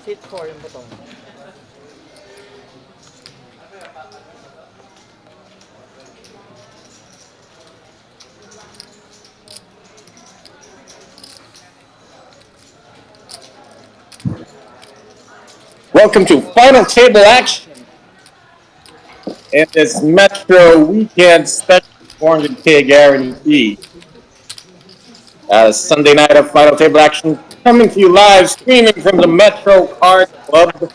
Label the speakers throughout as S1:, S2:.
S1: Hit 4 yung button.
S2: Welcome to Final Table Action in this Metro Weekend Special 400K Guarantee. Sunday night of Final Table Action coming to you live, streaming from the Metro Card Club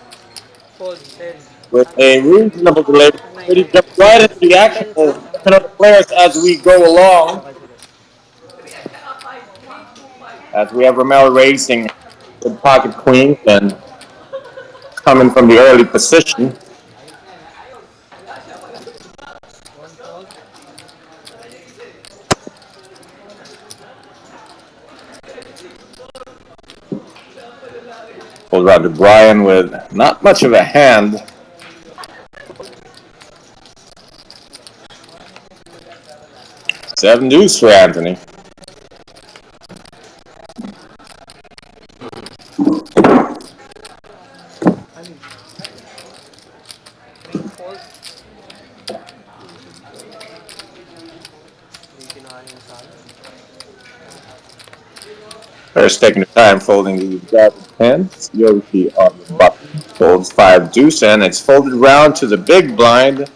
S2: with a reasonable delay. Ready to jump right into the action. We'll get to know the players as we go along. As we have Ramel racing with Pocket Queens and coming from the early position. Pulls out to Brian with not much of a hand. Seven deuce for Anthony. First taking the time folding the garbage pens. Yoshi on the button folds 5 deuce and it's folded round to the big blind.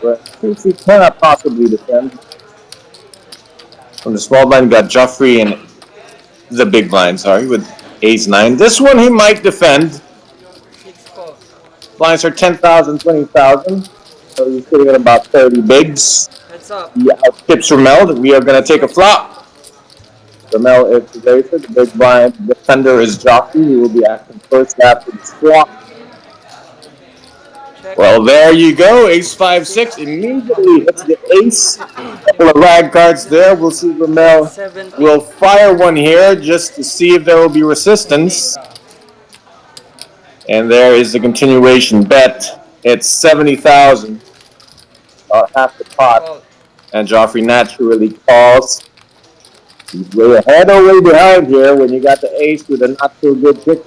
S2: But he cannot possibly defend. From the small blind, we got Joffrey and the big blind, with ace-9. This one he might defend. Blinds are 10,000, 20,000. So he's sitting at about 30 bigs.
S1: Heads up.
S2: He outtips Ramel. We are going to take a flop. Ramel is the racer. The big blind defender is Joffrey. He will be acting first after the flop. Well, there you go. Ace 5-6 immediately hits the ace. A couple of rag cards there. We'll see if Ramel will fire one here just to see if there will be resistance. And there is the continuation bet. It's 70,000. About half the pot. And Joffrey naturally calls. He's way ahead or way behind here when you got the ace with a not so good kicker.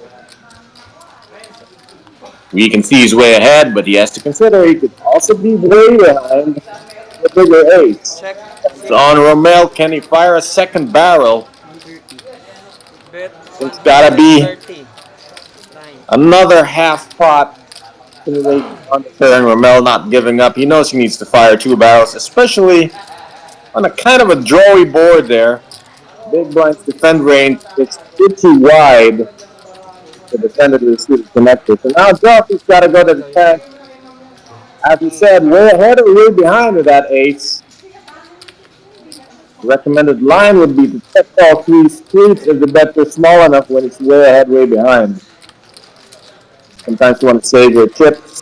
S2: We can see he's way ahead, but he has to consider he could also be way behind the bigger ace.
S1: Check.
S2: It's on Romel. Can he fire a second barrel?
S1: 30. Bet
S2: It's gotta be
S1: 130. 9.
S2: another half pot continuation on the turn. Romel not giving up. He knows he needs to fire two barrels, especially on a kind of a drawy board there. Big blind's defend range is pretty wide. The defender to receive the connector. So now Joffrey's got to go to the tank. As he said, way ahead or way behind with that ace. The recommended line would be to check all three streets if the bets are small enough when it's way ahead, way behind. Sometimes you want to save your chips.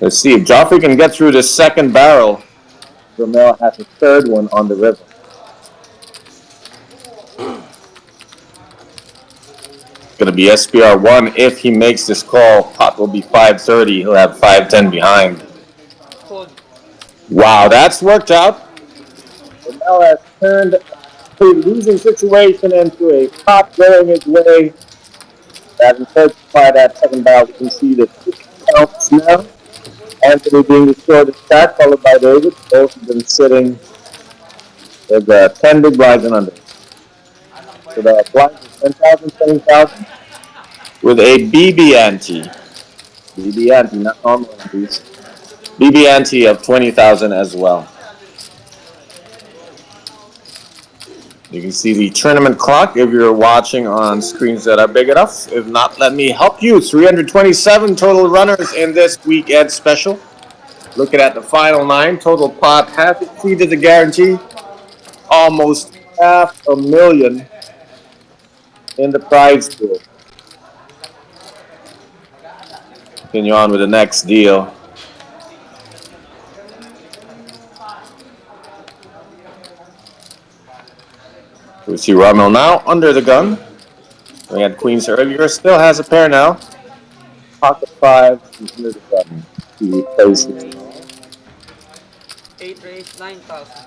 S2: Let's see if Joffrey can get through the second barrel. Romel has a third one on the river. It's going to be SPR 1 if he makes this call. Pot will be 530. He'll have 510 behind.
S1: Hold.
S2: Wow, that's worked out. Romel has turned a losing situation into a pot going his way. That intensify that second barrel. We can see the 6 counts now. Anthony being the shortest stack, followed by David. Both of them sitting with 10 big blinds and under. So the blinds is 10,000, 20,000 with a BB ante. BB ante, not normal antes. BB ante of 20,000 as well. You can see the tournament clock if you're watching on screens that are big enough. If not, let me help you. 327 total runners in this weekend special. Looking at the final 9, total pot has exceeded the guarantee. Almost $500,000 in the prize pool. Continue on with the next deal. We see Rommel now under the gun. We had queens earlier. Still has a pair now. Pocket 5 under the gun. He places
S1: 8 raise 9,000.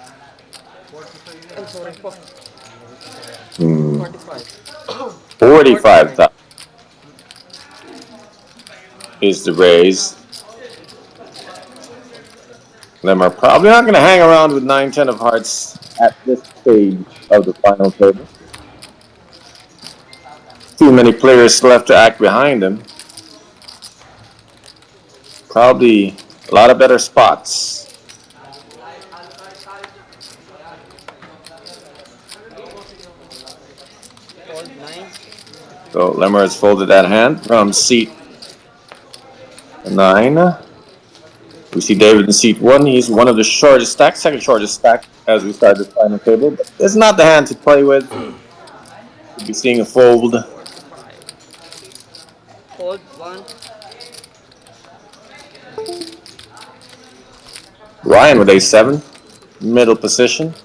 S1: I'm sorry po. 45.
S2: 45,000 is the raise. Them are probably not going to hang around with 9-10 of hearts at this stage of the final table. Too many players left to act behind him. Probably a lot of better spots.
S1: Hold 9.
S2: So Lemmer has folded that hand from seat 9. We see David in seat 1. He's one of the shortest stacks, second shortest stack as we start the final table. But it's not the hand to play with. We'll be seeing a fold.
S1: Hold 1.
S2: Ryan with a7, middle position.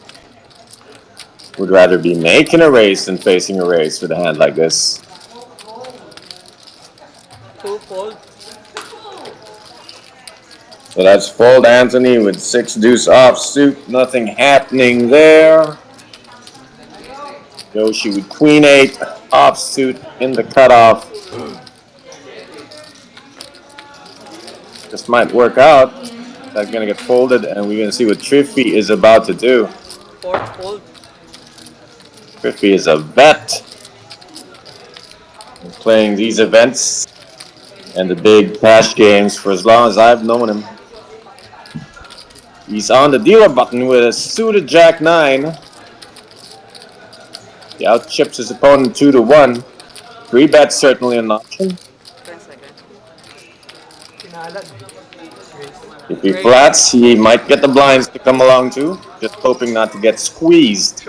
S2: Would rather be making a raise than facing a raise with a hand like this.
S1: 2 fold.
S2: So that's fold Anthony with 6 deuce offsuit. Nothing happening there. Yoshi with queen 8 offsuit in the cutoff. This might work out. That's gonna get folded, and we're gonna see what Triffy is about to do.
S1: 4th fold.
S2: Triffy is a vet. Playing these events and the big cash games for as long as I've known him. He's on the dealer button with a suited Jack 9. He outchips his opponent 2-1. 3 bets certainly an option.
S1: 10 seconds.
S2: If he flats, he might get the blinds to come along too. Just hoping not to get squeezed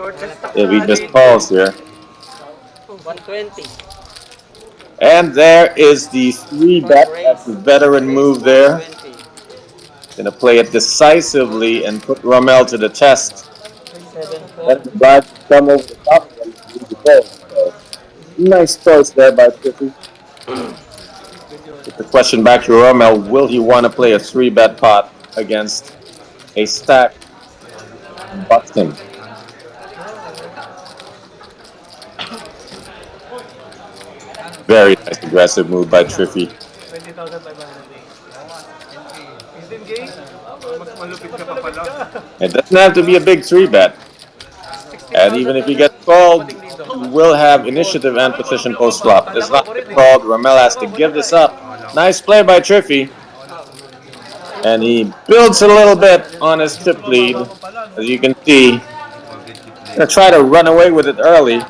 S2: if he just calls here.
S1: 120.
S2: And there is the 3 bet. That's a veteran move there.
S1: 120.
S2: Gonna play it decisively and put Rommel to the test.
S1: 7
S2: Let
S1: fold.
S2: the blinds come over the top of him and leave the fold. So, nice choice there by Triffy. Put the question back to Rommel, will he want to play a 3-bet pot against a stack busting? Very nice aggressive move by Triffy.
S1: 20,500 eh. Oo nga, NP. 15K? Mas malupit ka pa pala.
S2: It doesn't have to be a big three bet. And
S1: 16,000
S2: even if
S1: na
S2: he
S1: lang.
S2: gets called,
S1: Pating dito.
S2: he will have initiative and position post flop. It does not get called. Ramel has to give this up. Nice play by Triffy. And he builds a little bit on his chip lead. As you can see, gonna try to run away with it early.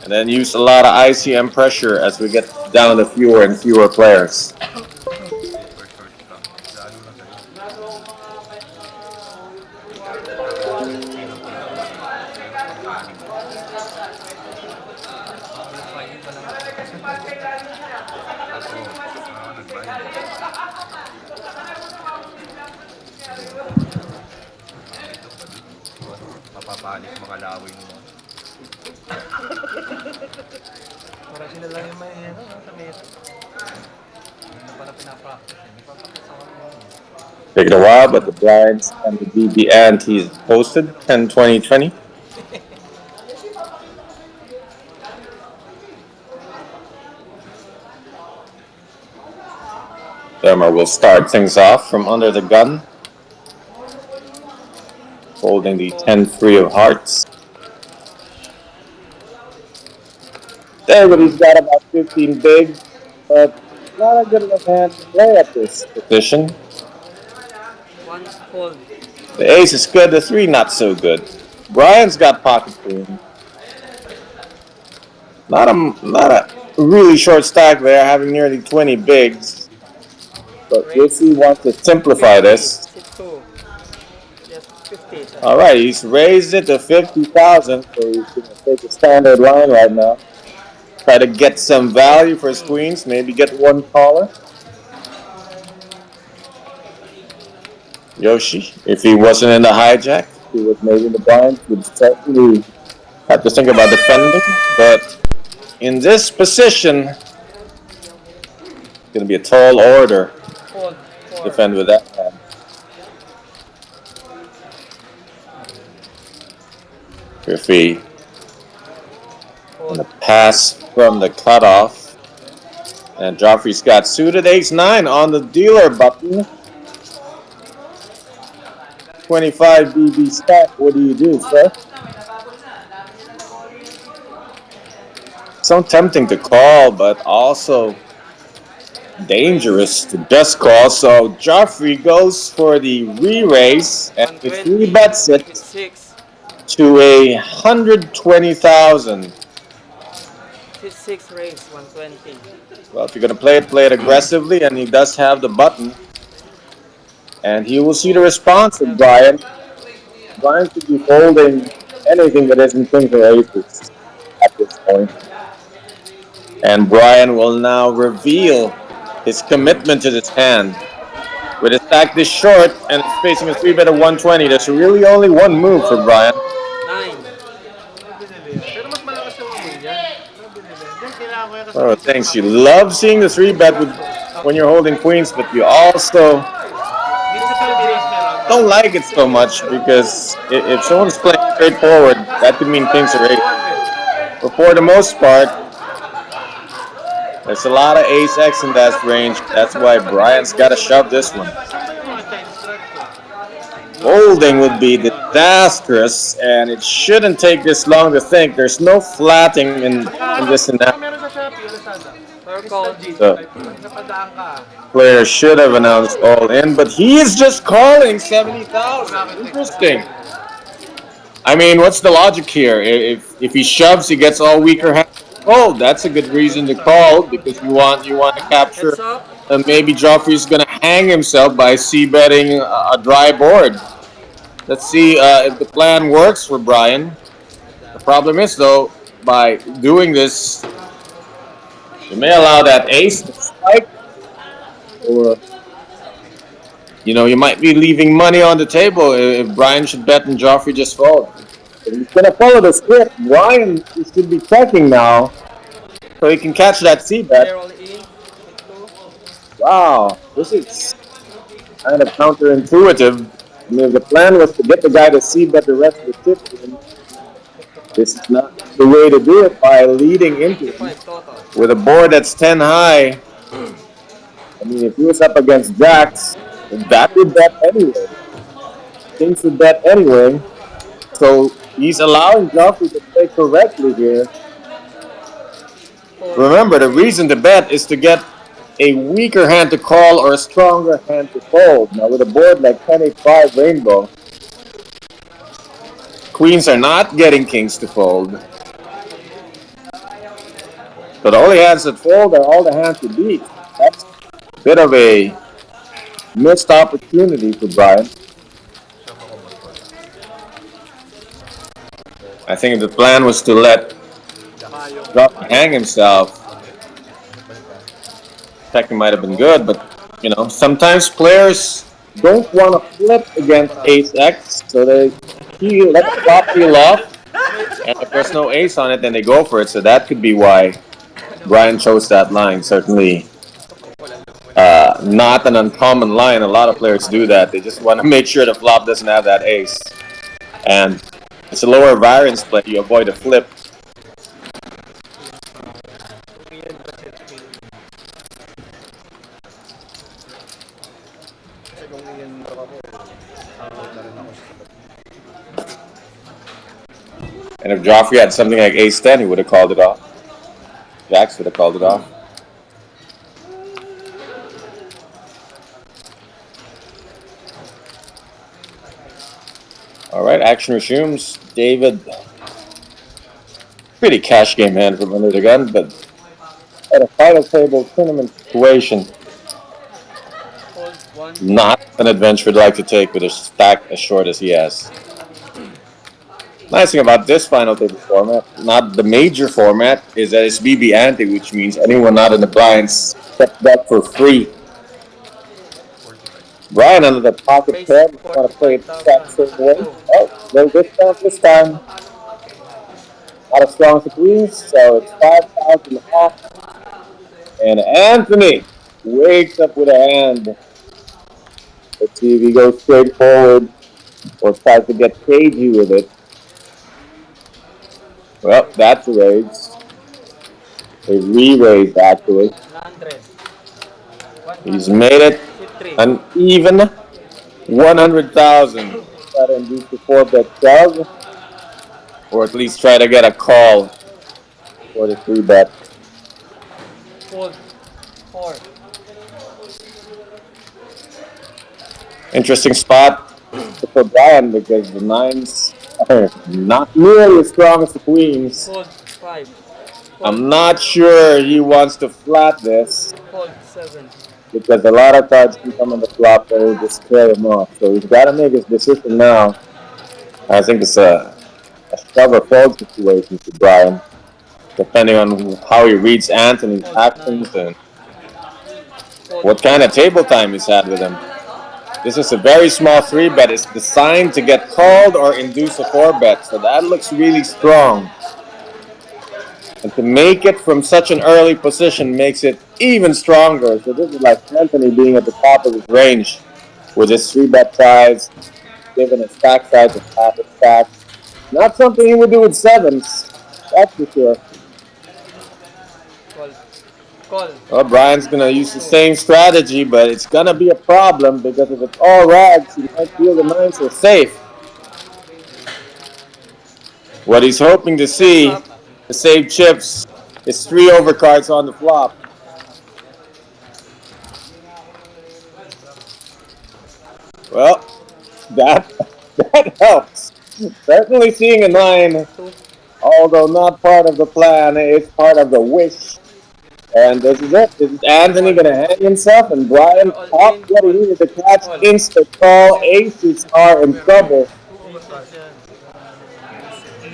S2: And then use a lot of ICM pressure as we get down to fewer and fewer players.
S3: Mapapalit mga laway mo.
S1: Para sila lang yung may ano, sa mesa. Hindi pala pinapractice. Hindi pa practice ako.
S2: Taking a while, but the blinds and the BB antes posted 10 20 20. Dermer will start things off from under the gun, holding the 10-3 of hearts. There, but he's got about 15 bigs, but not a good enough hand to play at this position.
S1: Once fold.
S2: The ace is good, the 3 not so good. Brian's got pocket queen. Not a really short stack there, having nearly 20 bigs. But we'll see he wants to simplify this. All right, he's raised it to 50,000, so he's going to take a standard line right now. Try to get some value for his queens, maybe get one caller. Yoshi, if he wasn't in the hijack, he was maybe in the blinds, would certainly have to think about defending. But in this position, it's going to be a tall order to defend with that hand. Griffey gonna pass from the cutoff. And Joffrey's got suited ace-9 on the dealer button. 25 BB stack. What do you do, sir? So tempting to call, but also dangerous to just call. So Joffrey goes for the re-raise and he 3-bets it to 120,000.
S4: 6 raise 120.
S2: Well, if you're gonna play it aggressively, and he does have the button, and he will see the response of Brian. Brian should be folding anything that isn't kings or aces at this point. And Brian will now reveal his commitment to this hand. With his stack this short and it's facing a 3-bet of 120, there's really only one move for Brian.
S4: 9.
S1: Pero mas malakas yung amoy niya. Kailangan ko yan kasi...
S2: Oh, thanks. You love seeing the 3-bet when you're holding queens, but you also don't like it so much because if someone's playing straightforward, that could mean kings or ace. But for the most part, there's a lot of ace-x in that range. That's why Brian's got to shove this one. Folding would be disastrous, and it shouldn't take this long to think. There's no flatting in this and that. The player should have announced all in, but he is just calling 70,000. Interesting. I mean, what's the logic here? If he shoves, he gets all weaker hands. Oh, that's a good reason to call because you want to capture. Maybe Joffrey's gonna hang himself by c-betting a dry board. Let's see if the plan works for Brian. The problem is though, by doing this, you may allow that ace to strike, or you might be leaving money on the table if Brian should bet and Joffrey just fold. If he's gonna follow the script, Brian should be checking now, so he can catch that c-bet. Wow, this is kind of counterintuitive. I mean, if the plan was to get the guy to c-bet the rest of the chip, This is not the way to do it by leading into him
S4: 85 total.
S2: with a board that's 10 high. I mean, if he was up against jacks, that would bet anyway. Kings would bet anyway. So he's allowing Joffrey to play correctly here.
S4: Fold.
S2: Remember, the reason to bet is to get a weaker hand to call or a stronger hand to fold. Now, with a board like 10-8-5 rainbow, queens are not getting kings to fold. So the only hands that fold are all the hands to beat. That's a bit of a missed opportunity for Brian. I think the plan was to let Joffrey hang himself. Technique might have been good, but sometimes players don't want to flip against ace X, so they let the flop peel off, and if there's no ace on it, then they go for it. So that could be why Brian chose that line. Certainly not an uncommon line. A lot of players do that. They just want to make sure the flop doesn't have that ace, and it's a lower variance play. You avoid a flip. And if Joffrey had something like ace 10, he would have called it off. Jacks would have called it off. All right, action resumes. David, pretty cash game hand from under the gun, but at a final table tournament situation,
S4: Fold. 1.
S2: not an adventure I'd like to take with a stack as short as he has. Nice thing about this final table format, not the major format, is that it's BB ante, which means anyone not in the blinds steps back for free. Brian under the pocket
S4: Base
S2: pair, want to play it the exact same way. Oh, no discount this time. Not as strong as the queens, so it's 5,000 off. And Anthony wakes up with a hand. Let's see if he goes straight forward or tries to get cagey with it. Well, that's a raise. A re-raise, actually.
S4: 100.
S2: He's made it
S4: 3.
S2: an even 100,000. Try to induce the 4-bet shove, or at least try to get a call for the 3-bet.
S4: Fold. 4.
S2: Interesting spot for Brian because the 9s are not nearly as strong as the queens.
S4: Fold. 5.
S2: I'm not sure he wants to flat this
S4: Fold. 7.
S2: because a lot of cards can come on the flop that will just carry him off. So he's got to make his decision now. I think it's a shove or fold situation for Brian, depending on how he reads Anthony's actions and what kind of table time he's had with him. This is a very small 3-bet. It's designed to get called or induce a 4-bet, so that looks really strong. And to make it from such an early position makes it even stronger. So this is like Anthony being at the top of his range with his 3-bet size, given a stack size of half a stack. Not something he would do with 7s, that's for sure.
S4: Call.
S2: Well, Brian's going to use the same strategy, but it's going to be a problem because if it's all rags, he might feel the 9s are safe. What he's hoping to see to save chips is 3 overcards on the flop. Well, that helps. Certainly seeing a 9, although not part of the plan, is part of the wish. And this is it. This is Anthony going to hang himself, and Brian popped what he needed to catch instant call. Aces are in trouble.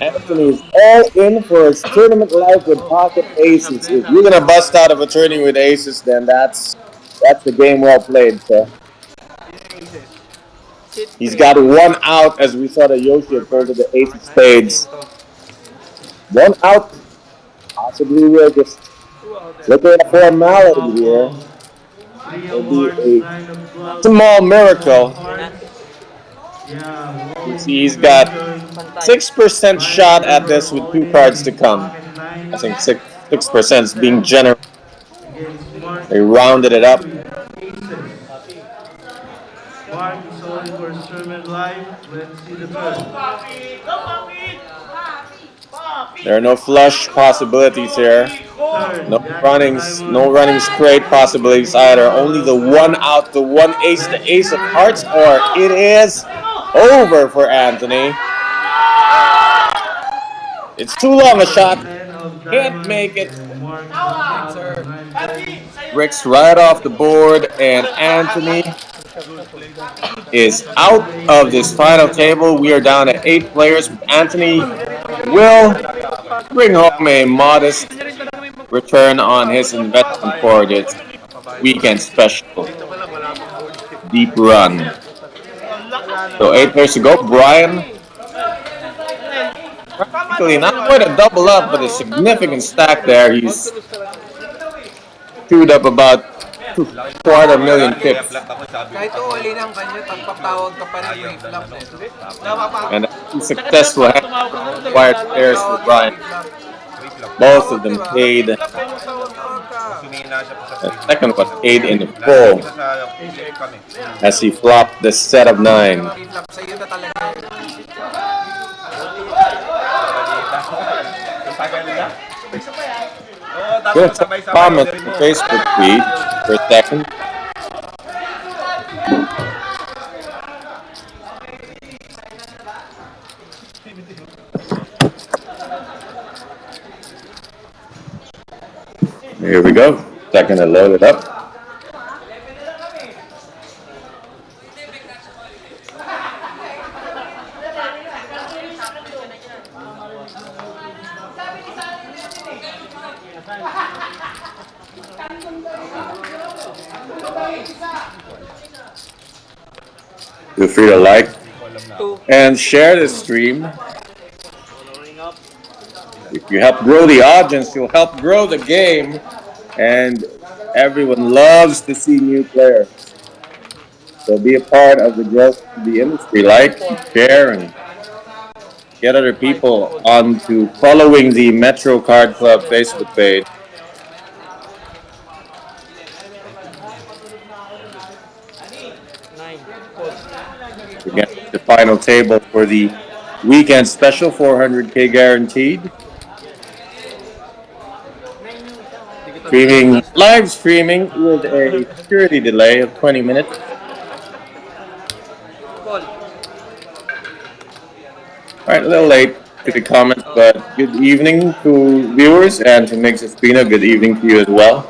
S2: Anthony's all in for his tournament life with pocket aces. If you're going to bust out of a tourney with aces, then that's the game well played, sir. He's got 1 out, as we saw that Yoshi had folded the ace of spades. 1 out. Possibly we're just looking at a formality here. It'll be a small miracle.
S3: Yeah,
S2: You
S3: rolling
S2: see, he's
S3: finger
S2: got
S3: return.
S4: Pantay.
S2: 6%
S3: Right
S2: shot at
S3: finger
S2: this with 2 cards to
S3: holiday.
S2: come.
S3: Pocket
S2: I
S3: nine.
S2: think 6% is being
S3: Set.
S2: generous.
S3: Against Mark
S2: They rounded it up.
S3: with aces. Mark is holding for his tournament live. Let's see the turn.
S2: There are no flush possibilities here. No
S3: Turn. Jack of
S2: runnings, no
S3: diamond.
S2: running straight possibilities either. Only the one out, the one ace, the
S3: Let's
S2: ace
S3: see
S2: of
S3: the
S2: hearts,
S3: end.
S2: or it is over for Anthony. It's too long a shot.
S3: Ten of
S2: Can't
S3: diamonds
S2: make it.
S3: and Mark drops out of 910.
S2: Bricks right off the board, and Anthony is out of this final table. We are down to 8 players. Anthony will bring home a modest return on his investment for this weekend special deep run. So 8 players to go. Brian practically not quite a double up, but a significant stack there. He's chewed up about quarter million pips.
S1: Kahit uuli ng kanya, tagpatawag ka pa rin, may flop eh.
S2: And a successful hand acquired players for Brian. Both of them paid. The second was paid in full as he flopped the set of 9.
S1: Sa'yo na talaga.
S2: Good comment on the Facebook feed for a second. Here we go. Second to load it up. Feel free to like and share this stream. If you help grow the audience, you'll help grow the game. And everyone loves to see new players. So be a part of the growth of the industry. Like, share, and get other people onto following the Metro Card Club Facebook page. Again, the final table for the weekend special, 400K guaranteed. Live streaming with a security delay of 20 minutes. All right, a little late to the comments, but good evening to viewers, and to Mix Espino, good evening to you as well.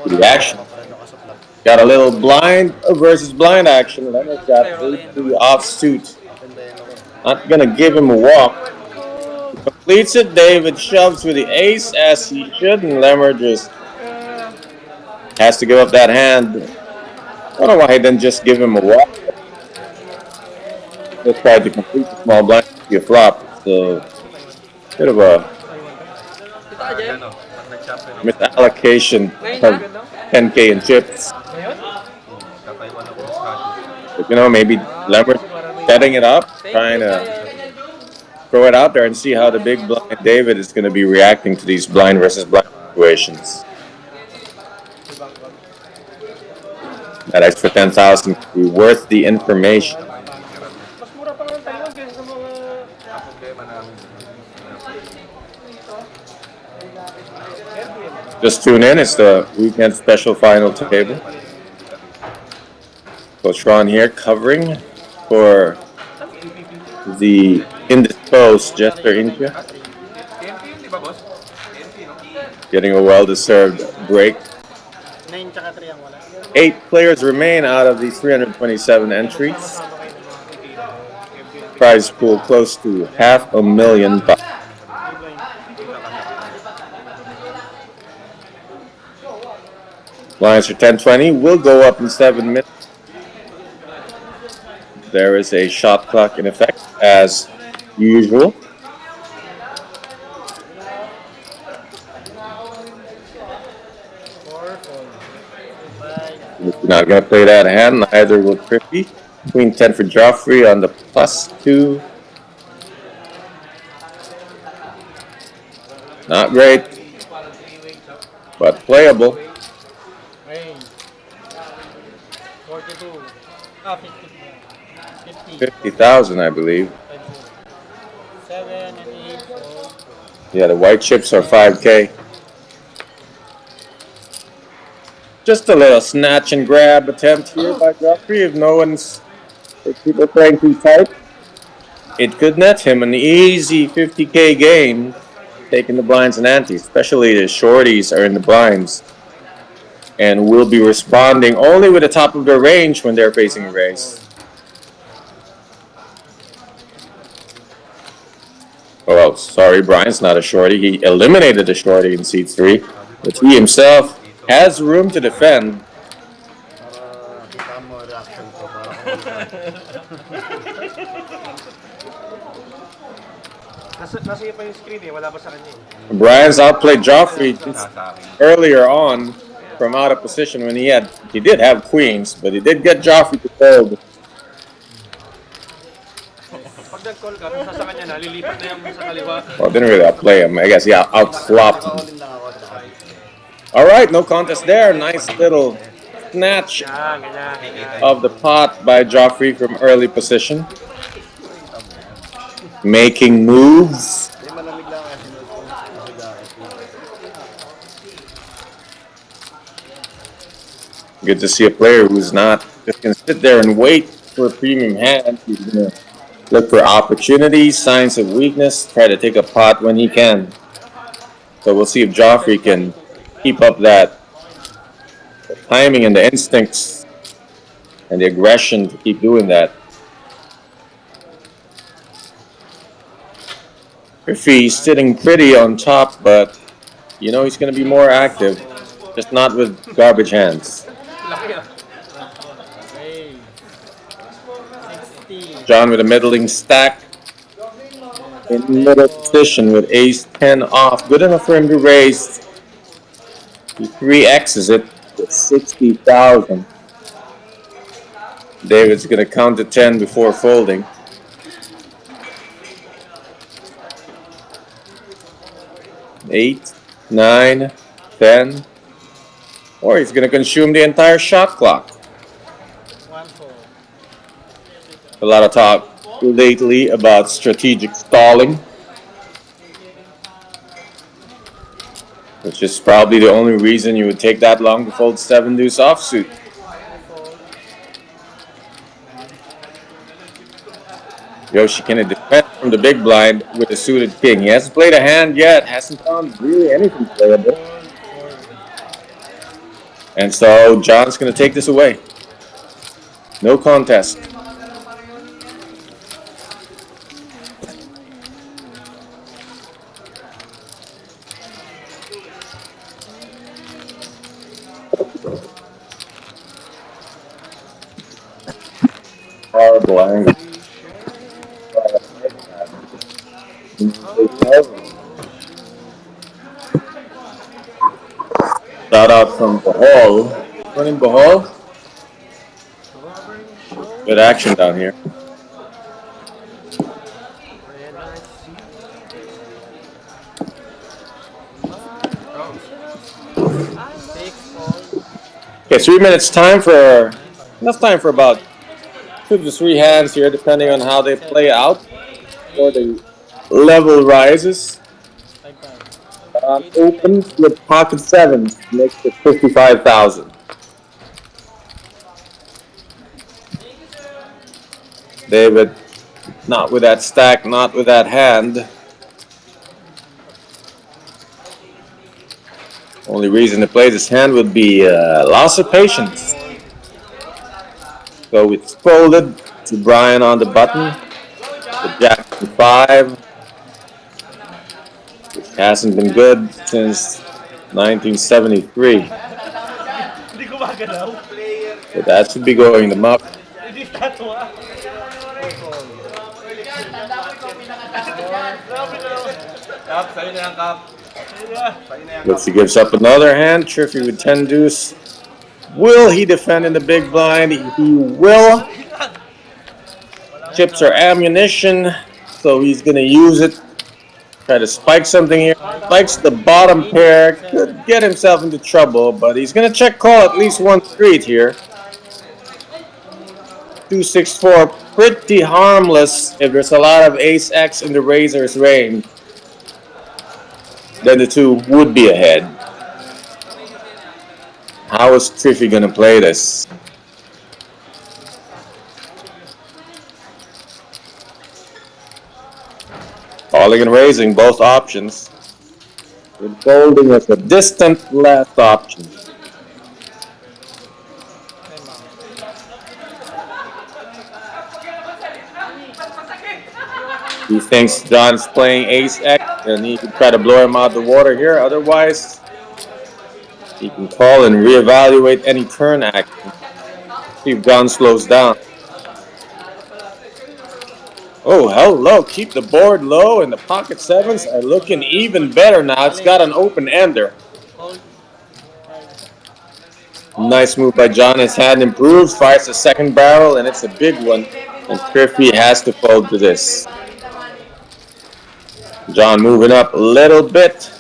S2: The action. Got a little blind versus blind action. Leonard got 8-3 offsuit. Not gonna give him a walk. He completes it. David shoves with the ace as he should, and Lemmer just has to give up that hand. I don't know why he didn't just give him a walk. Just tried to complete the small blind to a flop. It's a bit of a misallocation of 10K in chips. But, maybe Lemmer's setting it up, trying to throw it out there and see how the big blind David is going to be reacting to these blind versus blind situations. That extra 10,000 could be worth the information. Just tune in, it's the weekend special final table. Coach Ron here covering for the indisposed Jester India. Getting a well-deserved break. 8 players remain out of these 327 entries. Prize pool close to $500,000. Lines for 10-20 will go up in 7 minutes. There is a shot clock in effect as Usual.
S4: Four, fold. Five.
S2: Not gonna play that hand. Neither will Trippy. Queen 10 for Joffrey on the +2. Not great, but playable.
S4: Range. 42. Ah, 50. 50.
S2: 50,000, I believe.
S4: 7 and 8, fold.
S2: Yeah, the white chips are 5K. Just a little snatch and grab attempt here by Joffrey. If people playing too tight, it could net him an easy 50K gain, taking the blinds and antes, especially the shorties are in the blinds and will be responding only with the top of their range when they're facing a raise. Oh, well, sorry, Brian's not a shorty. He eliminated a shorty in seat 3, but he himself has room to defend.
S3: Kita mo reaction ko para nasa iyo pa yung screen eh, wala pa sa kanya eh.
S2: Brian's outplayed Joffrey earlier on from out of position when he did have queens, but he did get Joffrey to fold.
S3: Pag nag-call ka, nasa sa kanya na, lilipat na yung sa kaliwa.
S2: Well, didn't really outplay him. I guess he outflopped him. All right, no contest there. Nice little snatch of the pot by Joffrey from early position. Making moves. Good to see a player who's not just going to sit there and wait for a premium hand. He's going to look for opportunities, signs of weakness, try to take a pot when he can. So we'll see if Joffrey can keep up that timing and the instincts and the aggression to keep doing that. Griffey's sitting pretty on top, but you know he's going to be more active, just not with garbage hands. John with a middling stack in middle position with ace 10 off. Good enough for him to raise. He 3x's it with 60,000. David's going to count to 10 before folding. Eight, 9, 10. Or he's going to consume the entire shot clock. A lot of talk lately about strategic stalling, which is probably the only reason you would take that long to fold 7 deuce offsuit. Yoshi can defend from the big blind with a suited king. He hasn't played a hand yet, hasn't found really anything playable. And so John's going to take this away. No contest. Horrible angle. Shout out from Bahal. Running Bahal. Good action down here. Okay, 3 minutes time for enough time for about 2 to 3 hands here, depending on how they play out or the level rises. Opens with pocket 7s, makes it 55,000. David, not with that stack, not with that hand. Only reason to play this hand would be loss of patience. So it's folded to Brian on the button. The jack 5. Which hasn't been good since 1973. So that should be going them up.
S1: Kap, sa'yo na yan, Kap. Sa'yo na yan, Kap.
S2: Looks he gives up another hand. Triffy with 10 deuce. Will he defend in the big blind? He will. Chips are ammunition, so he's going to use it. Try to spike something here. Spikes the bottom pair. Could get himself into trouble, but he's going to check call at least one street here. 264, pretty harmless if there's a lot of ace X in the razor's range. Then the two would be ahead. How is Triffy going to play this? Calling and raising, both options. With folding as a distant last option. He thinks John's playing ace X and he can try to blow him out the water here. Otherwise, he can call and reevaluate any turn action. See if John slows down. Oh, hello. Keep the board low, and the pocket sevens are looking even better now. It's got an open ender. Nice move by John. His hand improves, fires the second barrel, and it's a big one. And Triffy has to fold to this. John moving up a little bit.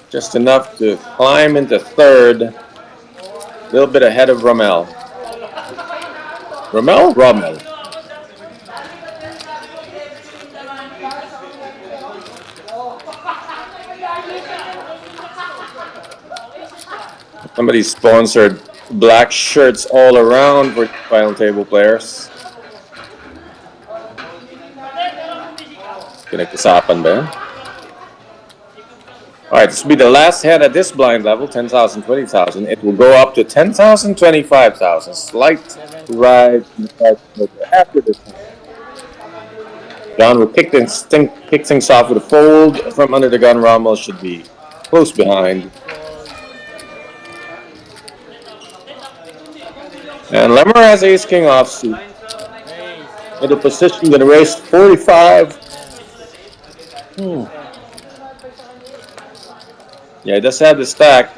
S2: Just enough to climb into third. A little bit ahead of Rommel. Rommel? Rommel. Somebody sponsored black shirts all around for final table players. Pinag-usapan ba yan? Alright, this will be the last hand at this blind level, 10,000, 20,000. It will go up to 10,000, 25,000. Slight rise in the price after this hand. John will kick things off with a fold from under the gun. Rommel should be close behind. And Lemmer has ace king offsuit. Middle position, gonna raise 45. Yeah, he does have the stack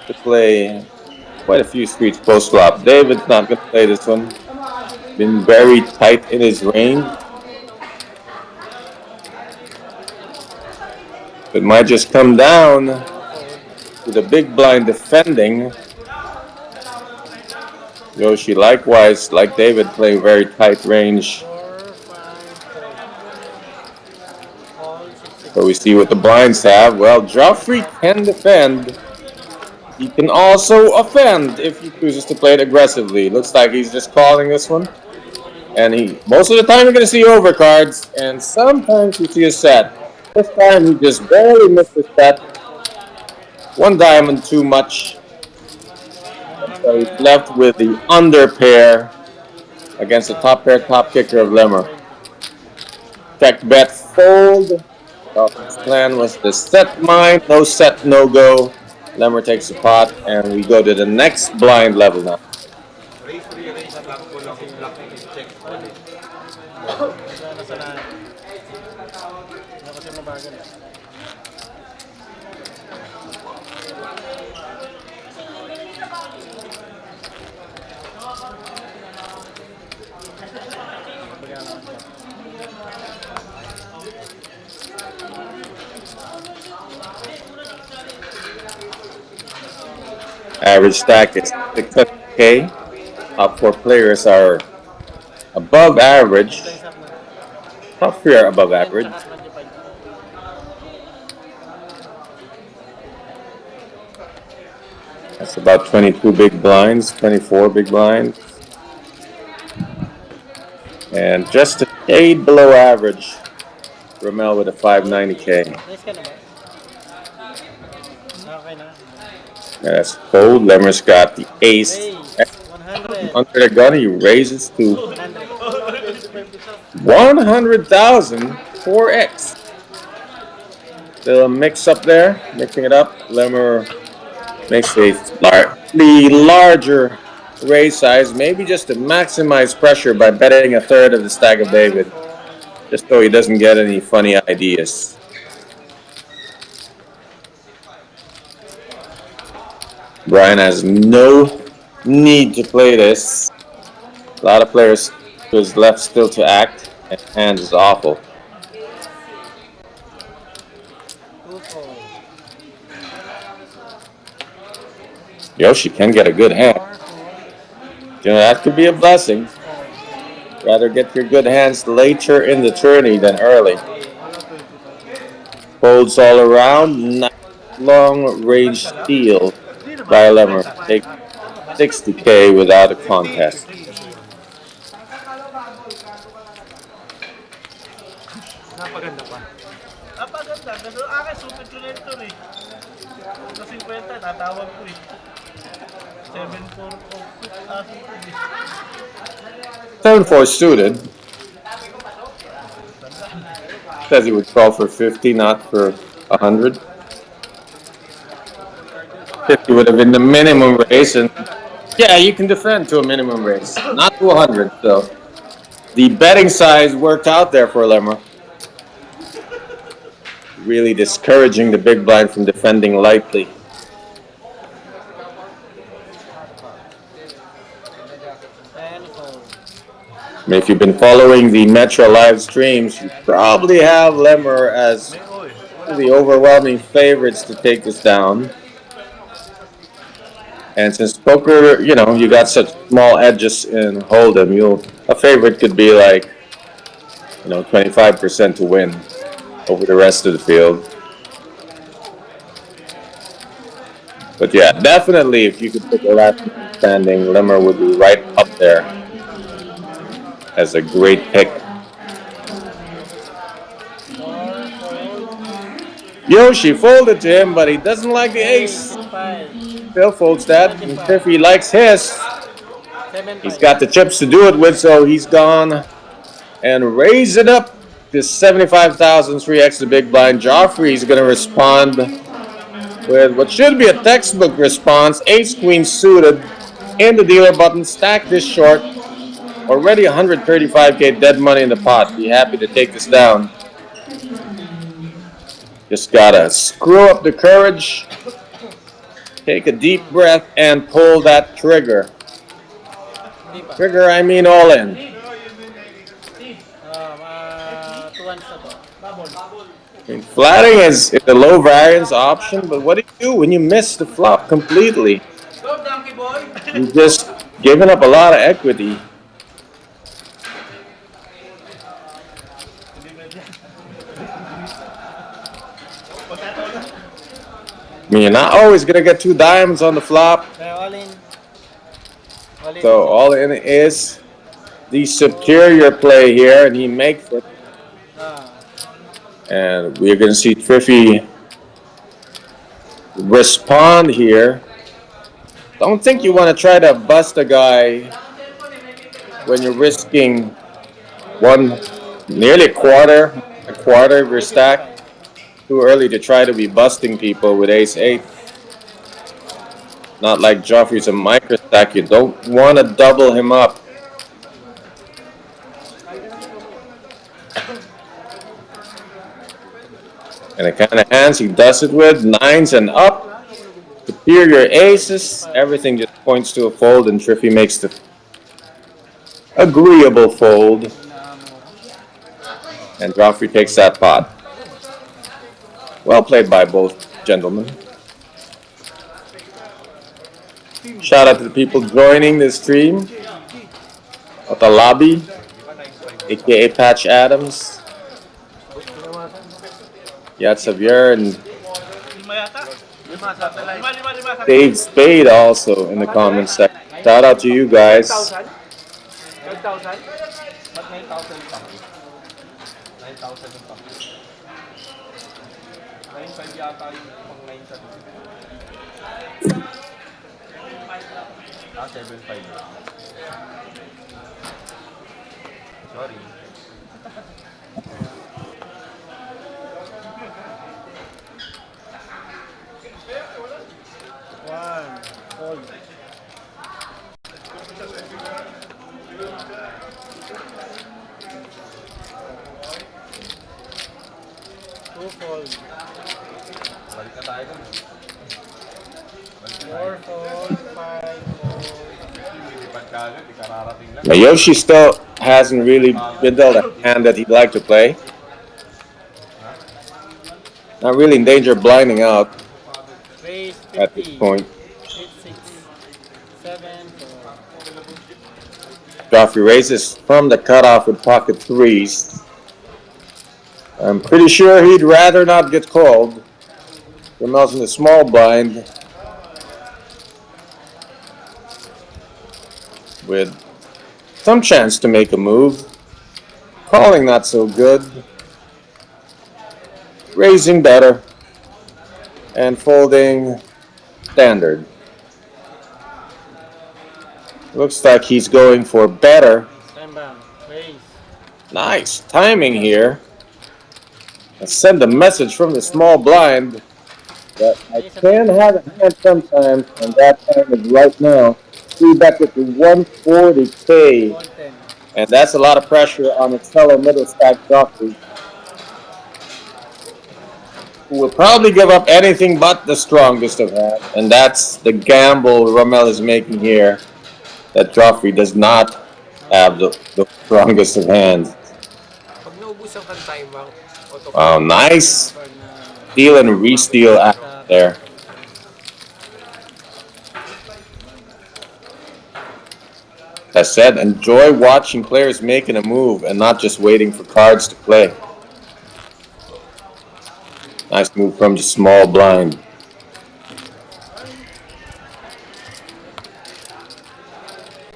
S2: to play quite a few streets post flop. David's not gonna play this one. Been very tight in his range. It might just come down to the big blind defending. Yoshi likewise, like David, playing very tight range. So we see what the blinds have. Well, Joffrey can defend. He can also offend if he chooses to play it aggressively. Looks like he's just calling this one. And most of the time you're going to see overcards, and sometimes you see a set. This time he just barely missed the set. One diamond too much. So he's left with the under pair against the top pair, top kicker of Lemmer. Check bet fold. His plan was the set mine, no set, no go. Lemmer takes the pot, and we go to the next blind level now. Average stack is 600K. Top four players are above average. Top three are above average. That's about 22 big blinds, 24 big blinds. And just a shade below average, Rommel with a 590K. Yeah, that's fold. Lemmer's got the ace. Under the gun, he raises to 100,000 4x. The mix up there, mixing it up. Lemmer makes a slightly larger raise size, maybe just to maximize pressure by betting a third of the stack of David, just so he doesn't get any funny ideas. Brian has no need to play this. A lot of players to his left still to act, and hand is awful.
S4: 2-4.
S2: Yoshi can get a good hand. That could be a blessing. Rather get your good hands later in the tourney than early. Folds all around. Nice long range steal by Lemmer. Take 60K without a contest.
S1: Napaganda pa.
S3: Napaganda. Ganun akin, super collector eh. Sa 50, tatawag ko eh. 7-4 o
S2: 7-4 suited. Says he would call for 50, not for 100. 50 would have been the minimum raise, and yeah, you can defend to a minimum raise, not to 100. So the betting size worked out there for Lemmer. Really discouraging the big blind from defending lightly. I mean, if you've been following the Metro live streams, you probably have Lemmer as the overwhelming favorites to take this down. And since poker, you got such small edges in Hold'em, a favorite could be like, 25% to win over the rest of the field. But yeah, definitely if you could pick a last man standing, Lemmer would be right up there as a great pick. Yoshi folded to him, but he doesn't like the ace. Phil folds that, and if he likes his, he's got the chips to do it with, so he's gone and raise it up to 75,000, 3x the big blind. Joffrey's going to respond with what should be a textbook response. Ace queen suited in the dealer button. Stack this short. Already 135K dead money in the pot. Be happy to take this down. Just gotta screw up the courage. Take a deep breath and pull that trigger. Trigger, I mean all in.
S4: 2-1 sa to.
S2: I mean, flatting is a low variance option, but what do you do when you miss the flop completely? You've just given up a lot of equity. I mean, you're not always going to get 2 diamonds on the flop.
S4: All in.
S2: So all in is the superior play here, and he makes it. And we're going to see Triffy respond here. Don't think you want to try to bust a guy when you're risking nearly a quarter of your stack. Too early to try to be busting people with ace-8. Not like Joffrey's a micro stack. You don't want to double him up. And the kind of hands he does it with, 9s and up, superior aces, everything just points to a fold, and Triffy makes the agreeable fold. And Joffrey takes that pot. Well played by both gentlemen. Shout out to the people joining the stream at the lobby, aka Patch Adams, Yat Xavier, and Dave Spade also in the comments section. Shout out to you guys.
S1: 9,000? 9,000? Ba't 9,000 pa? 9,000 pa. 9,500 yata yung pang 9,000. 7,500. Sorry.
S4: Fold. 2 fold.
S1: Balik na tayo dun.
S4: 4 fold, 5 fold.
S2: Now Yoshi still hasn't really been dealt a hand that he'd like to play. Not really in danger of blinding out
S4: Raise
S2: at this
S4: 50.
S2: point.
S4: 8, 6, 7 fold.
S2: Joffrey raises from the cutoff with pocket threes. I'm pretty sure he'd rather not get called. Ramel's in the small blind with some chance to make a move. Calling not so good. Raising better. And folding standard. Looks like he's going for better.
S4: Time bang. Raise.
S2: Nice timing here. I send a message from the small blind that I can have a hand sometimes, and that time is right now. 3-bet with the 140K,
S4: Fold 10.
S2: and that's a lot of pressure on his fellow middle stack Joffrey, who will probably give up anything but the strongest of hands, and that's the gamble Rommel is making here, that Joffrey does not have the strongest of hands.
S1: Pag naubusan ka ng time bank,
S2: Wow, nice
S4: Pag na
S2: steal and re-steal act there. As said, enjoy watching players making a move and not just waiting for cards to play. Nice move from the small blind.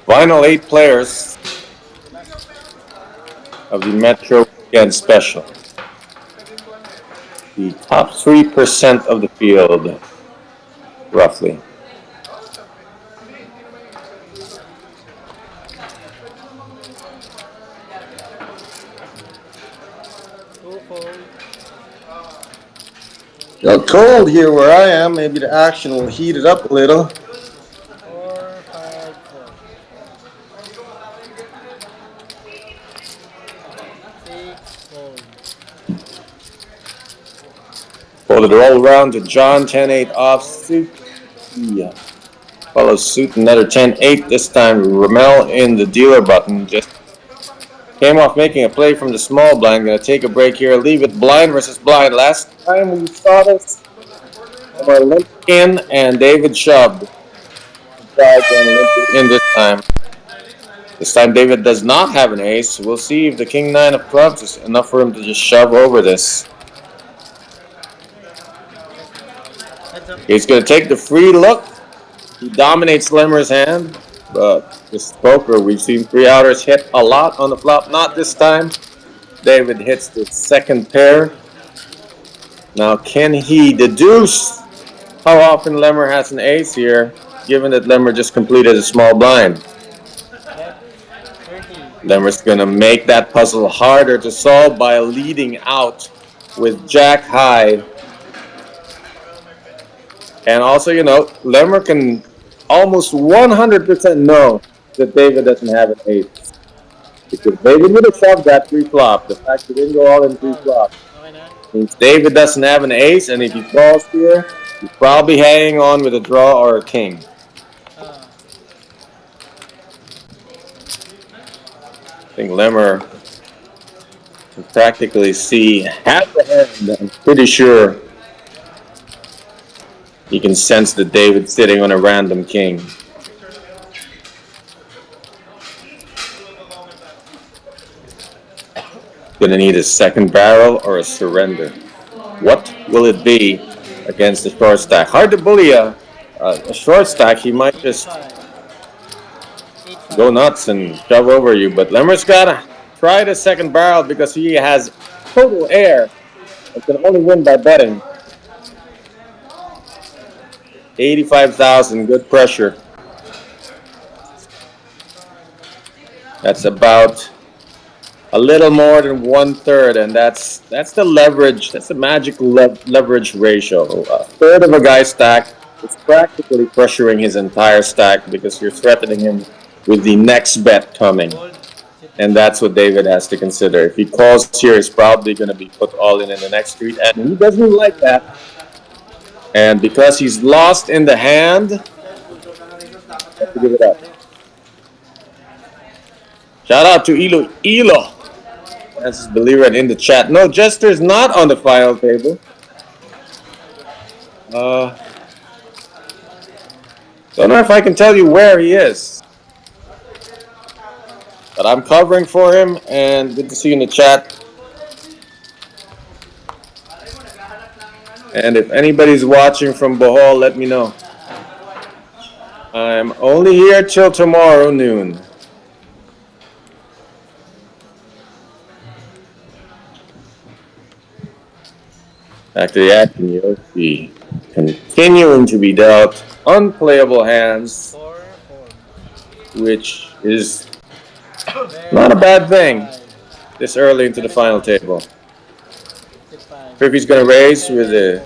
S2: Final 8 players of the Metro Weekend Special. The top 3% of the field, roughly.
S5: Got cold here where I am. Maybe the action will heat it up a little.
S4: 4, 5 4. 6 fold.
S2: Folded roll around to John, 10-8 offsuit. Yeah. Follows suit, another 10-8. This time Rommel in the dealer button. Just came off making a play from the small blind. Gonna take a break here. Leave it blind versus blind. Last time we saw this, Omar limped in and David shoved. In this time. This time David does not have an ace. We'll see if the king 9 of clubs is enough for him to just shove over this.
S4: Heads up.
S2: He's gonna take the free look. He dominates Limmer's hand, but this poker, we've seen 3-outers hit a lot on the flop. Not this time. David hits the second pair. Now, can he deduce how often Lemmer has an ace here, given that Lemmer just completed a small blind?
S4: Bet 30.
S2: Lemmer's gonna make that puzzle harder to solve by leading out with Jack high. And also, Lemmer can almost 100% know that David doesn't have an ace. Because David would have shoved that 3-flop. The fact he didn't go all in 3-flop
S4: Okay na?
S2: means David doesn't have an ace, and if he falls here, he's probably hanging on with a draw or a king.
S4: Ah.
S2: I think Lemmer can practically see half the hand. I'm pretty sure he can sense that David's sitting on a random king. Gonna need a second barrel or a surrender. What will it be against the short stack? Hard to bully a short stack. He might just
S4: 5. 8 5.
S2: go nuts and shove over you. But Lemmer's gotta try the second barrel because he has total air and can only win by betting. 85,000, good pressure. That's about a little more than 1/3, and that's the leverage. That's the magic leverage ratio. A third of a guy's stack is practically pressuring his entire stack because you're threatening him with the next bet coming. And that's what David has to consider. If he calls here, he's probably going to be put all in the next street, and he doesn't like that. And because he's lost in the hand, have to give it up. Shout out to Ilo. Francis Believer in the chat. No, Jester's not on the final table. Don't know if I can tell you where he is. But I'm covering for him, and good to see you in the chat. And if anybody's watching from Bohol, let me know. I'm only here till tomorrow noon. Back to the action, Yoshi. Continuing to be dealt unplayable hands,
S4: 4, 4.
S2: which is not a bad thing this early into the final table.
S4: 65.
S2: Griffey's going to raise with a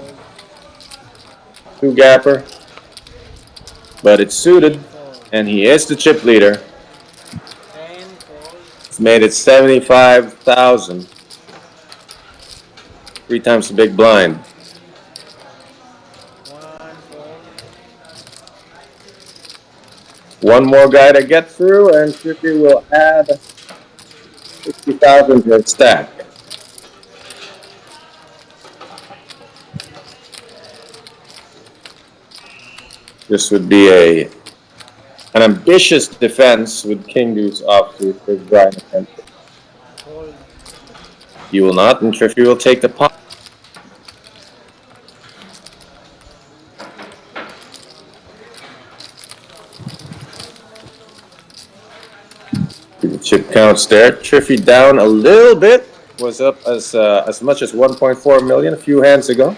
S2: 2-gapper, but it's suited, and he is the chip leader.
S4: 10, 4.
S2: It's made it 75,000. 3 times the big blind.
S4: 1, 4.
S2: One more guy to get through, and Griffey will add 60,000 to his stack. This would be an ambitious defense with King Deuce off to his blind attempt.
S4: Fold.
S2: You will not, and Triffy will take the pot. The chip counts there. Triffy down a little bit. Was up as much as 1.4 million a few hands ago.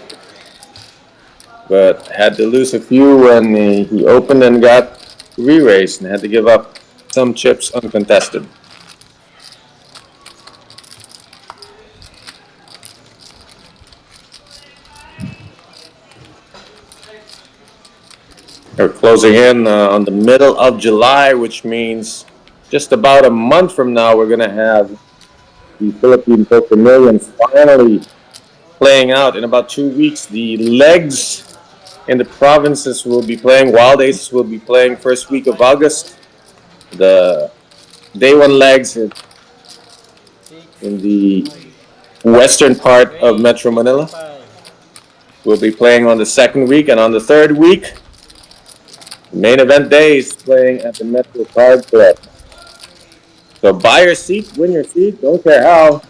S2: But had to lose a few when he opened and got re-raised and had to give up some chips uncontested. We're closing in on the middle of July, which means just about a month from now we're going to have the Philippine Poker Millions finally playing out. In about 2 weeks, the legs in the provinces will be playing. Wild Aces will be playing first week of August. The day one legs in the western part of Metro Manila will be playing on the second week, and on the third week, main event day is playing at the Metro Card Club. So buy your seat, win your seat, don't care how.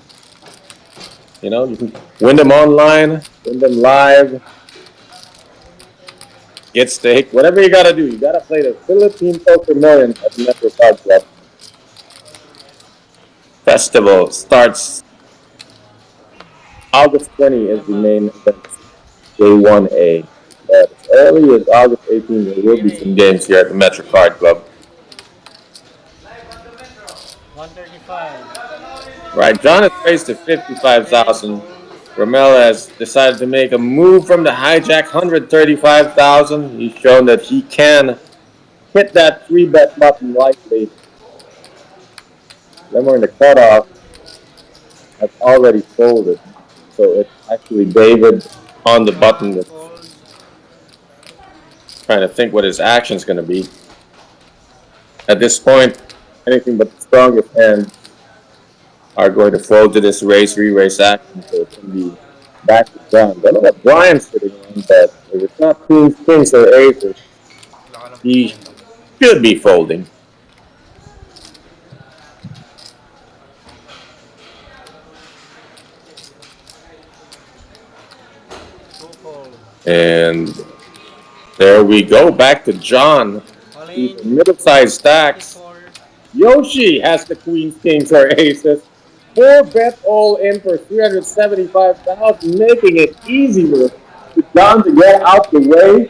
S2: You know, you can win them online, win them live, get steak, whatever you gotta do. You gotta play the Philippine Poker Millions at the Metro Card Club. Festival starts August 20 is the main event, day 1A. But as early as August 18, there will be some games here at the Metro Card Club.
S4: 135.
S2: Right, John has raised to 55,000. Ramel has decided to make a move from the hijack, 135,000. He's shown that he can hit that 3-bet button likely. Then we're in the cutoff. Has already folded. So it's actually David on the button that's trying to think what his action's going to be. At this point, anything but the strongest hands are going to fold to this re-raise action, so it can be back to John. Don't know what Brian's sitting on, but if it's not queens, kings, or aces, he should be folding. And there we go, back to John. Middle-sized stacks. Yoshi has the queens, kings, or aces. 4-bet all in for 375,000, making it easier for John to get out the way.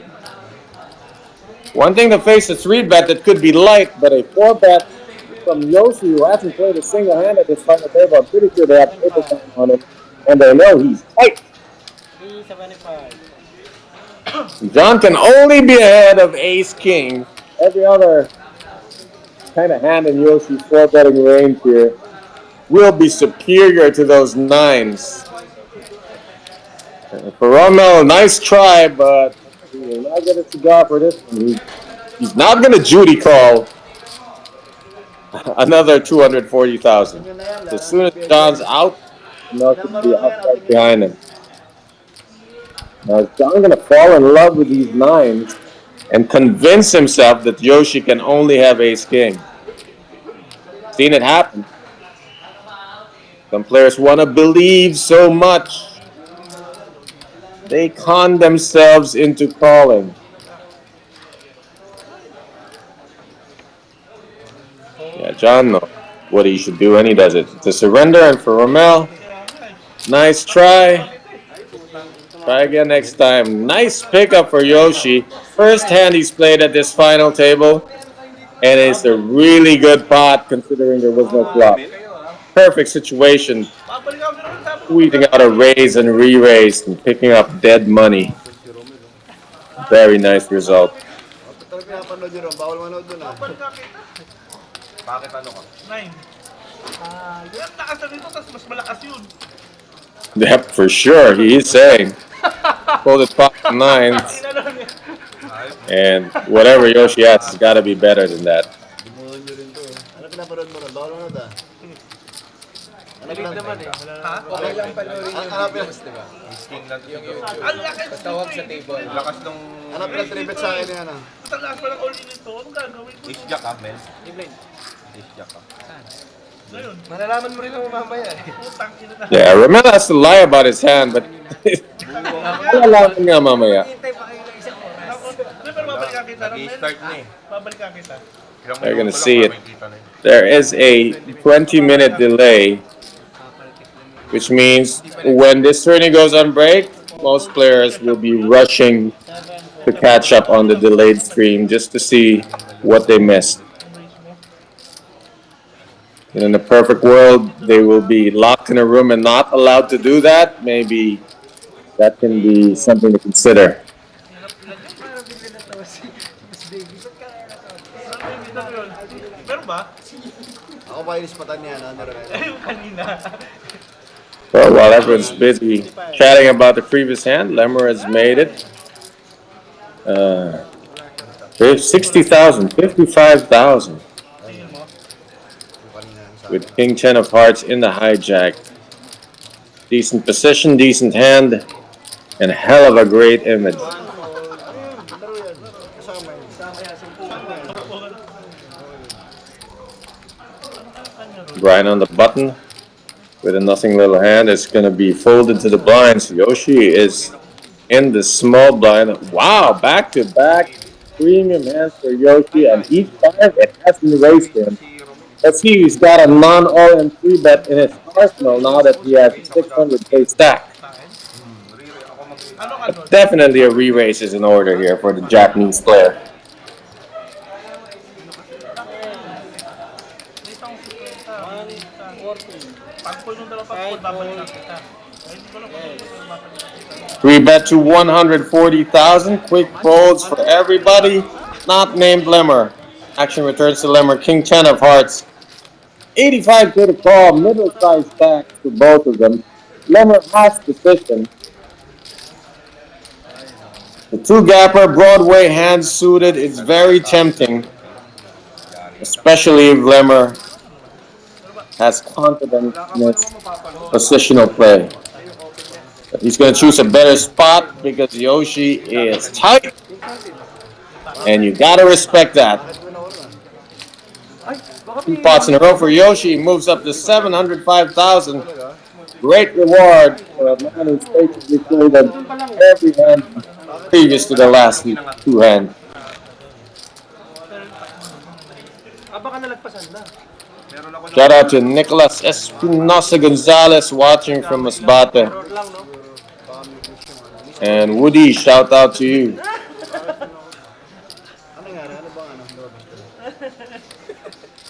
S2: One thing to face a 3-bet that could be light, but a 4-bet from Yoshi, who hasn't played a single hand at this final table. I'm pretty sure they have table time on him, and they know he's tight.
S4: 375.
S2: John can only be ahead of ace-king. Every other kind of hand in Yoshi's 4-betting range here will be superior to those 9s. For Rommel, nice try, but he will not get a cigar for this one. He's not going to Judy call another 240,000.
S5: Yun na yan,
S2: So as
S5: lahat
S2: soon
S5: ng
S2: as
S5: PNP.
S2: John's out, Mel
S5: Ilang
S2: should
S5: laro
S2: be
S5: na yan,
S2: outside
S5: ating
S2: behind
S5: PNP.
S2: him. Now is John going to fall in love with these nines and convince himself that Yoshi can only have ace king? Seen it happen. Some players want to believe so much. They con themselves into calling. Yeah, John knows what he should do, and he does it. It's a surrender, and for Rommel, nice try. Try again next time. Nice pickup for Yoshi. First hand he's played at this final table, and it's a really good pot considering there was no flop. Perfect situation. Squeezing out a raise and re-raise and picking up dead money. Very nice result.
S5: Total pinapanood yun, bawal manood dun ah.
S1: Bakit ano ka?
S3: 9. Yan, takas na dito, tapos mas malakas yun.
S2: Yep, for sure. He is saying. Folded pot nines. And whatever Yoshi has has got to be better than that.
S5: Dimuhon nyo rin to. Ano pinapanood mo ron? Bawal manood ah. Ano
S4: naman eh.
S3: Ha?
S4: Okay lang panoorin yung
S5: Ano
S4: videos, di ba?
S1: King lang to
S4: Yung
S1: siguro.
S4: YouTube.
S3: Ang lakas
S4: Tawag sa table.
S1: Lakas nung
S5: Ano pinatribet sa akin yan ah?
S3: Ang lakas pa ng all-in nito. Anong gagawin ko?
S1: ace jack ka, Mel.
S4: Evelyn,
S1: Ace jack ka.
S3: Ngayon,
S4: malalaman mo rin ang mamaya eh.
S3: putang ina na.
S2: Yeah, Romel has to lie about his hand, but malalaman nga mamaya.
S4: Hintay pa kayo ng isang oras.
S3: Ako, pero babalikan kita.
S1: Nag-i-start na eh.
S3: Babalikan kita.
S1: Ilang
S2: They're gonna
S1: minuto lang,
S2: see it.
S1: makikita na yun.
S2: There is a 20-minute delay, which means when this tourney goes on break, most players will be rushing to catch up on the delayed stream just to see what they missed. And in a perfect world, they will be locked in a room and not allowed to do that. Maybe that can be something to consider.
S3: Meron ba?
S5: Ako ba inispatan niya na? Ano rin?
S3: Yung kanina.
S2: Well, while everyone's busy chatting about the previous hand, Lemmer has made it. 60,000, 55,000. With King 10 of Hearts in the hijack. Decent position, decent hand, and hell of a great image.
S5: Laro yan. Kasama yun.
S2: Brian on the button with a nothing little hand. It's going to be folded to the blinds. Yoshi is in the small blind. Wow, back-to-back premium hands for Yoshi, and each time it hasn't erased him. Let's see, he's got a non-all-in 3-bet in his arsenal now that he has a 600k stack. But definitely a re-raise is in order here for the Japanese player.
S3: Pagpul nung dalawang pagpul, babalikan kita. Ay, hindi ko lang kung babalikan kita.
S2: 3-bet to 140,000. Quick folds for everybody. Not named Lemmer. Action returns to Lemmer. King 10 of Hearts. 85k to call. Middle-sized stacks for both of them. Lemmer has position. The two-gapper Broadway hand suited is very tempting. Especially if Lemmer has confidence in his positional play. But he's going to choose a better spot because Yoshi is tight. And you got to respect that. 2 pots in a row for Yoshi. He moves up to 705,000. Great reward for a man who's basically played every hand previous to the last 2 hands.
S4: Baka nalagpasan na.
S2: Shout out to Nicolas Espinosa Gonzalez watching from Masbate.
S4: Road lang, no?
S2: And Woody, shout out to you.
S5: Ano nga? Ano bang ano?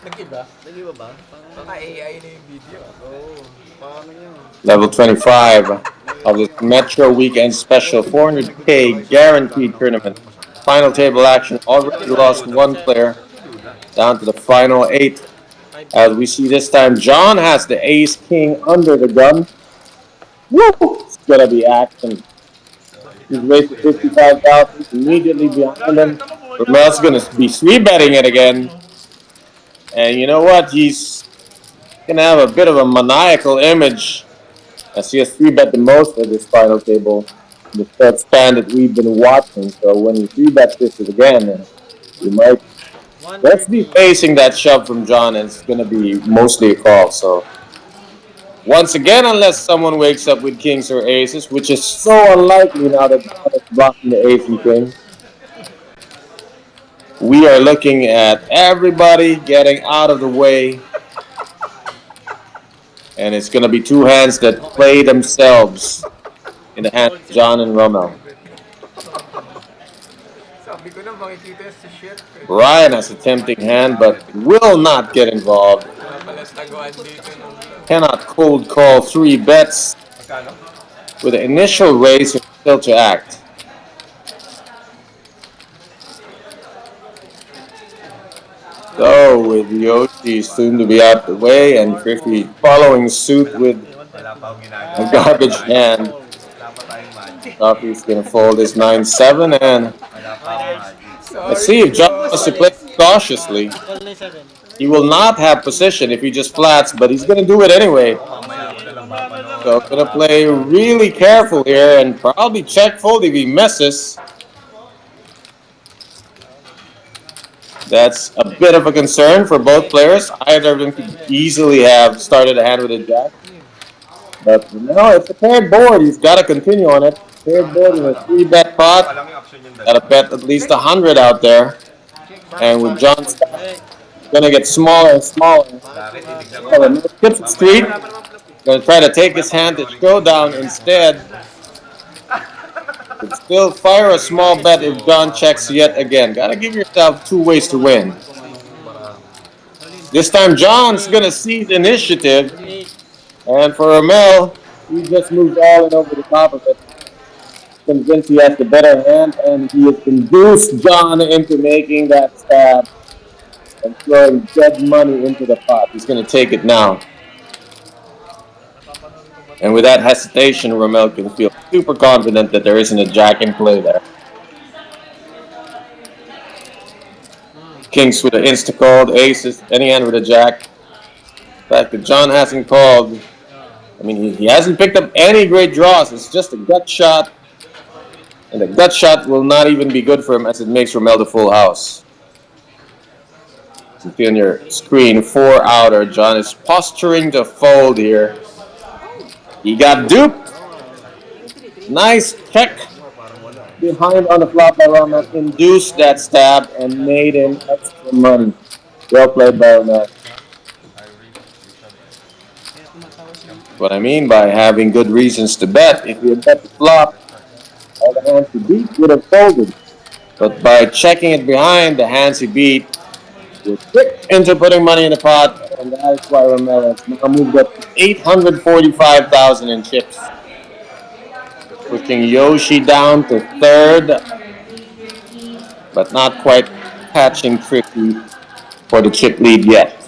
S4: Nag-iba?
S5: Nag-iba ba?
S4: Naka-AI na yung video.
S5: Oo. Paano nyo?
S2: Level 25 of the Metro Weekend Special 400k guaranteed tournament. Final table action. Already lost 1 player. Down to the final 8. As we see this time, John has the ace king under the gun. Woo! It's gonna be action. He's raised to 55,000. Immediately behind him, Romel's going to be 3-betting it again. And you know what? He's going to have a bit of a maniacal image as he has 3-bet the most at this final table. The third span that we've been watching. So when he 3-bets this again, you might just be facing that shove from John, and it's going to be mostly a call. So once again, unless someone wakes up with kings or aces, which is so unlikely now that John is blocking the ace and king, we are looking at everybody getting out of the way. And it's going to be two hands that play themselves in the hands of John and Rommel.
S4: Sabi ko na makikita sa shit.
S2: Brian has a tempting hand, but will not get involved.
S4: Wala pala taguan dito nung...
S2: Cannot cold call 3 bets with the initial raise still to act. So with Yoshi soon to be out the way and Griffey following suit with a garbage hand, Coffee's gonna fold his 9-7 and let's see if John wants to play cautiously. He will not have position if he just flats, but he's gonna do it anyway. So gonna play really careful here and probably check fold if he misses. That's a bit of a concern for both players. Either of them could easily have started a hand with a jack. But no, it's a paired board. He's got to continue on it. Paired board in a 3-bet pot. Got to bet at least 100 out there. And with John's stack, it's going to get smaller and smaller. So skips the street. Going to try to take his hand to showdown instead. Could still fire a small bet if John checks yet again. Gotta give yourself 2 ways to win. This time John's gonna seize initiative. And for Rommel, he just moves all in over the top of it. Convinced he has the better hand, and he has induced John into making that stab and throwing dead money into the pot. He's gonna take it now. And with that hesitation, Rommel can feel super confident that there isn't a jack in play there. Kings with an insta-called, aces, any hand with a jack. The fact that John hasn't called, I mean, he hasn't picked up any great draws. It's just a gut shot. And the gut shot will not even be good for him as it makes Rommel the full house. You see on your screen, 4 outer. John is posturing to fold here. He got duped. Nice check behind on the flop by Rommel. Induced that stab and made him extra money. Well played by Rommel. What I mean by having good reasons to bet, if you had bet the flop, all the hands he beat would have folded. But by checking it behind, the hands he beat were tricked into putting money in the pot, and that is why Rommel has now moved up to 845,000 in chips. Pushing Yoshi down to 3rd, but not quite catching Tricky for the chip lead yet.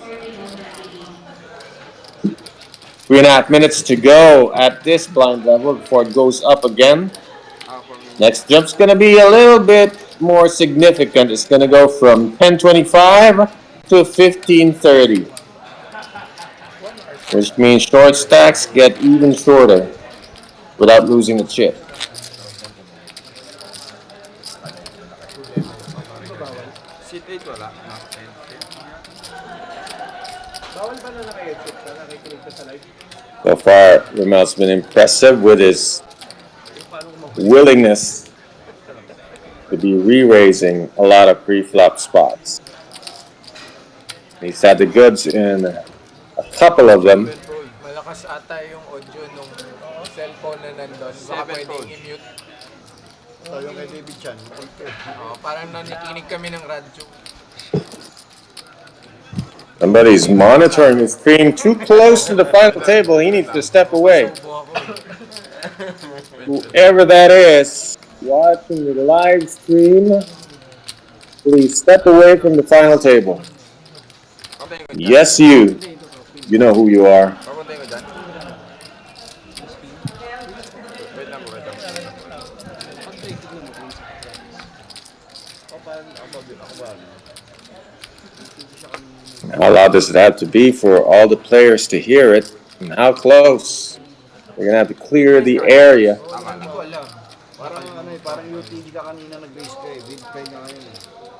S2: 3.5 minutes to go at this blind level before it goes up again. Next jump's gonna be a little bit more significant. It's gonna go from 10.25 to 15.30, which means short stacks get even shorter without losing the chip.
S4: Sit 8 wala.
S2: So far, Rommel's been impressive with his willingness to be re-raising a lot of pre-flop spots. He's had the goods in a couple of them.
S4: Malakas ata yung audio nung cellphone na nandun. Baka pwedeng i-mute.
S5: Yung kay David Chan.
S4: Parang nakikinig kami ng radyo.
S2: Somebody's monitoring his screen too close to the final table. He needs to step away. Whoever that is watching the live stream, please step away from the final table. Yes, you. You know who you are.
S4: Papuntayin ko dyan. Wait lang.
S2: How loud does it have to be for all the players to hear it? And how close? We're gonna have to clear the area.
S4: Oo, hindi ko alam.
S5: Parang ano eh, parang UTD ka kanina nag-base ka eh. Big play na ngayon eh.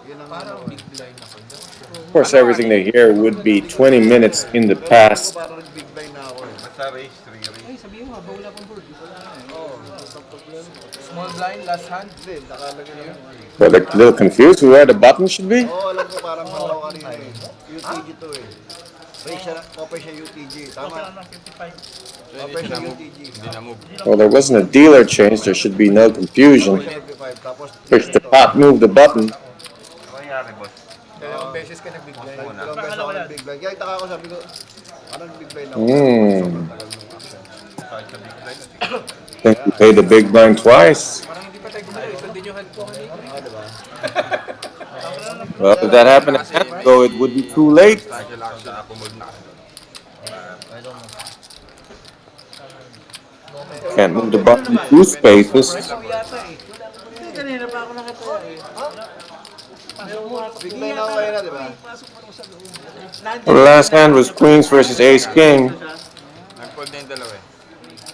S5: Yun ang
S4: Parang
S5: ano
S4: big blind ako.
S2: Of course, everything they hear would be 20 minutes in the
S5: Pero alam ko
S2: past.
S5: parang nag-big play na ako eh.
S1: Basta race, 3 race.
S3: Ay, sabihin mo, ba wala pang board?
S5: Oo.
S4: Small blind, last hand.
S5: Hindi, nakalagay na yun.
S2: But they're a little confused where the button should be.
S5: Oo, alam ko parang malaw kanina eh. UTG to eh. Race siya, copy siya UTG.
S3: Tama.
S5: Tama.
S3: Ng 55.
S5: Copy siya UTG.
S1: Hindi na move.
S2: Well, there wasn't a dealer change. There should be no confusion.
S5: Copy siya 55. Tapos,
S2: Push the pot, move the button.
S1: Ano nangyari, boss?
S4: Dalawang beses ka nag-big blind.
S5: dalawang beses ako nag-big blind. Kaya taka ko sabi ko, parang big blind ako.
S2: Hmm.
S5: Sobrang tagal ng action.
S1: Kahit sa big blind.
S2: I think you paid the big blind twice.
S4: Parang hindi pa tayo gumalaw. Ito din yung hand ko kanina.
S5: Ah, diba?
S2: Well, if that happened a minute ago, it would be too late.
S1: Kahit lang sa accumulate na.
S2: Can't move the button 2 spaces.
S3: Hindi, kanina pa ako nakataya eh.
S5: Big blind ako ngayon na, diba?
S2: Well, the last hand was Queens versus Ace King.
S1: Nag-fold na yung dalawa eh.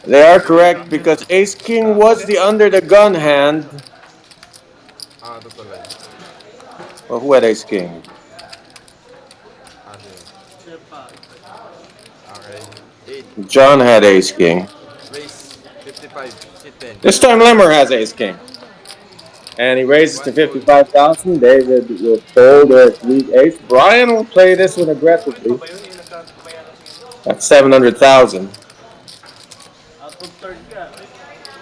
S2: They are correct because Ace King was the under the gun hand.
S1: Ah, ito tuloy.
S2: Well, who had Ace King?
S1: Ah, sige. Okay. 8.
S2: John had Ace King.
S1: Race. 55. Sit 10.
S2: This time Lemmer has Ace King. And he raises to 55,000. David will fold Eric's weak ace. Brian will play this one aggressively. That's 700,000.
S3: Out of third ka.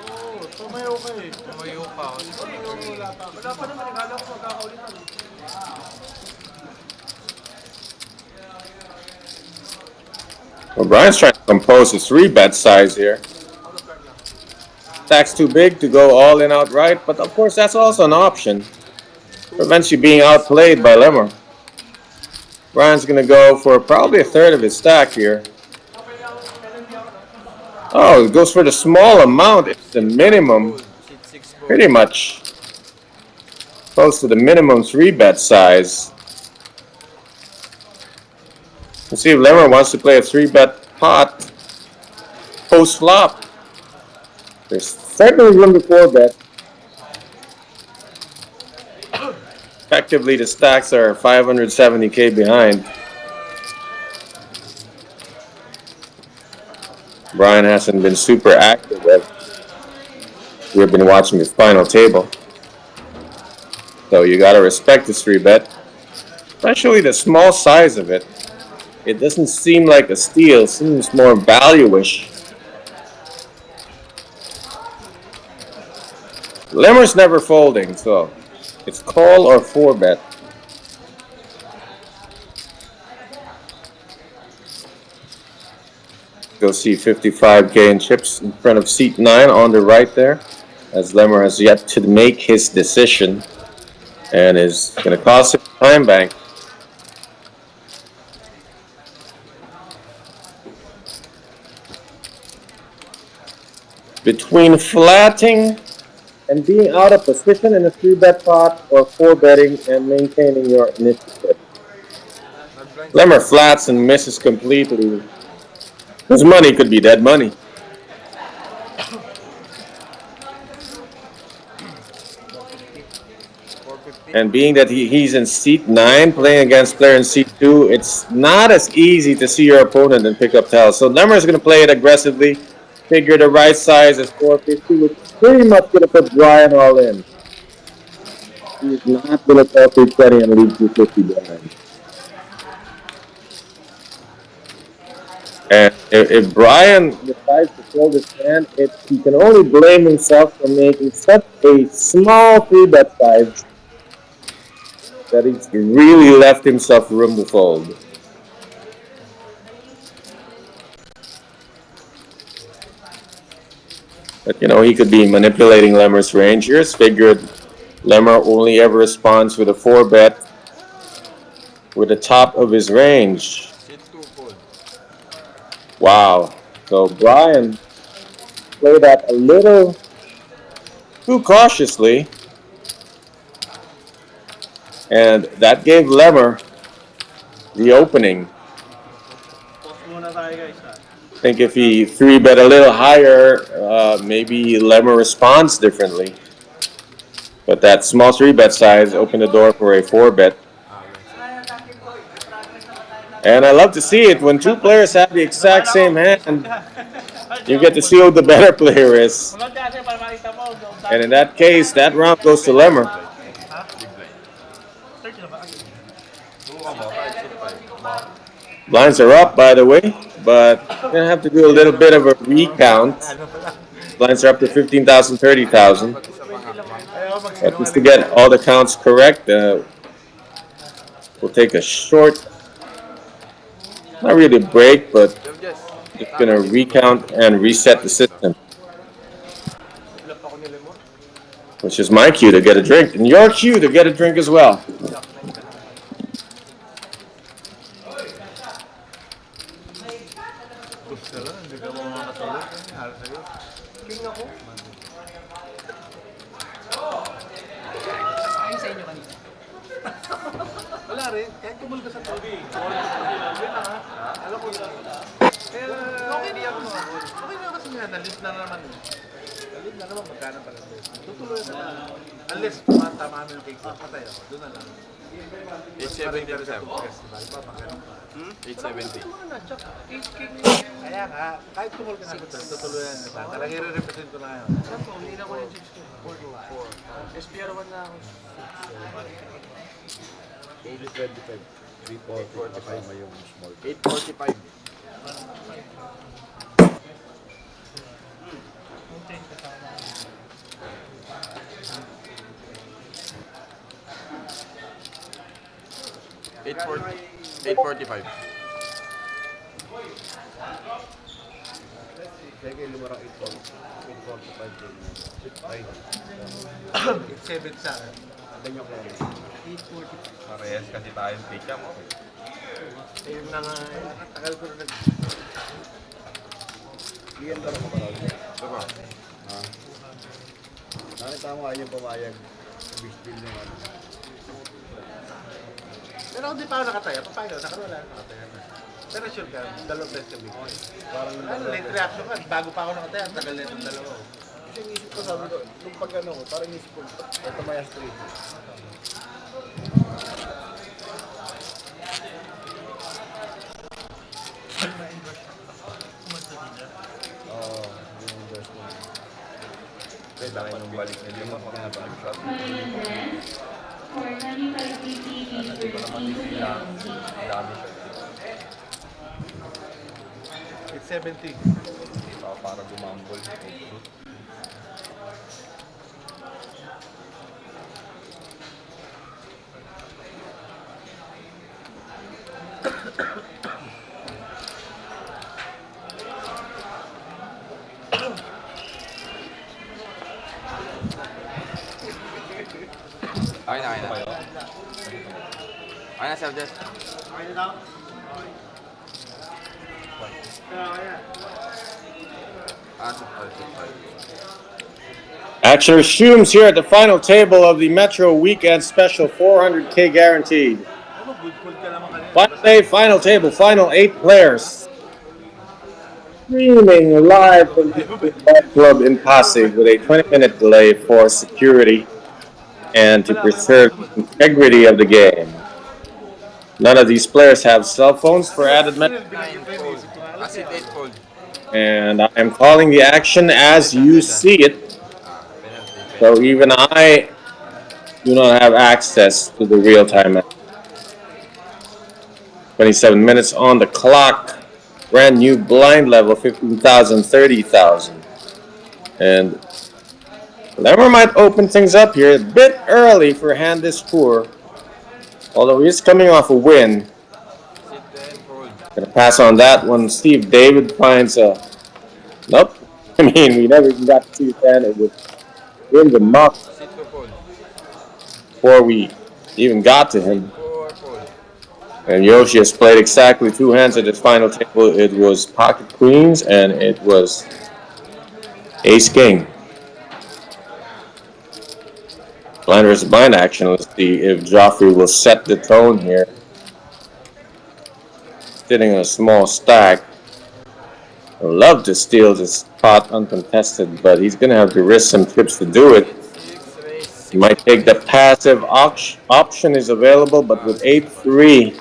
S3: Oo, tumayo ka eh.
S4: Tumayo pa ako.
S3: Wala pa naman, naghala ko magkakaulitan.
S2: Well, Brian's trying to compose a 3-bet size here. Stack's too big to go all in outright, but of course that's also an option. Prevents you being outplayed by Lemmer. Brian's gonna go for probably a third of his stack here. Oh, it goes for the small amount. It's the minimum.
S4: Sit 6 po.
S2: Pretty much close to the minimum 3-bet size. Let's see if Lemmer wants to play a 3-bet pot post-flop. There's certainly room to 4-bet. Effectively, the stacks are 570K behind. Brian hasn't been super active as we've been watching his final table. So you gotta respect this 3-bet. Especially the small size of it. It doesn't seem like a steal, it seems more value-ish. Lemmer's never folding, so it's call or 4-bet. Go see 55K in chips in front of seat 9 on the right there, as Lemmer has yet to make his decision and is going to cost him a time bank. Between flatting and being out of position in a 3-bet pot or 4-betting and maintaining your initiative. Lemmer flats and misses completely. His money could be dead money. And being that he's in seat 9 playing against player in seat 2, it's not as easy to see your opponent and pick up tells. So Lemmer's going to play it aggressively, figure the right size is 450, which is pretty much going to put Brian all in. He's not going to call 320 and leave 250 behind. And if Brian decides to fold his hand, he can only blame himself for making such a small 3-bet size that he's really left himself room to fold. But, you know, he could be manipulating Lemmer's range. Here's figured Lemmer only ever responds with a 4-bet with the top of his range.
S1: Sit 2 fold.
S2: Wow. So Brian played that a little too cautiously. And that gave Lemmer the opening.
S3: Pause muna tayo guys ha.
S2: I think if he 3-bet a little higher, maybe Lemmer responds differently. But that small 3-bet size opened the door for a 4-bet. And I love to see it when two players have the exact same hand. You get to see who the better player is.
S3: Mulot kasi para makita mo.
S2: And in that case, that round goes to Lemmer.
S3: Ha? 30 na ba?
S2: Blinds are up, by the way, but we're gonna have to do a little bit of a recount. Blinds are up to 15,000, 30,000. But just to get all the counts correct, we'll take a short, not really a break, but just gonna recount and reset the system. Which is my cue to get a drink, and your cue to get a drink as well.
S1: King ako. Ayun sa inyo kanina.
S5: Wala rin, kahit tumulog ka sa tubig. Alam ko yun. Okay na ako mga boy. Okay na kasi nga, nalit na naman. Nalit na naman, magkano pala. Tutuloy na lang. Unless tama namin yung cake, patay ako. Doon na lang.
S4: 870 Sam. 870.
S5: Kaya nga, kahit tumulog ka na sa tutuloy na naman. Talagang i-represent ko na yun.
S1: Hindi na ko yung 6 SPR 1 na ako.
S5: 825. 345 yung small.
S4: 845. $845.
S5: Kaya kayo lumarang 845. 870 sa akin. Ganyan ko lang.
S6: Parehas kasi tayong pika mo.
S5: Ayun na nga, tagal ko na nag... Iyan lang ako marami.
S4: Diba?
S5: Nakita mo nga yung pumayag sa big deal yung ano. Pero hindi pa ako nakataya. Papayag ako, nakawala ako nakataya na. Pero sure ka, dalawang beses kami. Parang late reaction ka, bago pa ako nakataya, tagal na itong dalawa. Kasi inisip ko, sabi ko, nung pag ano ko, parang inisip ko, ito maya straight. Oo, yung endorsement.
S6: Kaya laki nung balik nila yung mga shot.
S7: For 95 PPV
S6: Hindi ko naman sila. Ang dami shot.
S5: 870.
S6: Para gumambol.
S4: Okay na. Okay na, Sir Jess.
S3: Okay na daw?
S4: Supply.
S2: Action resumes here at the final table of the Metro Weekend Special 400K guaranteed.
S3: Ano, good pull ka naman kanina.
S2: Final day, final table, final 8 players. Streaming live from the Golf Club in Pasig with a 20-minute delay for security and to preserve the integrity of the game. None of these players have cell phones for added measure.
S4: 9-fold. As in 8-fold.
S2: And I am calling the action as you see it.
S4: Penalty.
S2: So even I do not have access to the real-time. 27 minutes on the clock. Brand new blind level, 15,000, 30,000. And Lemmer might open things up here a bit early for a hand this poor. Although he is coming off a win.
S4: Sit 10-fold.
S2: Gonna pass on that one. Steve David finds a... Nope. I mean, we never even got to see that. It was in the muck
S4: Sit 2-fold.
S2: before we even got to him.
S4: 4-fold.
S2: And Yoshi has played exactly 2 hands at his final table. It was pocket queens and it was ace king. Blind versus blind action. Let's see if Joffrey will set the tone here. Sitting in a small stack. I'd love to steal this pot uncontested, but he's going to have to risk some chips to do it. He might take the passive option is available, but with 8-3,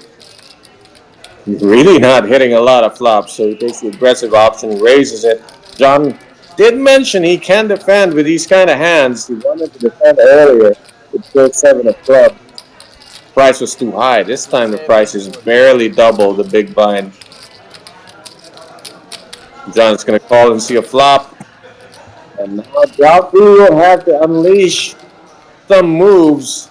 S2: he's really not hitting a lot of flops, so he takes the aggressive option, raises it. John did mention he can defend with these kind of hands. He wanted to defend earlier with 4-7 of clubs. Price was too high. This time the price is barely double the big blind. John's going to call and see a flop. And now Joffrey will have to unleash some moves.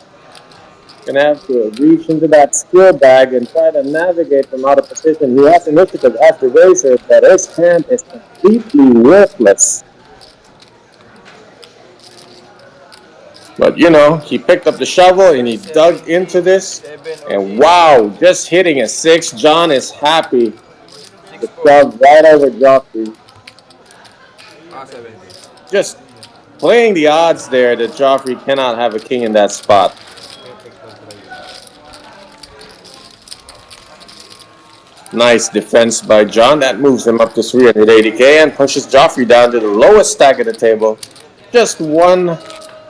S2: Going to have to reach into that skill bag and try to navigate from out of position. He has initiative as the racer, but his hand is completely worthless. But you know, he picked up the shovel and he dug into this. And wow, just hitting a 6. John is happy. The shove right over Joffrey.
S4: 70.
S2: Just playing the odds there that Joffrey cannot have a king in that spot. Nice defense by John. That moves him up to 380k and pushes Joffrey down to the lowest stack at the table. Just one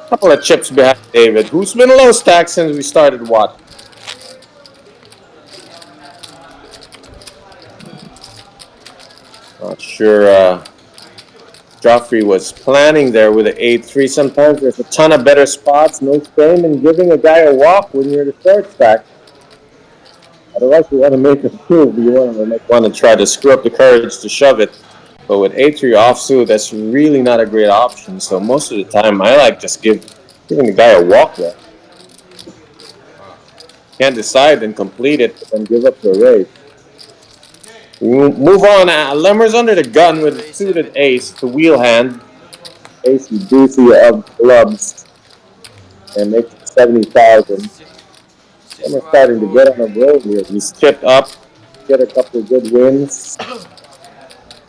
S2: couple of chips behind David, who's been low stack since we started watching. Not sure Joffrey was planning there with an 8-3. Sometimes there's a ton of better spots. No shame in giving a guy a walk when you're the third stack. Otherwise, you want to make a move. You want to try to screw up the courage to shove it. But with 8-3 offsuit, that's really not a great option. So most of the time, I like just giving the guy a walk there. Can't decide and complete it, and give up the raise. Move on. Lemmer's under the gun with a suited ace to wheel hand. Ace deucey of clubs. And makes it 70,000. Lemmer's starting to get on a roll here. He's chipped up, get a couple of good wins.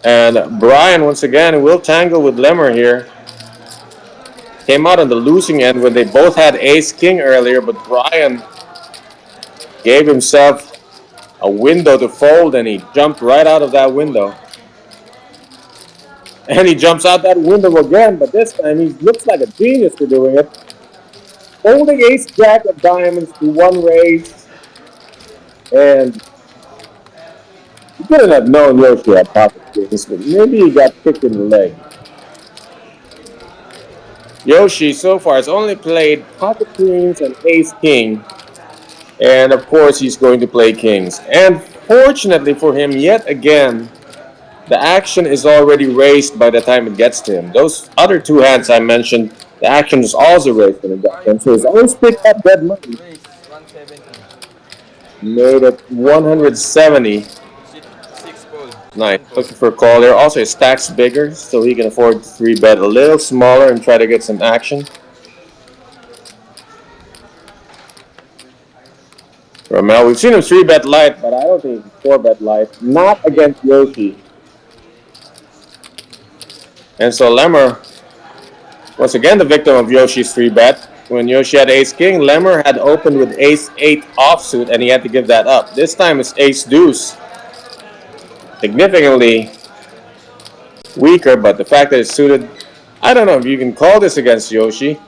S2: And Brian, once again, will tangle with Lemmer here. Came out on the losing end when they both had ace-king earlier, but Brian gave himself a window to fold, and he jumped right out of that window. And he jumps out that window again, but this time he looks like a genius for doing it. Folding ace-jack of diamonds to one raise, and he couldn't have known Yoshi had pocket kings, but maybe he got kicked in the leg. Yoshi so far has only played pocket queens and ace-king. And of course, he's going to play kings. And fortunately for him, yet again, the action is already raised by the time it gets to him. Those other two hands I mentioned, the action is also raised when it gets to him. So he's always picked up dead money. Made it 170. Nice. Looking for a call there. Also, his stack's bigger, so he can afford to 3-bet a little smaller and try to get some action. Ramel, we've seen him 3-bet light, but I don't think he's 4-bet light. Not against Yoshi. And so Lemmer, once again, the victim of Yoshi's 3-bet. When Yoshi had ace-king, Lemmer had opened with ace-8 offsuit, and he had to give that up. This time it's ace-deuce. Significantly weaker, but the fact that it's suited, I don't know if you can call this against Yoshi.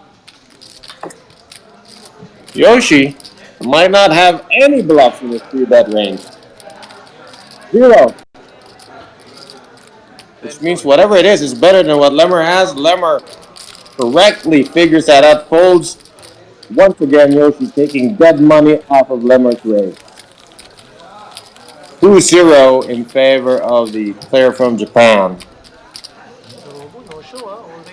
S2: Yoshi might not have any bluffs in his 3-bet range. 0. Which means whatever it is better than what Lemmer has. Lemmer correctly figures that out, folds. Once again, Yoshi taking dead money off of Lemmer's raise. 2-0 in favor of the player from Japan.
S3: No show, always.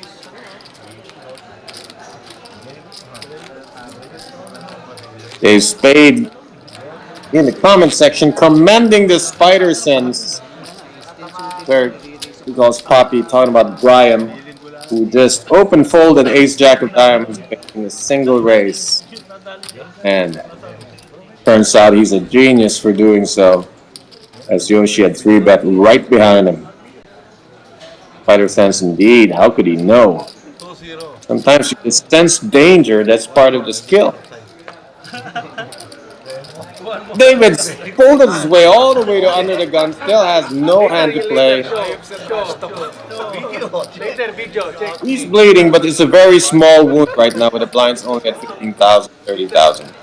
S2: Dave Spade in the comment section commending the spider sense. Where he goes Poppy talking about Brian, who just open folded ace-jack of diamonds making a single raise. And turns out he's a genius for doing so, as Yoshi had 3-bet right behind him. Spider sense indeed, how could he know?
S3: 2-0.
S2: Sometimes you can sense danger. That's part of the skill. David's folded his way all the way to under the gun. Still has no hand to play.
S5: Later, video. Check.
S2: He's bleeding, but it's a very small wound right now with the blinds only at 15,000, 30,000.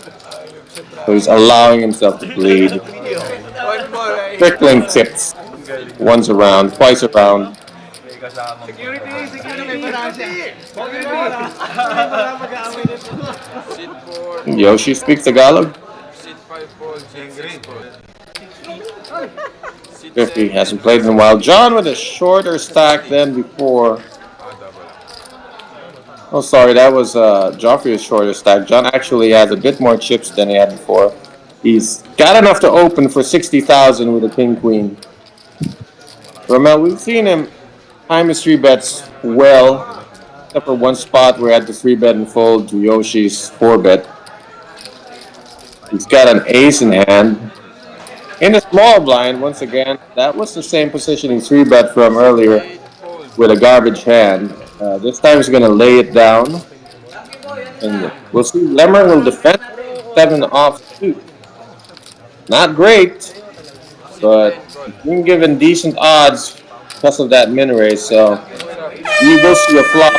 S2: So he's allowing himself to bleed.
S4: One more ay.
S2: Trickling tips. Once around, twice around.
S6: May kasama mo.
S4: Sit 4.
S2: Yoshi speaks Tagalog.
S4: Sit 5 fold. Sit 6 fold. Sit
S2: 50
S4: 7.
S2: hasn't played in a while. John with a shorter stack than before. Oh, sorry, that was Joffrey's shorter stack. John actually has a bit more chips than he had before. He's got enough to open for 60,000 with a king queen. Romel, we've seen him time his 3-bets well, except for one spot where he had to 3-bet and fold to Yoshi's 4-bet. He's got an ace in hand. In a small blind, once again, that was the same position he 3-bet from earlier with a garbage hand. This time he's going to lay it down. And we'll see. Lemmer will defend 7 offsuit. Not great, but being given decent odds because of that min raise. So you will see a flop.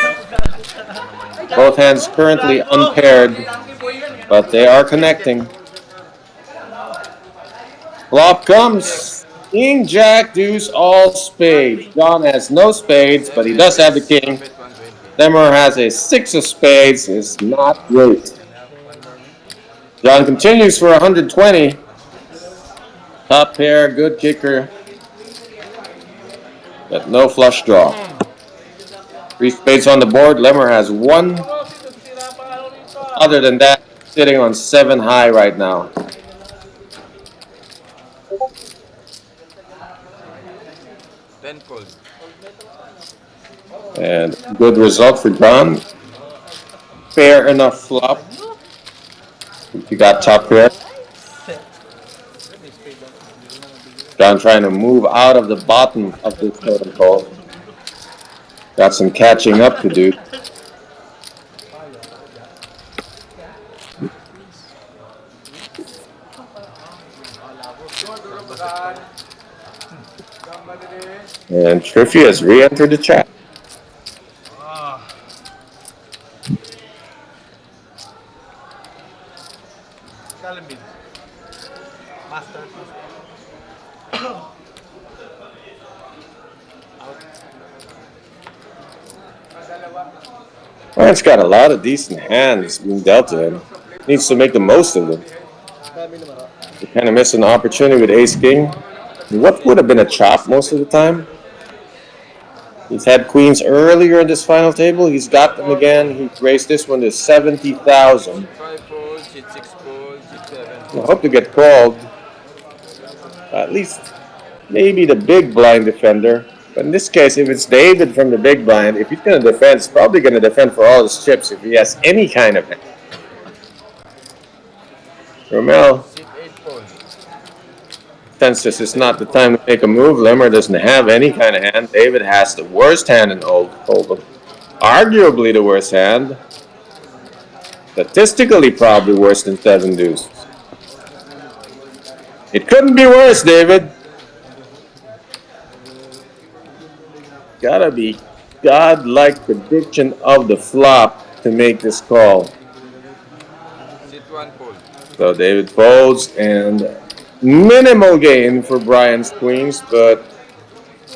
S2: Both hands currently unpaired, but they are connecting. Flop comes. King, Jack, Deuce, all spades. John has no spades, but he does have the king. Lemmer has a 6 of spades. It's not great. John continues for 120. Top pair, good kicker. But no flush draw. 3 spades on the board. Lemmer has 1. Other than that, sitting on 7 high right now.
S4: Fold.
S2: And good result for John. Fair enough flop. You got top pair. John trying to move out of the bottom of this totem pole. Got some catching up to do. And Triffy has re-entered the chat. Ryan's got a lot of decent hands being dealt to him. Needs to make the most of them. He kind of missed an opportunity with ace-king. What would have been a chop most of the time? He's had queens earlier in this final table. He's got them again. He raised this one to 70,000.
S4: 5 fold. Sit 6 fold. Sit 7.
S2: I hope to get called. At least maybe the big blind defender. But in this case, if it's David from the big blind, if he's going to defend, he's probably going to defend for all his chips if he has any kind of hand. Romel.
S4: Sit 8 fold.
S2: Since this is not the time to make a move, Lemmer doesn't have any kind of hand. David has the worst hand in Hold'em. Arguably the worst hand. Statistically probably worse than 7 deuce. It couldn't be worse, David. Gotta be godlike prediction of the flop to make this call.
S4: Sit 1 fold.
S2: So David folds and minimal gain for Brian's queens, but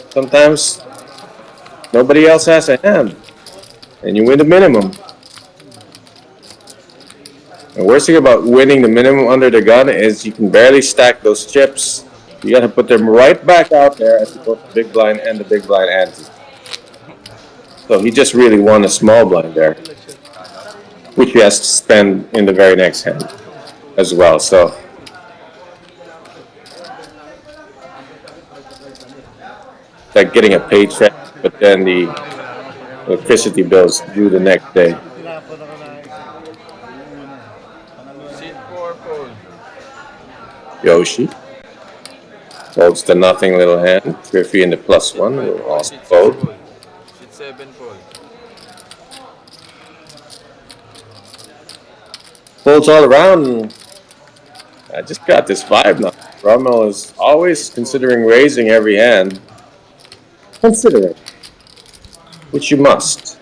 S2: sometimes nobody else has a hand and you win the minimum. The worst thing about winning the minimum under the gun is you can barely stack those chips. You gotta put them right back out there as you go to the big blind and the big blind ante. So he just really won a small blind there, which he has to spend in the very next hand as well. So like getting a paycheck, but then the electricity bills due the next day.
S4: Sit 4 fold.
S2: Yoshi folds the nothing little hand. Griffey in the +1 will also
S4: Sit 6
S2: fold.
S4: fold. Sit 7 fold.
S2: Folds all around. I just got this vibe now. Rommel is always considering raising every hand. Consider it, which you must.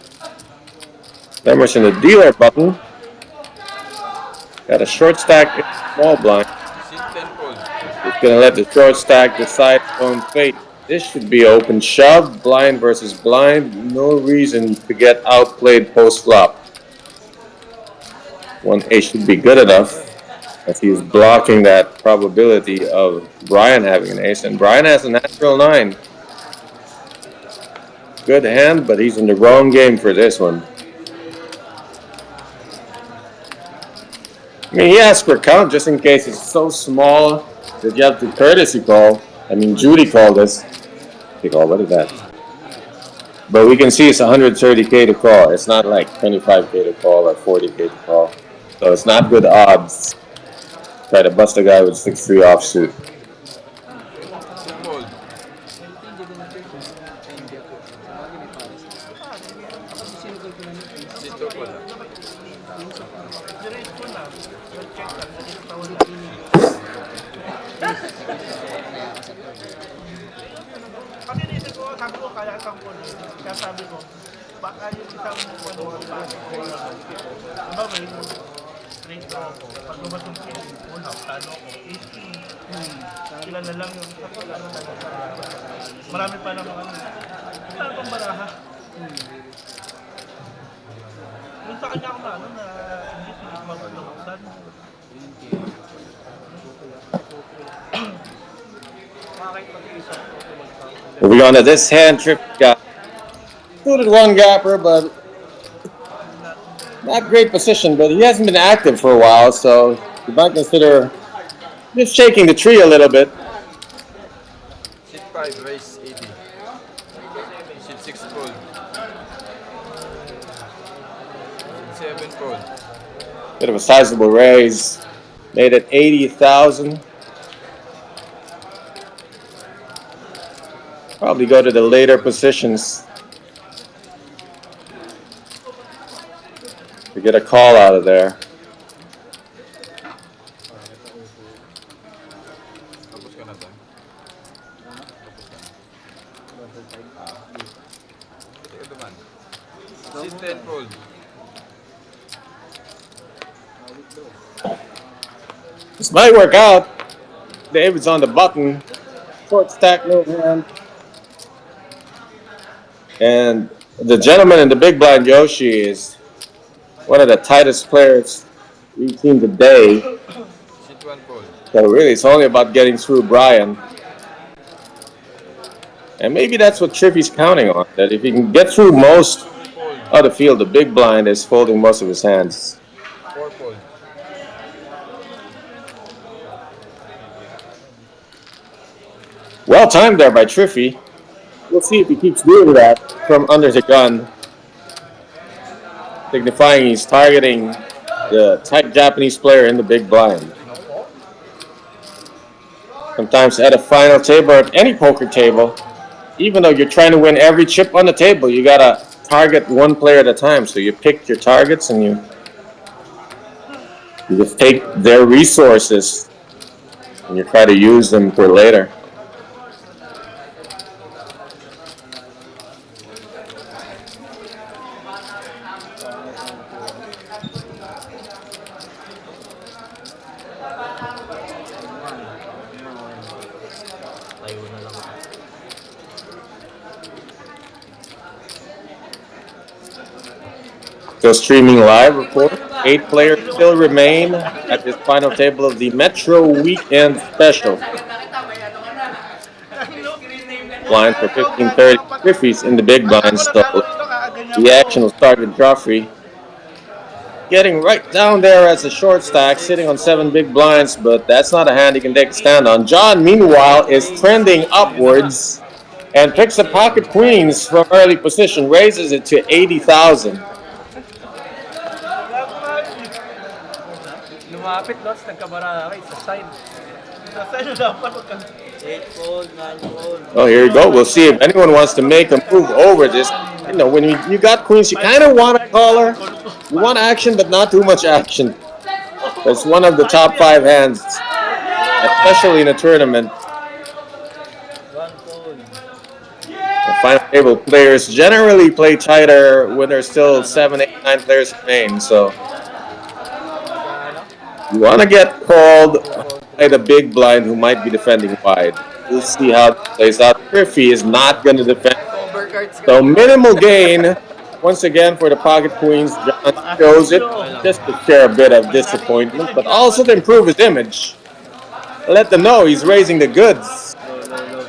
S2: Emerson, the dealer button. Got a short stack in the small blind.
S4: Sit 10 fold.
S2: He's gonna let the short stack decide his own fate. This should be open shove, blind versus blind. No reason to get outplayed post flop. 1 ace should be good enough, as he's blocking that probability of Brian having an ace. And Brian has a natural 9. Good hand, but he's in the wrong game for this one. I mean, he asked for count just in case it's so small that you have to courtesy call. I mean, Judy called us. What is that? But we can see it's 130K to call. It's not like 25K to call or 40K to call. So it's not good odds. Try to bust a guy with 6-3 offsuit.
S4: Sit fold. Sit 2 fold.
S3: Direct ko na. Check lang. Direct tawag na. Kasi dito ko, sabi ko kaya kang ko. Kaya sabi ko, baka yung isang manuwag pa. Diba may straight na ako. Pag lumatong sila, una, talo ko. 18. Sila na lang yung kapag ano talaga. Marami pa naman ano. Wala pang baraha. Yung sa kanya ako na ano na hindi magpapaluksan.
S2: Moving on to this hand, Tripp got included one gapper, but not great position. But he hasn't been active for a while, so you might consider just shaking the tree a little bit.
S4: Sit 5, raise 80. Sit 6 fold. Sit 7 fold.
S2: Bit of a sizable raise, made it 80,000. Probably go to the later positions to get a call out of there.
S4: Tapos ka na to. Teka duman. Sit 10 fold.
S2: This might work out. David's on the button. Short stack, no hand. And the gentleman in the big blind, Yoshi, is one of the tightest players we've seen today.
S4: Sit 1 fold.
S2: So really, it's only about getting through Brian. And maybe that's what Triffy's counting on, that if he can get through most of the field, the big blind is folding most of his hands.
S4: 4 fold.
S2: Well timed there by Triffy. We'll see if he keeps doing that from under the gun, signifying he's targeting the tight Japanese player in the big blind. Sometimes at a final table or at any poker table, even though you're trying to win every chip on the table, you gotta target one player at a time. So you pick your targets and you just take their resources and you try to use them for later. Still streaming live, of course. 8 players still remain at this final table of the Metro Weekend Special. Blind for 15-30. Griffey's in the big blind, so the action will start with Joffrey getting right down there as a short stack, sitting on 7 big blinds, but that's not a hand he can take a stand on. John, meanwhile, is trending upwards and picks up pocket queens from early position, raises it to 80,000.
S1: Lumapit, Lots. Nagkabara sa side.
S3: Sa sa'yo dapat huwag kang
S1: 8 fold, 9 fold.
S2: Oh, here you go. We'll see if anyone wants to make a move over this. You know, when you got queens, you kind of want a caller. You want action, but not too much action. It's one of the top 5 hands, especially in a tournament.
S1: One fold.
S2: The final table players generally play tighter when there's still 7, 8, 9 players remain. So
S1: Ano?
S2: you want to get called by the big blind who might be defending wide. We'll see how this plays out. Griffey is not going to defend.
S4: Overcards
S2: So
S4: ka.
S2: minimal gain once again for the pocket queens. John shows it just to share a bit of disappointment, but also to improve his image. Let them know he's raising the goods.
S1: Low, low, low.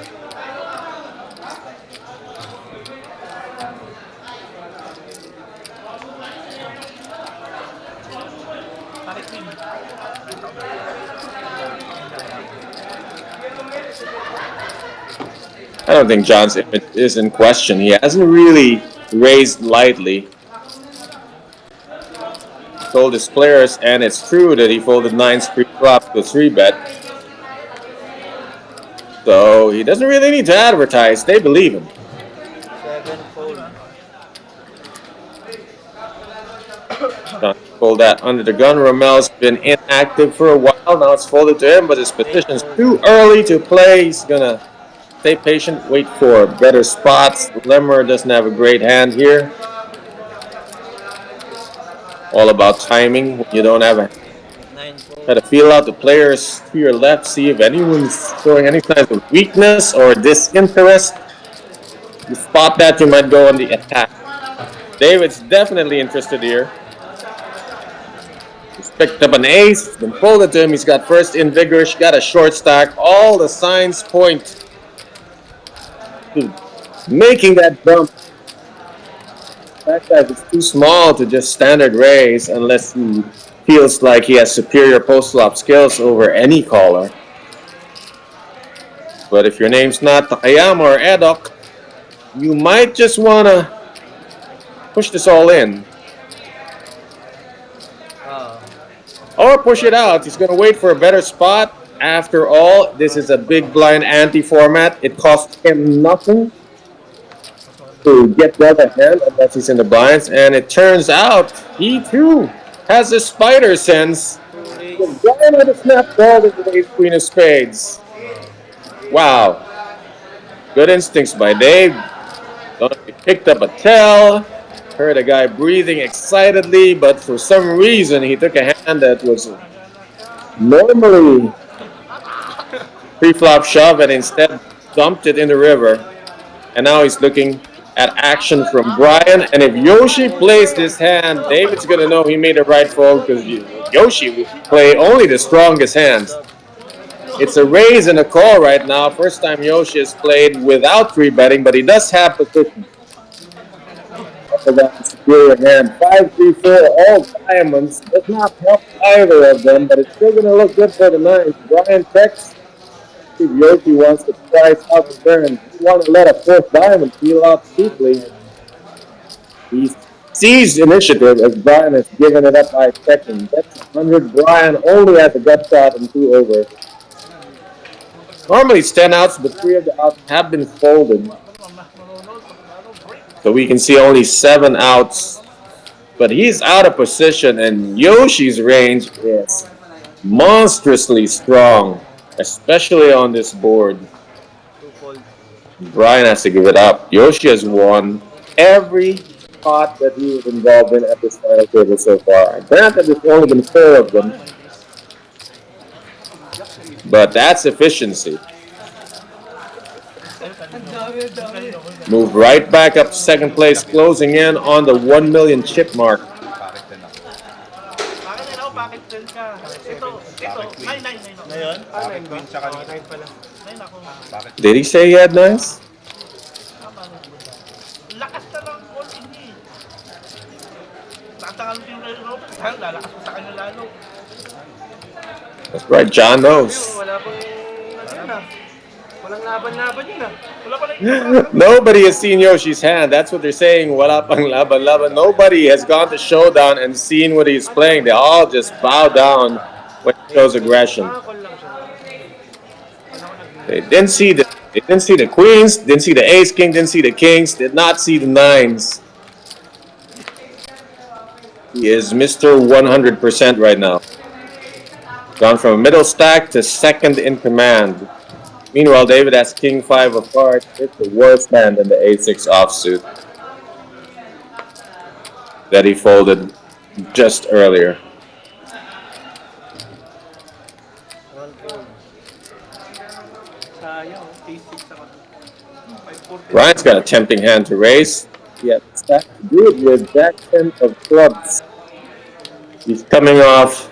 S3: Bakit queen?
S2: I don't think John's image is in question. He hasn't really raised lightly. Told his players, and it's true that he folded 9 pre-flop to 3-bet. So he doesn't really need to advertise. They believe him.
S1: 7 fold.
S2: John fold that under the gun. Romel's been inactive for a while. Now it's folded to him, but his position's too early to play. He's gonna stay patient, wait for better spots. Lemmer doesn't have a great hand here. All about timing when you don't have a
S1: 9 fold.
S2: try to feel out the players to your left, see if anyone's showing any signs of weakness or disinterest. You spot that, you might go on the attack. David's definitely interested here. He's picked up an ace, been folded to him. He's got first in vigorish, got a short stack. All the signs point to making that bump. That guy is too small to just standard raise unless he feels like he has superior post-flop skills over any caller. But if your name's not Takayama or Edok, you might just want to push this all in. Or push it out. He's going to wait for a better spot. After all, this is a big blind anti-format. It costs him nothing to get the other hand unless he's in the blinds. And it turns out he too has a spider sense. The guy with a snap ball with the ace queen of spades. Wow. Good instincts by Dave. Don't know if he picked up a tell. Heard a guy breathing excitedly, but for some reason he took a hand that was normally pre-flop shove and instead dumped it in the river. And now he's looking at action from Brian. And if Yoshi plays this hand, David's gonna know he made a right fold because Yoshi will play only the strongest hands. It's a raise and a call right now. First time Yoshi has played without 3-betting, but he does have position. After that superior hand, 5, 3, 4, all diamonds. Does not help either of them, but it's still gonna look good for the 9. Brian checks. If Yoshi wants to price out the turn, you want to let a 4th diamond peel out cheaply. He seized initiative as Brian has given it up by checking. That's 100. Brian only has a gut shot and 2 over. Normally it's 10 outs, but 3 of the outs have been folded. So we can see only 7 outs. But he's out of position, and Yoshi's range is monstrously strong, especially on this board.
S1: 2 fold.
S2: Brian has to give it up. Yoshi has won every pot that he was involved in at this final table so far. Granted, there's only been 4 of them. But that's efficiency. Moved right back up to second place, closing in on the 1 million chip mark.
S6: Bakit din ako?
S3: Bakit din ako? Bakit din ka? Ito, 9, 9, 9.
S1: Ngayon?
S6: Bakit queen siya kanina?
S1: 9 pala.
S3: 9 ako.
S6: Bakit?
S2: Did he say he had nines?
S3: Lakas na lang call hindi. Tatangal mo yung Robert. Lalakas mo sa kanya lalo.
S2: That's right, John knows.
S1: Wala pang ano na. Walang laban-laban yun ah.
S3: Wala pa na
S2: Nobody has seen Yoshi's hand. That's what they're saying. Wala pang laban laban. Nobody has gone to showdown and seen what he's playing. They all just bow down when he shows aggression.
S1: Call lang siya.
S2: They didn't see the queens, didn't see the ace king, didn't see the kings, did not see the 9s. He is Mr. 100% right now. Gone from a middle stack to second in command. Meanwhile, David has king 5 of hearts. It's the worst hand in the a6 offsuit that he folded just earlier.
S3: Sayang, A6 ako.
S2: Ryan's got a tempting hand to raise. He has a stack to do it with Jack 10 of clubs. He's coming off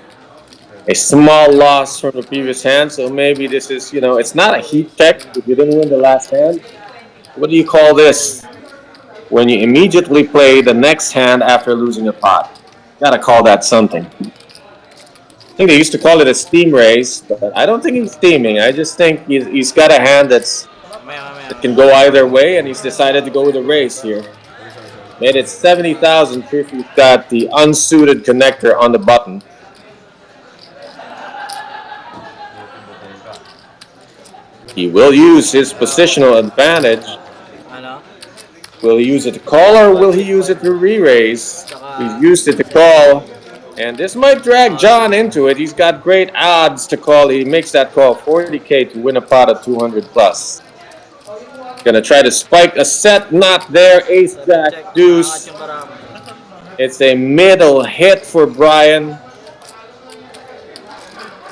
S2: a small loss from the previous hand, so maybe this is, it's not a heat check if you didn't win the last hand. What do you call this? When you immediately play the next hand after losing a pot. Gotta call that something. I think they used to call it a steam raise, but I don't think he's steaming. I just think he's got a hand that can go either way, and he's decided to go with a raise here. Made it 70,000 if he's got the unsuited connector on the button. He will use his positional advantage. Will he use it to call or will he use it to re-raise? He's used it to call. And this might drag John into it. He's got great odds to call. He makes that call, 40K to win a pot of 200 plus. Gonna try to spike a set, not there. Ace, Jack, deuce. It's a middle hit for Brian.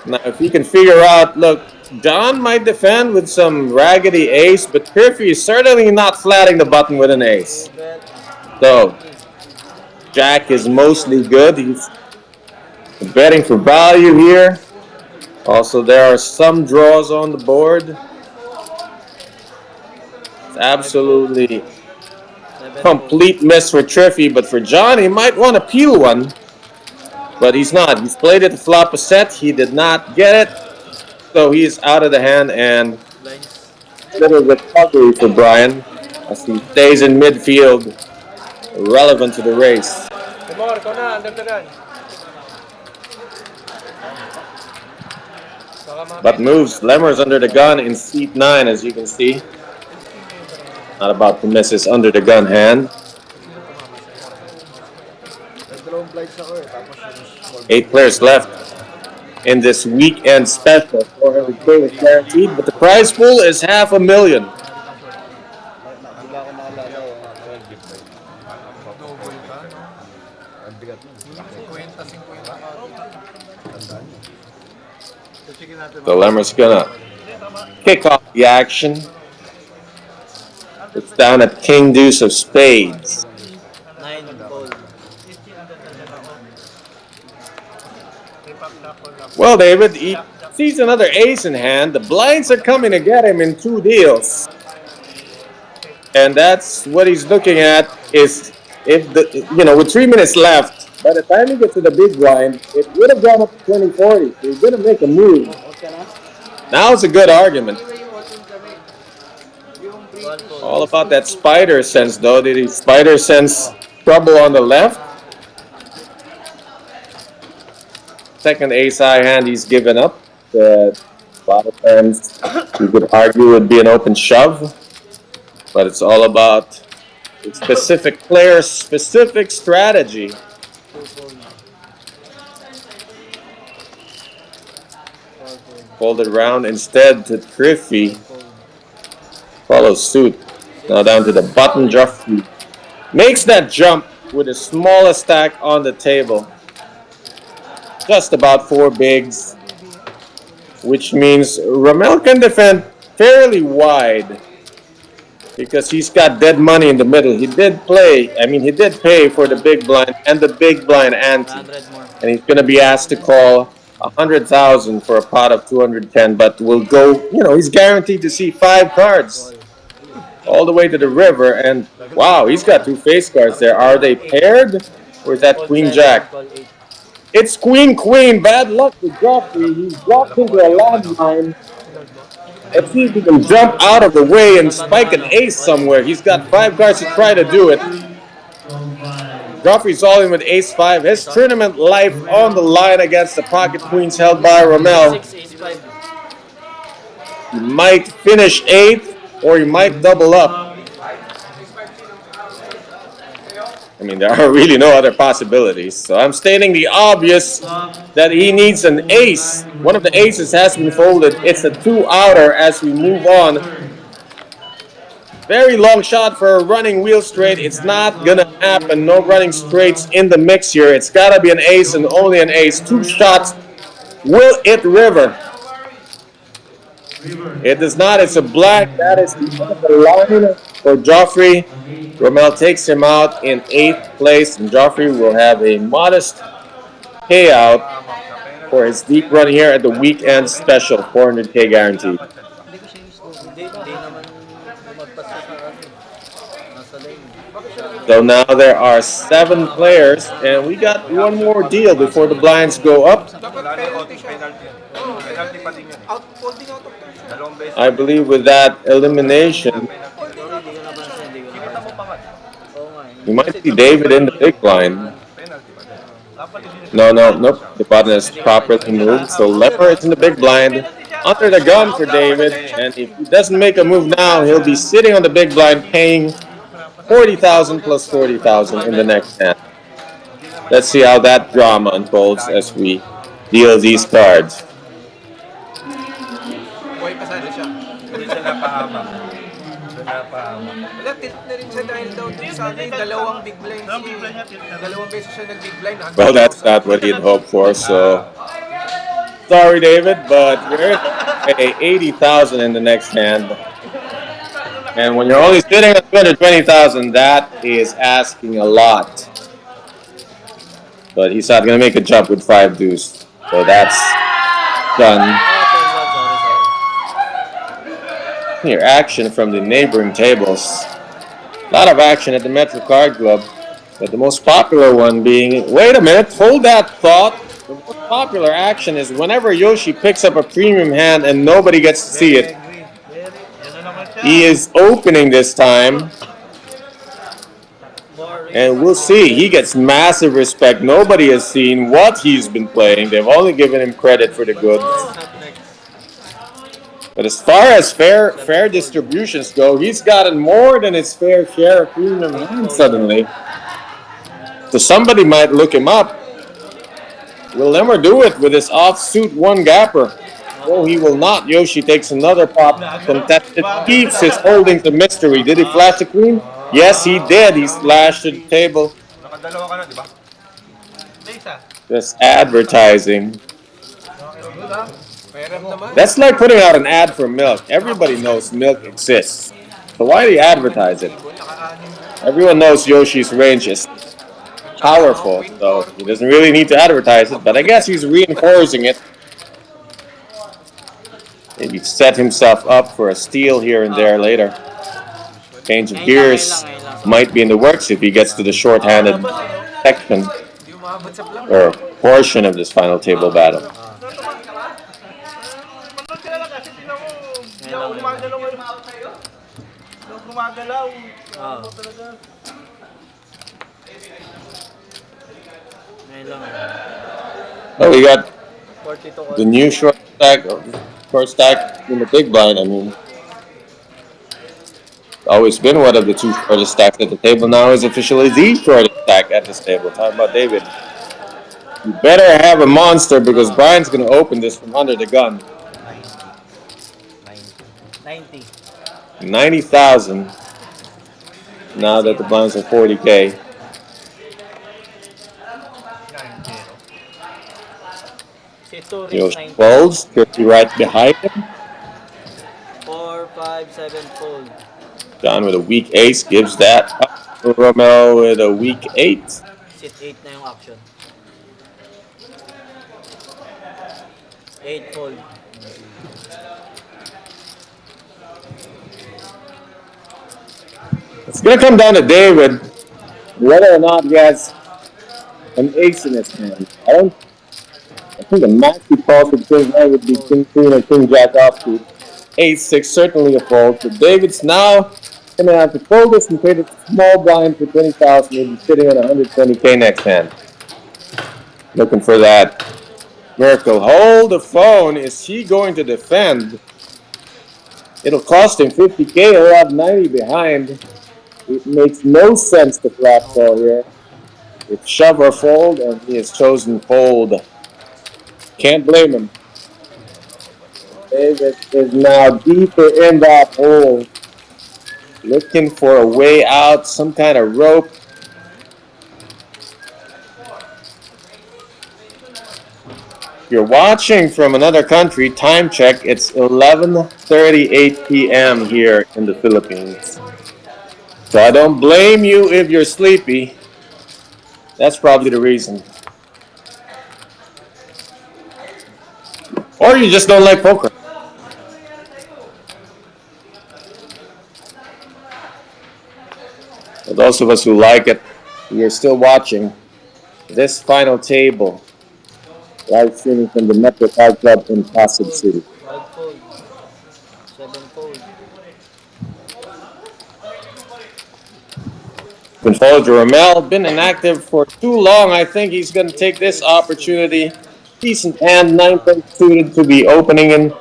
S2: Now, if you can figure out, look, John might defend with some raggedy ace, but Griffey is certainly not flatting the button with an ace. So, Jack is mostly good. He's betting for value here. Also, there are some draws on the board. It's absolutely complete miss for Triffy, but for John, he might want to peel one. But he's not. He's played it to flop a set. He did not get it. So he's out of the hand, and little recovery for Brian as he stays in midfield, relevant to the race. But moves. Lemmer's under the gun in seat 9, as you can see. Not about to miss his under the gun hand. 8 players left in this weekend special. 400K is guaranteed, but the prize pool is $500,000. The Lemmer's gonna kick off the action. It's down at King Deuce of Spades. Well, David, he sees another ace in hand. The blinds are coming to get him in 2 deals. And that's what he's looking at is if with 3 minutes left, by the time he gets to the big blind, it would have gone up to 20-40. So he's going to make a move. Now it's a good argument. All about that spider sense, though. Did he spider sense trouble on the left? Second ace-high hand he's given up. A lot of times you could argue would be an open shove. But it's all about a specific player's specific strategy. Folded round instead to Griffey. Follows suit. Now down to the button. Jeffrey makes that jump with the smallest stack on the table. Just about 4 bigs. Which means Ramel can defend fairly wide. Because he's got dead money in the middle. He did pay for the big blind and the big blind ante. And he's going to be asked to call 100,000 for a pot of 210. But will go, he's guaranteed to see 5 cards. All the way to the river. And wow, he's got 2 face cards there. Are they paired? Or is that Queen Jack? It's Queen Queen. Bad luck for Joffrey. He's dropped into a landmine. Let's see if he can jump out of the way and spike an ace somewhere. He's got 5 cards to try to do it. Joffrey's all in with ace-5. His tournament life on the line against the pocket queens held by Ramel. He might finish 8th or he might double up. mean, there are really no other possibilities. So I'm stating the obvious that he needs an ace. One of the aces has been folded. It's a 2-outer as we move on. Very long shot for a running wheel straight. It's not gonna happen. No running straights in the mix here. It's gotta be an ace and only an ace. 2 shots. Will it river? It does not. It's a black. That is the end of the line for Joffrey. Rommel takes him out in 8th place, and Joffrey will have a modest payout for his deep run here at the weekend special, 400K guaranteed.
S1: Hindi ko siya use. Hindi naman lumagpas siya sa akin. Nasa lane.
S2: So now there are 7 players, and we got one more deal before the blinds go up.
S6: Wala na konting penalty yan. Penalty pa din yan.
S5: Folding out of turn.
S6: Dalawang beses.
S2: I believe with that elimination,
S1: Sorry, hindi ko napansin. Hindi ko
S6: Kita mo
S1: napansin.
S6: pa nga.
S1: Oo nga eh.
S2: you might see David in the big blind.
S6: Penalty pa din.
S2: Nope. The button is properly moved. So Lemmer is in the big blind. Under the gun for David. And if he doesn't make a move now, he'll be sitting on the big blind paying 40,000 plus 40,000 in the next hand. Let's see how that drama unfolds as we deal these cards.
S4: Buhay pa sana siya.
S6: Hindi siya napahama. Siya napahama.
S4: Wala, tilt na rin siya dahil daw dun sa akin, dalawang big blind siya. Dalawang beses siya nag-big blind.
S2: Well, that's not what he'd hoped for, so sorry, David, but you're pay 80,000 in the next hand. And when you're only sitting at 220,000, that is asking a lot. But he's not going to make a jump with 5 deuce. So that's done. Here, action from the neighboring tables. A lot of action at the Metro Card Club. But the most popular one being... Wait a minute, hold that thought. The most popular action is whenever Yoshi picks up a premium hand and nobody gets to see it. He is opening this time. And we'll see. He gets massive respect. Nobody has seen what he's been playing. They've only given him credit for the goods. But as far as fair distributions go, he's gotten more than his fair share of premium hands suddenly. So somebody might look him up. Will Lemmer do it with his offsuit 1-gapper? No, he will not. Yoshi takes another pop. Contested keeps his holding the mystery. Did he flash the queen? Yes, he did. He slashed to the table.
S6: Nakadalawa ka na, di ba?
S2: Just advertising.
S4: Meron naman.
S2: That's like putting out an ad for milk. Everybody knows milk exists. So why do you advertise it? Everyone knows Yoshi's range is powerful, so he doesn't really need to advertise it, but I guess he's reinforcing it. Maybe set himself up for a steal here and there later. Change of gears might be in the works if he gets to the short-handed section or portion of this final table battle. Oh, we got the new short stack in the big blind. I mean, always been one of the 2 shortest stacks at the table. Now is officially the shortest stack at this table. Talking about David. You better have a monster because Brian's going to open this from under the gun.
S1: 90.
S2: 90,000. Now that the blinds are 40K. Yoshi folds. Kirby right behind him.
S1: 4, 5, 7 fold.
S2: John with a weak ace gives that up to Romel with a weak 8.
S1: Sit 8 na yung action. 8 fold.
S2: It's going to come down to David whether or not he has an ace in his hand. I think the max he calls with king nine would be king queen or king jack offsuit. Ace 6 certainly a fold. So David's now going to have to fold this and trade it to small blind for 20,000. He'll be sitting on 120K next hand. Looking for that miracle. Hold the phone. Is he going to defend? It'll cost him 50K. He'll have 90 behind. It makes no sense to flat call here. It's shove or fold, and he has chosen fold. Can't blame him. David is now deeper in that hole, looking for a way out, some kind of rope. If you're watching from another country, time check, it's 11:38 p.m. here in the Philippines. So I don't blame you if you're sleepy. That's probably the reason. Or you just don't like poker. For those of us who like it, we are still watching this final table, live streaming from the Metro Card Club in Pasig City.
S1: 5 fold. 7 fold.
S2: Controller Ramel, been inactive for too long. I think he's going to take this opportunity. Decent hand, 9-point suited to be opening in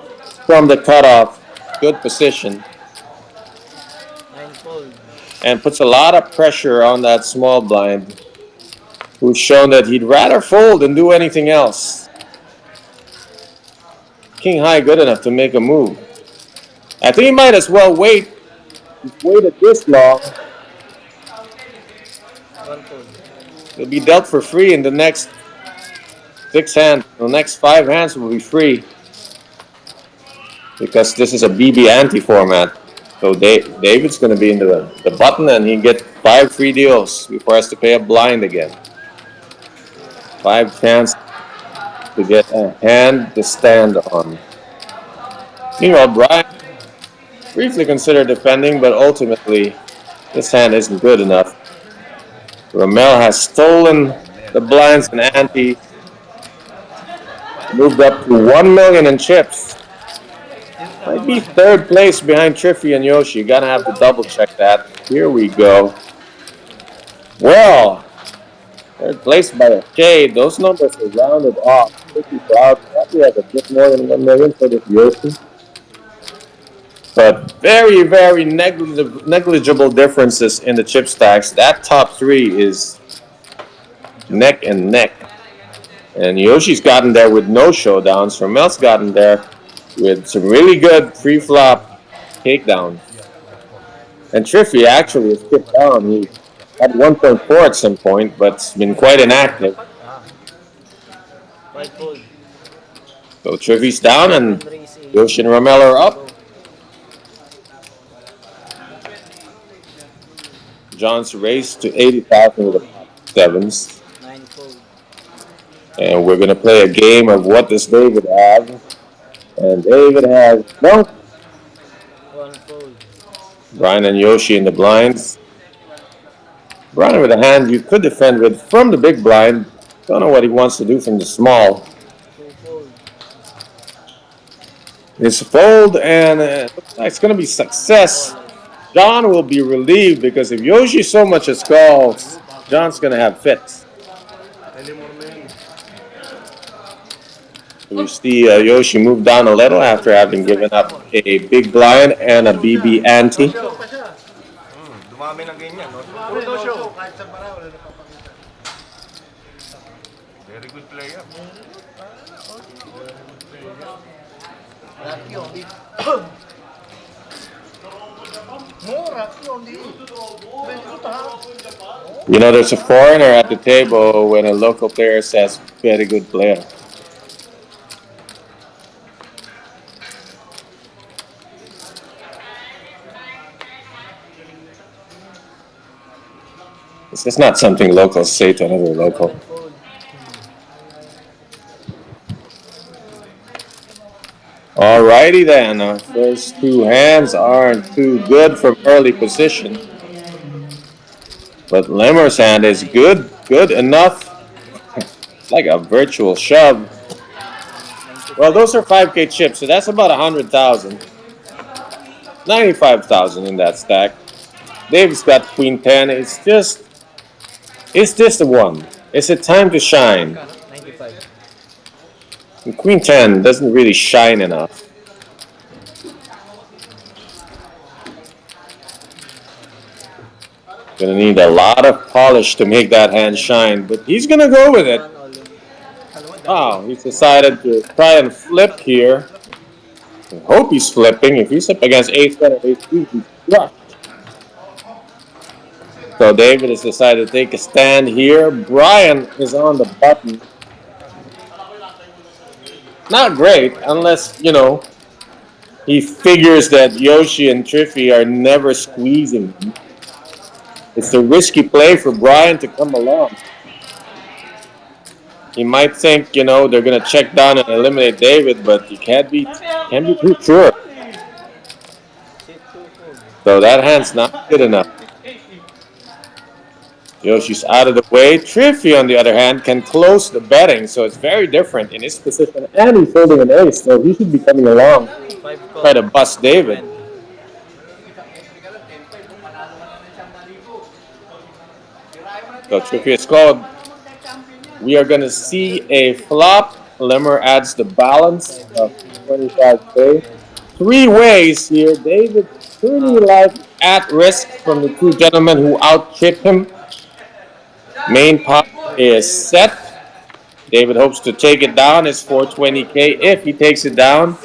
S2: from the cutoff. Good position.
S1: 9 fold.
S2: And puts a lot of pressure on that small blind, who's shown that he'd rather fold than do anything else. King high good enough to make a move. I think he might as well wait. He's waited this long.
S1: 1 fold.
S2: He'll be dealt for free in the next 6 hands. The next 5 hands will be free. Because this is a BB ante format. So David's going to be in the button and he get 5 free deals before he has to pay a blind again. 5 chances to get a hand to stand on. Meanwhile, Brian briefly considered defending, but ultimately this hand isn't good enough. Ramel has stolen the blinds and ante, moved up to 1 million in chips. Might be 3rd place behind Triffy and Yoshi. Gonna have to double check that. Here we go. Well, 3rd place by a shade. Those numbers are rounded off. Pretty proud. Probably has a bit more than 1 million for this Yoshi. But very, very negligible differences in the chip stacks. That top 3 is neck and neck. And Yoshi's gotten there with no showdowns. Ramel's gotten there with some really good pre-flop takedowns. And Triffy actually has skipped down. He had 1.4 at some point, but it's been quite inactive.
S1: 5 fold.
S2: So Triffy's down and Yoshi and Ramel are up. John's raised to 80,000 with the sevens.
S1: 9 fold.
S2: And we're going to play a game of what does David have. And David has no.
S1: 1 fold.
S2: Brian and Yoshi in the blinds. Brian with a hand you could defend with from the big blind. Don't know what he wants to do from the small.
S1: 2 fold.
S2: It's a fold and looks like it's going to be success. John will be relieved because if Yoshi so much as calls, John's going to have fits. We see Yoshi move down a little after having given up a big blind and a BB ante.
S6: Dumami ng ganyan, no?
S5: Puro show. Kahit sa para, wala na papakita.
S6: Very good player.
S3: Rocky only. No, Rocky only. 22 half.
S2: You know, there's a foreigner at the table when a local player says, very good player. This is not something locals say to another local.
S1: 7 fold.
S2: Alrighty then, first 2 hands aren't too good from early position. But Lemmer's hand is good enough. It's like a virtual shove. Well, those are 5K chips, so that's about 100,000. 95,000 in that stack. Dave's got Queen 10. It's just the one. It's a time to shine.
S1: 95.
S2: And Queen 10 doesn't really shine enough. Gonna need a lot of polish to make that hand shine, but he's gonna go with it. Wow, he's decided to try and flip here. I hope he's flipping. If he's up against ace-1 or ace-2, he's crushed. So David has decided to take a stand here. Brian is on the button. Not great, unless, he figures that Yoshi and Triffy are never squeezing him. It's a risky play for Brian to come along. He might think, they're going to check down and eliminate David, but you can't be too sure. So that hand's not good enough. Yoshi's out of the way. Triffy, on the other hand, can close the betting, so it's very different in his position. And he's holding an ace, so he should be coming along. Try to bust David. So Triffy is called. We are going to see a flop. Lemmer adds the balance of 25K. 3 ways here. David pretty at risk from the 2 gentlemen who out-chip him. Main pot is set. David hopes to take it down. It's 420K if he takes it down.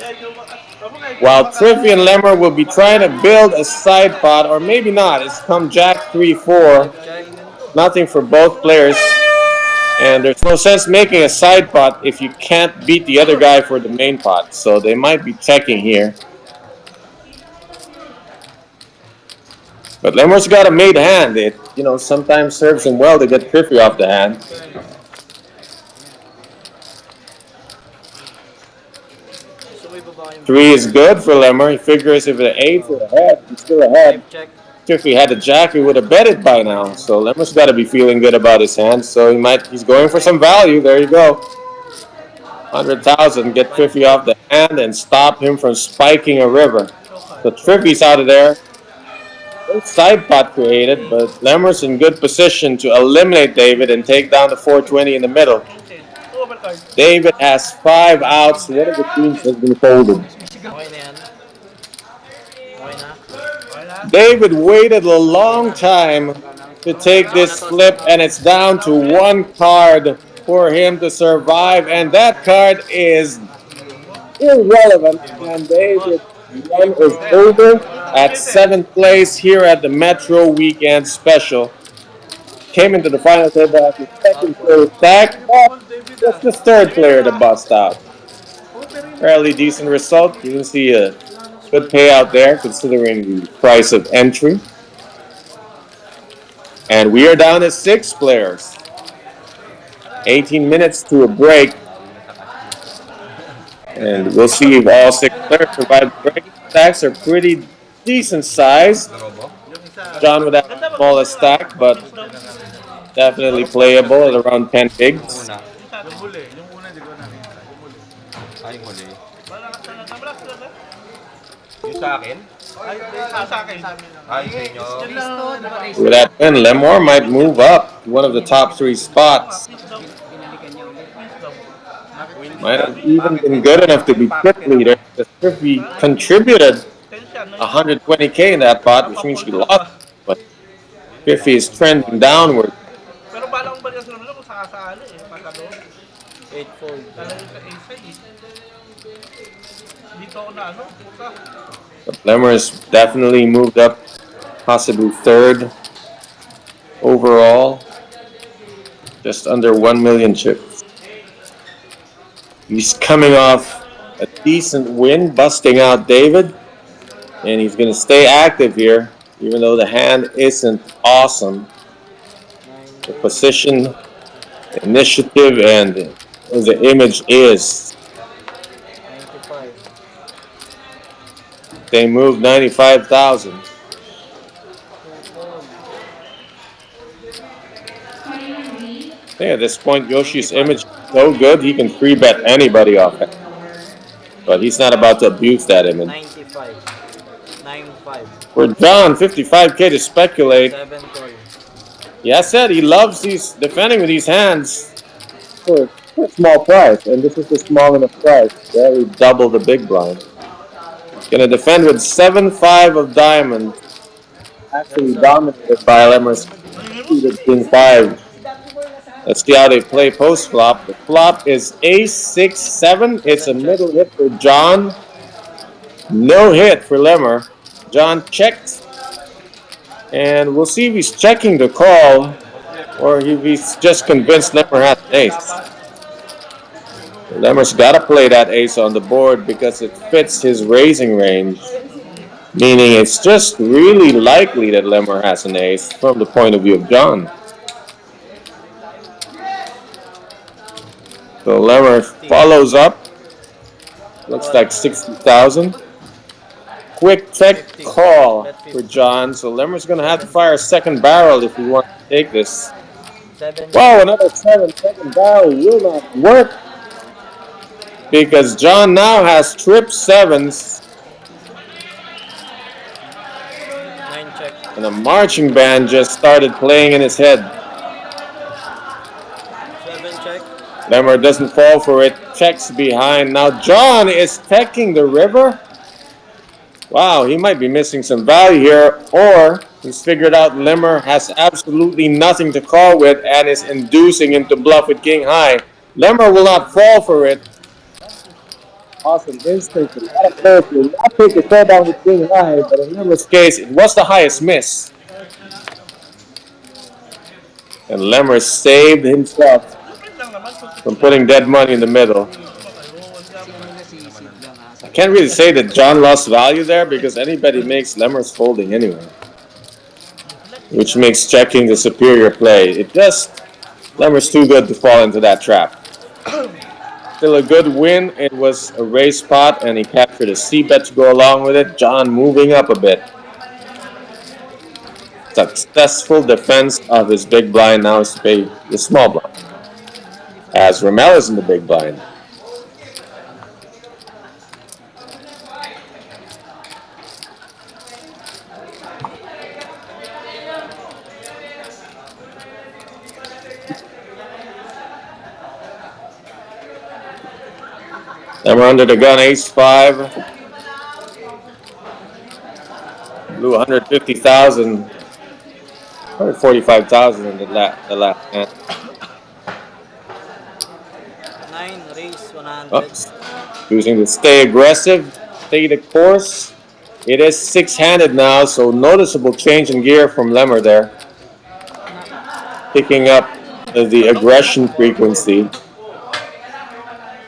S2: While Triffy and Lemmer will be trying to build a side pot, or maybe not. It's come Jack 3-4. Nothing for both players. And there's no sense making a side pot if you can't beat the other guy for the main pot. So they might be checking here. But Lemmer's got a made hand. It, sometimes serves him well to get Triffy off the hand. Three is good for Lemmer. He figures if the 8 is ahead, he's still ahead. If he had a jack, he would have bet it by now. So Lemmer's got to be feeling good about his hand. So he's going for some value. There you go. 100,000. Get Triffy off the hand and stop him from spiking a river. So Triffy's out of there. No side pot created, but Lemmer's in good position to eliminate David and take down the 420 in the middle. David has 5 outs. One of the queens has been folded. David waited a long time to take this flip, and it's down to 1 card for him to survive, and that card is irrelevant. And David's run is over at 7th place here at the Metro Weekend Special. Came into the final table after 2nd place stack, but just the 3rd player to bust out. Fairly decent result. You can see a good payout there considering the price of entry. And we are down to 6 players. 18 minutes to a break. And we'll see if all 6 players survive the break. Stacks are pretty decent size. John would have the smallest stack, but definitely playable at around 10 bigs. With that win, Lemore might move up to one of the top 3 spots. Might have even been good enough to be tip leader because Triffy contributed 120K in that pot, which means he lost. But Triffy is trending downward. But Lemmer has definitely moved up, possibly 3rd overall. Just under 1 million chips. He's coming off a decent win, busting out David. And he's going to stay active here, even though the hand isn't awesome. The position, initiative, and the image is. They moved 95,000. I think at this point, Yoshi's image is so good, he can free bet anybody off it. But he's not about to abuse that image.
S1: 95.
S2: For John, 55K to speculate. Yeah, I said he loves these defending with these hands for a small price, and this is a small enough price. Barely double the big blind. Gonna defend with 7-5 of diamonds. actually dominated by Lemmer's suited king five. Let's see how they play post flop. The flop is ace six seven. It's a middle hit for John. No hit for Lemmer. John checks, and we'll see if he's checking the call or if he's just convinced Lemmer has an ace. Lemmer's got to play that ace on the board because it fits his raising range, meaning it's just really likely that Lemmer has an ace from the point of view of John. So Lemmer follows up. Looks like 60,000. Quick check call for John. So Lemmer's going to have to fire a second barrel if he wants to take this. Wow, another second barrel will not work because John now has trip sevens. And a marching band just started playing in his head. Lemmer doesn't fall for it. Checks behind. Now John is checking the river. Wow, he might be missing some value here, or he's figured out Lemmer has absolutely nothing to call with and is inducing him to bluff with king high. Lemmer will not fall for it. Awesome instinct. A lot of players will not take a showdown with king high, but in Lemmer's case, it was the highest miss. And Lemmer saved himself from putting dead money in the middle. I can't really say that John lost value there because anybody makes Lemmer's folding anyway, which makes checking the superior play. It just, Lemmer's too good to fall into that trap. Still a good win. It was a raise pot and he captured a c-bet to go along with it. John moving up a bit. Successful defense of his big blind now is to pay the small blind, as Ramel is in the big blind. Then we're under the gun, ace five. Blew 150,000, 145,000 in the last hand.
S8: 9, raise 100.
S2: Oops. Choosing to stay aggressive, stay the course. It is six-handed now, so noticeable change in gear from Lemmer there. Picking up the aggression frequency.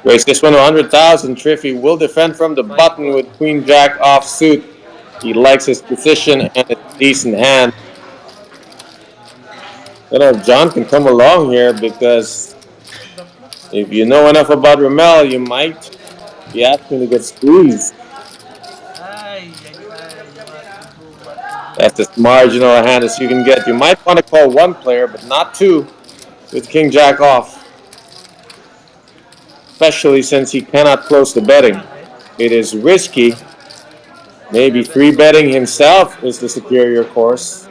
S2: Raise this one to 100,000. Triffy will defend from the button with Queen Jack offsuit. He likes his position and it's a decent hand. I don't know if John can come along here because if you know enough about Ramel, you might be asking to get squeezed. That's as marginal a hand as you can get. You might want to call one player, but not two with King Jack off. Especially since he cannot close the betting. It is risky. Maybe three betting himself is the superior course.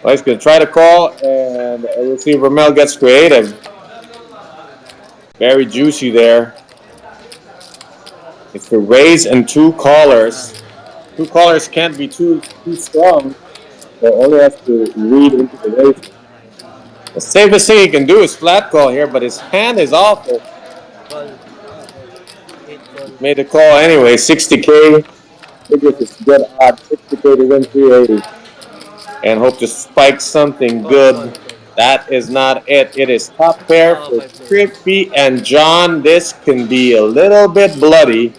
S2: Well, he's going to try to call, and we'll see if Ramel gets creative. Very juicy there. It's the raise and two callers. Two callers can't be too strong. They only have to read into the raise. The safest thing he can do is flat call here, but his hand is awful. Made the call anyway, 60K. Figures it's good odds, 60K to win 380. And hope to spike something good. That is not it. It is top pair for Trippy and John. This can be a little bit bloody.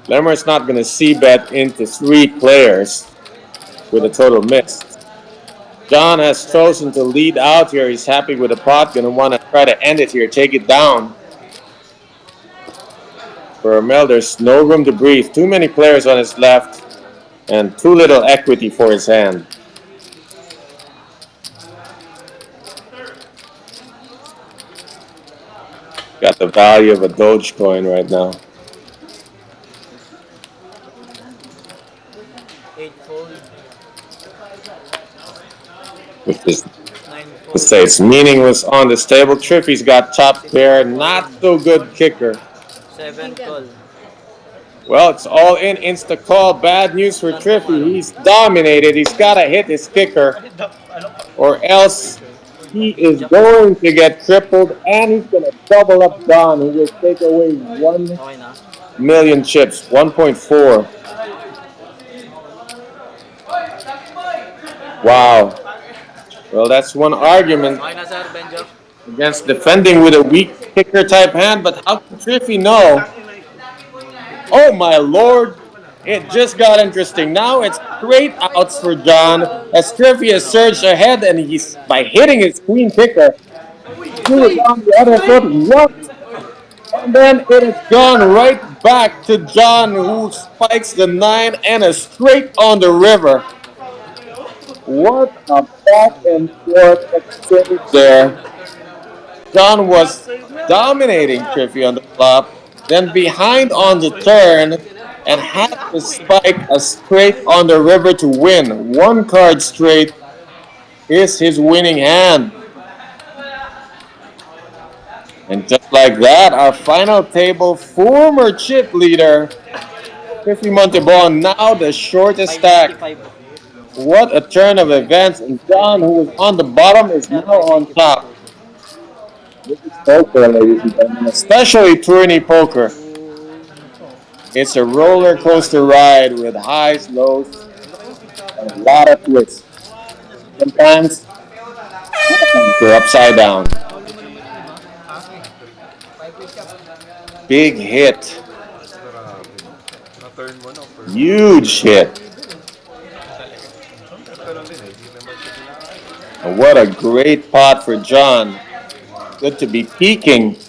S2: Lemmer's not going to c-bet into three players with a total miss. John has chosen to lead out here. He's happy with the pot. Going to want to try to end it here, take it down. For Ramel, there's no room to breathe. Too many players on his left and too little equity for his hand. Got the value of a Dogecoin right now.
S8: 8 fold.
S2: Which is
S8: 9
S2: to
S8: fold.
S2: say it's meaningless on this table. Triffy's got top pair, not so good kicker.
S8: 7 call.
S2: Well, it's all in. Insta call. Bad news for Triffy. He's dominated. He's got to hit his kicker, or else he is going to get crippled, and he's going to double up John, who will take away 1
S8: Okay na.
S2: million chips, 1.4. Wow. Well, that's one argument
S8: Okay na, sir, Benjo.
S2: against defending with a weak kicker type hand, but how can Triffy know? Oh my lord! It just got interesting. Now it's straight outs for John as Triffy has surged ahead, and he's by hitting his queen kicker. Threw it on the other foot, what? And then it has gone right back to John, who spikes the 9 and a straight on the river. What a back and forth exchange there. John was dominating Triffy on the flop, then behind on the turn, and had to spike a straight on the river to win. 1 card straight is his winning hand. And just like that, our final table former chip leader, Triffy Montebon, now the shortest stack.
S8: 585.
S2: What a turn of events, and John, who was on the bottom, is now on top. This is poker, ladies and gentlemen, especially tourney poker. It's a roller coaster ride with highs, lows, and a lot of twists. Sometimes you're upside down. Big hit.
S6: Na-turn mo, no? First.
S2: Huge hit.
S6: Ganun din eh. Di naman siya kailangan.
S2: And what a great pot for John. Good to be peaking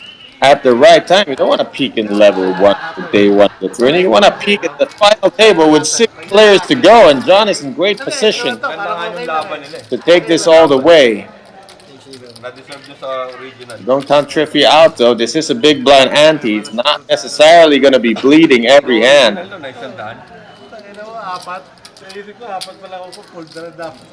S2: at the right time. You don't want to peak in level 1 for day 1 of the tourney. You want to peak at the final table with 6 players to go, and John is in great position
S6: Ganda nga yung laban nila eh.
S2: to take this all the way.
S6: Na-deserve nyo sa original.
S2: Don't count Triffy out though. This is a big blind ante. He's not necessarily going to be bleeding every hand.
S6: Original no, naisandaan.
S5: Tangina mo, 4. Naisip ko, 4 pala ako fold na dapat.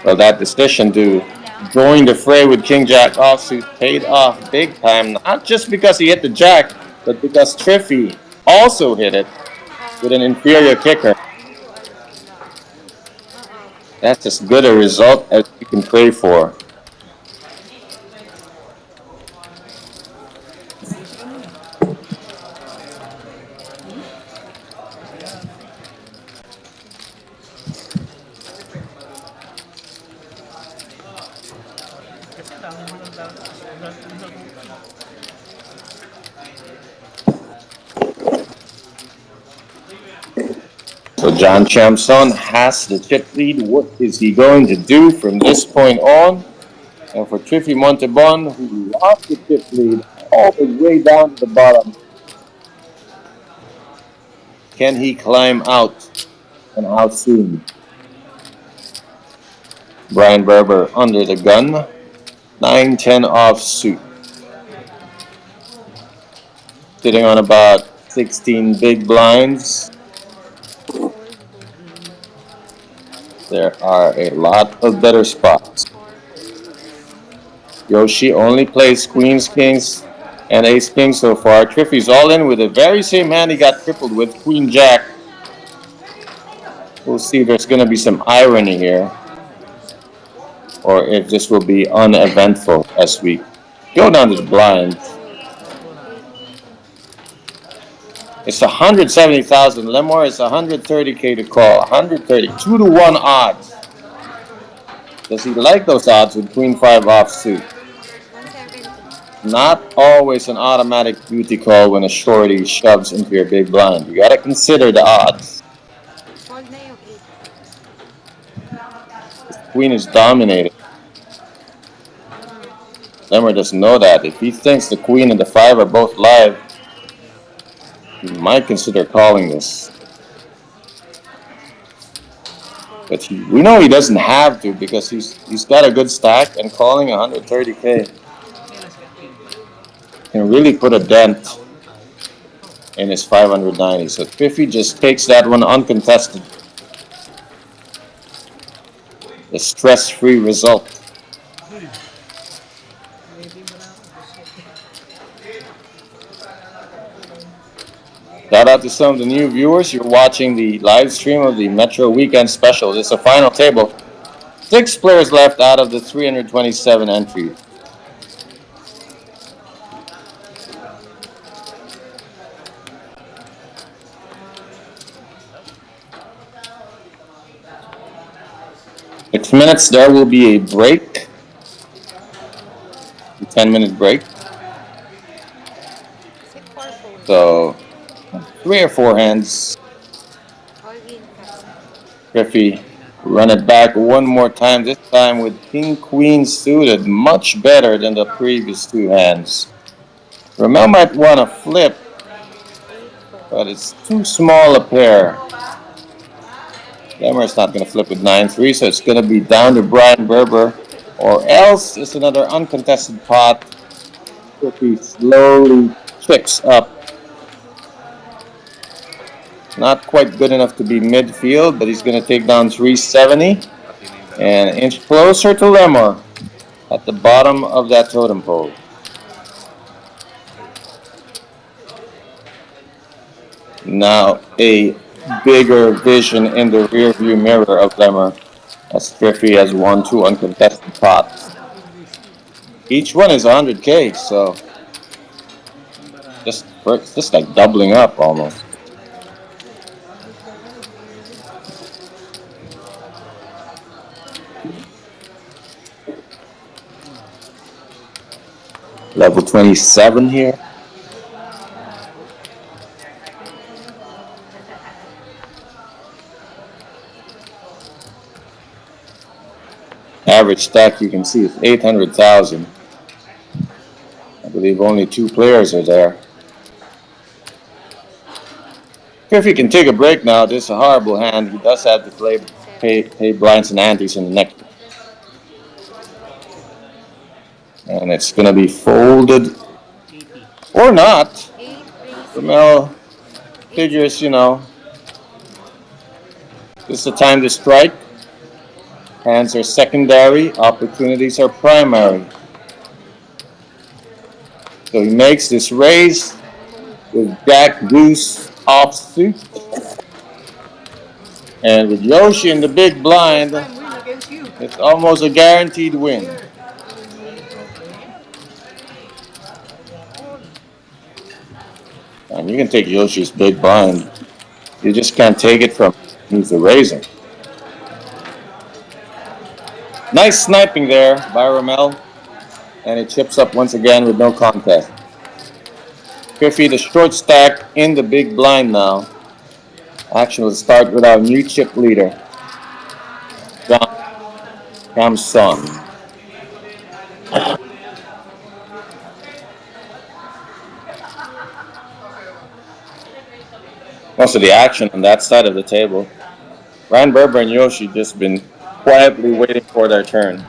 S2: Well, that decision to join the fray with King Jack offsuit paid off big time. Not just because he hit the jack, but because Triffy also hit it with an inferior kicker. That's as good a result as you can pray for. So John Champson has the chip lead. What is he going to do from this point on? And for Triffy Montebon, who lost the chip lead all the way down to the bottom, can he climb out, and how soon? Brian Berber under the gun, 9-10 offsuit, sitting on about 16 big blinds. There are a lot of better spots. Yoshi only plays queens, kings, and ace king so far. Triffy's all in with the very same hand he got crippled with, queen jack. We'll see if there's going to be some irony here, or if this will be uneventful as we go down to the blinds. It's 170,000. Lemore is 130K to call. 130, 2-1 odds. Does he like those odds with Queen 5 offsuit? Not always an automatic duty call when a shorty shoves into your big blind. You gotta consider the odds. This queen is dominated. Lemmer doesn't know that. If he thinks the queen and the 5 are both live, he might consider calling this. But we know he doesn't have to because he's got a good stack, and calling 130K can really put a dent in his 590. So Triffy just takes that one uncontested. The stress-free result. Shout out to some of the new viewers. You're watching the live stream of the Metro Weekend Special. This is a final table. 6 players left out of the 327 entries. Six minutes, there will be a break. A 10-minute break. So, 3 or 4 hands. Griffey, run it back one more time, this time with King-Queen suited. Much better than the previous 2 hands. Ramel might want to flip, but it's too small a pair. Lemmer's not going to flip with 9-3, so it's going to be down to Brian Berber. Or else it's another uncontested pot. Griffey slowly checks up. Not quite good enough to be midfield, but he's going to take down 370 and inch closer to Lemmer at the bottom of that totem pole. Now a bigger vision in the rear view mirror of Lemmer as Griffey has won 2 uncontested pots. Each one is 100K, so just like doubling up almost. Level 27 here. Average stack you can see is 800,000. I believe only 2 players are there. If he can take a break now, this is a horrible hand. He does have to pay blinds and antes in the next. And it's going to be folded or not. Ramel figures, you know, this is the time to strike. Hands are secondary, opportunities are primary. So he makes this raise with Jack Deuce offsuit. And with Yoshi in the big blind, it's almost a guaranteed win. And you can take Yoshi's big blind. You just can't take it from him. He's a raiser. Nice sniping there by Ramel. And it chips up once again with no contest. Griffey, the short stack in the big blind now. Action will start with our new chip leader, John Camson. Most of the action on that side of the table. Ryan Berber and Yoshi just been quietly waiting for their turn.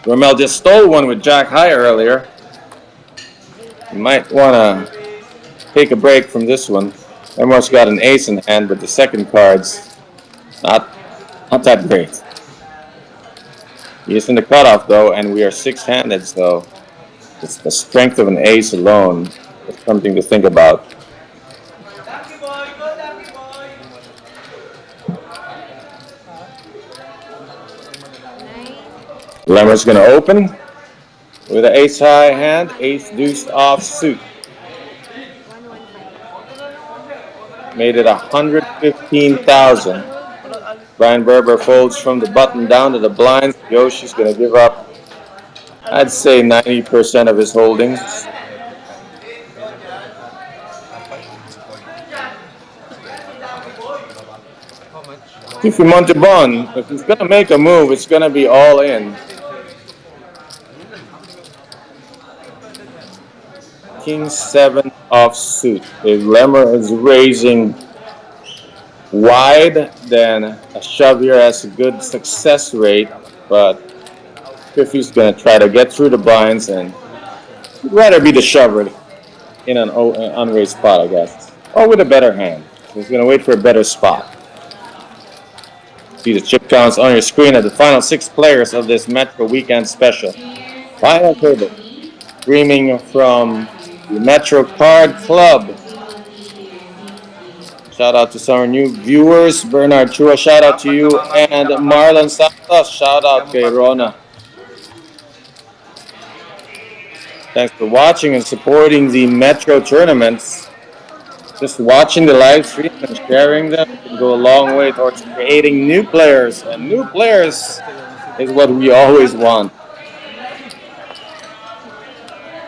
S2: Ramel just stole one with Jack high earlier. You might want to take a break from this one. Lemmer's got an ace in hand, but the second card's not that great. He is in the cutoff though, and we are 6-handed, so it's the strength of an ace alone. It's something to think about. Lemmer's going to open with an ace high hand, ace deuce off suit. Made it 115,000. Brian Berber folds from the button down to the blinds. Yoshi's going to give up, I'd say, 90% of his holdings. If Montebon, if he's going to make a move, it's going to be all in. King 7 offsuit. If Lemmer is raising wide, then a shove here has a good success rate, but Griffey's going to try to get through the blinds, and he'd rather be the shover in an unraised spot, I guess. Or with a better hand. He's going to wait for a better spot. See the chip counts on your screen of the final 6 players of this Metro Weekend Special.
S7: Players
S2: Final table,
S7: 63,
S2: streaming from the Metro Card Club. Shout out to some of our new viewers. Bernard Chua, shout out to you. And Marlon Santos, shout out kay Rona. Thanks for watching and supporting the Metro tournaments. Just watching the live stream and sharing them can go a long way towards creating new players. And new players is what we always want.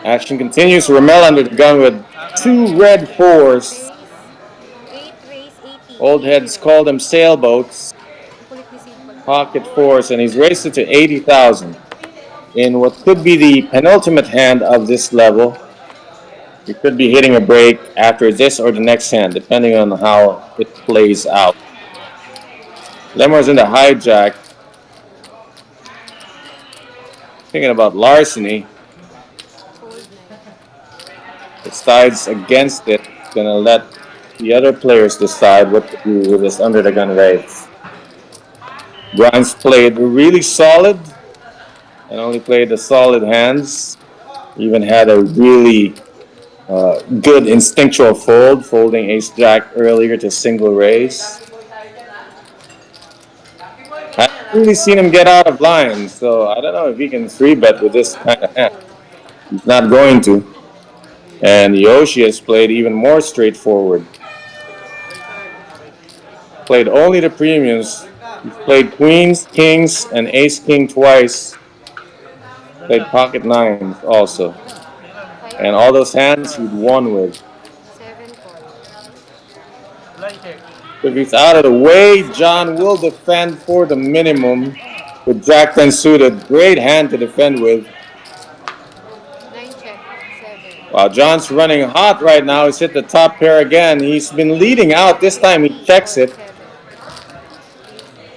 S2: Action continues. Romel under the gun with 2 red 4s. Old heads call them sailboats. Pocket 4s, and he's raised it to 80,000. In what could be the penultimate hand of this level. You could be hitting a break after this or the next hand, depending on how it plays out. Lemar's in the hijack. Thinking about larceny. Decides against it. Gonna let the other players decide what to do with this under the gun raise. Grimes played really solid and only played the solid hands. Even had a really good instinctual fold, folding ace-jack earlier to single raise. I haven't really seen him get out of line, so I don't know if he can 3-bet with this kind of hand. He's not going to. And Yoshi has played even more straightforward. Played only the premiums. He's played queens, kings, and ace-king twice. Played pocket 9s also. And all those hands he'd won with. If he's out of the way, John will defend for the minimum with Jack 10 suited. Great hand to defend with. Wow, John's running hot right now. He's hit the top pair again. He's been leading out. This time he checks it.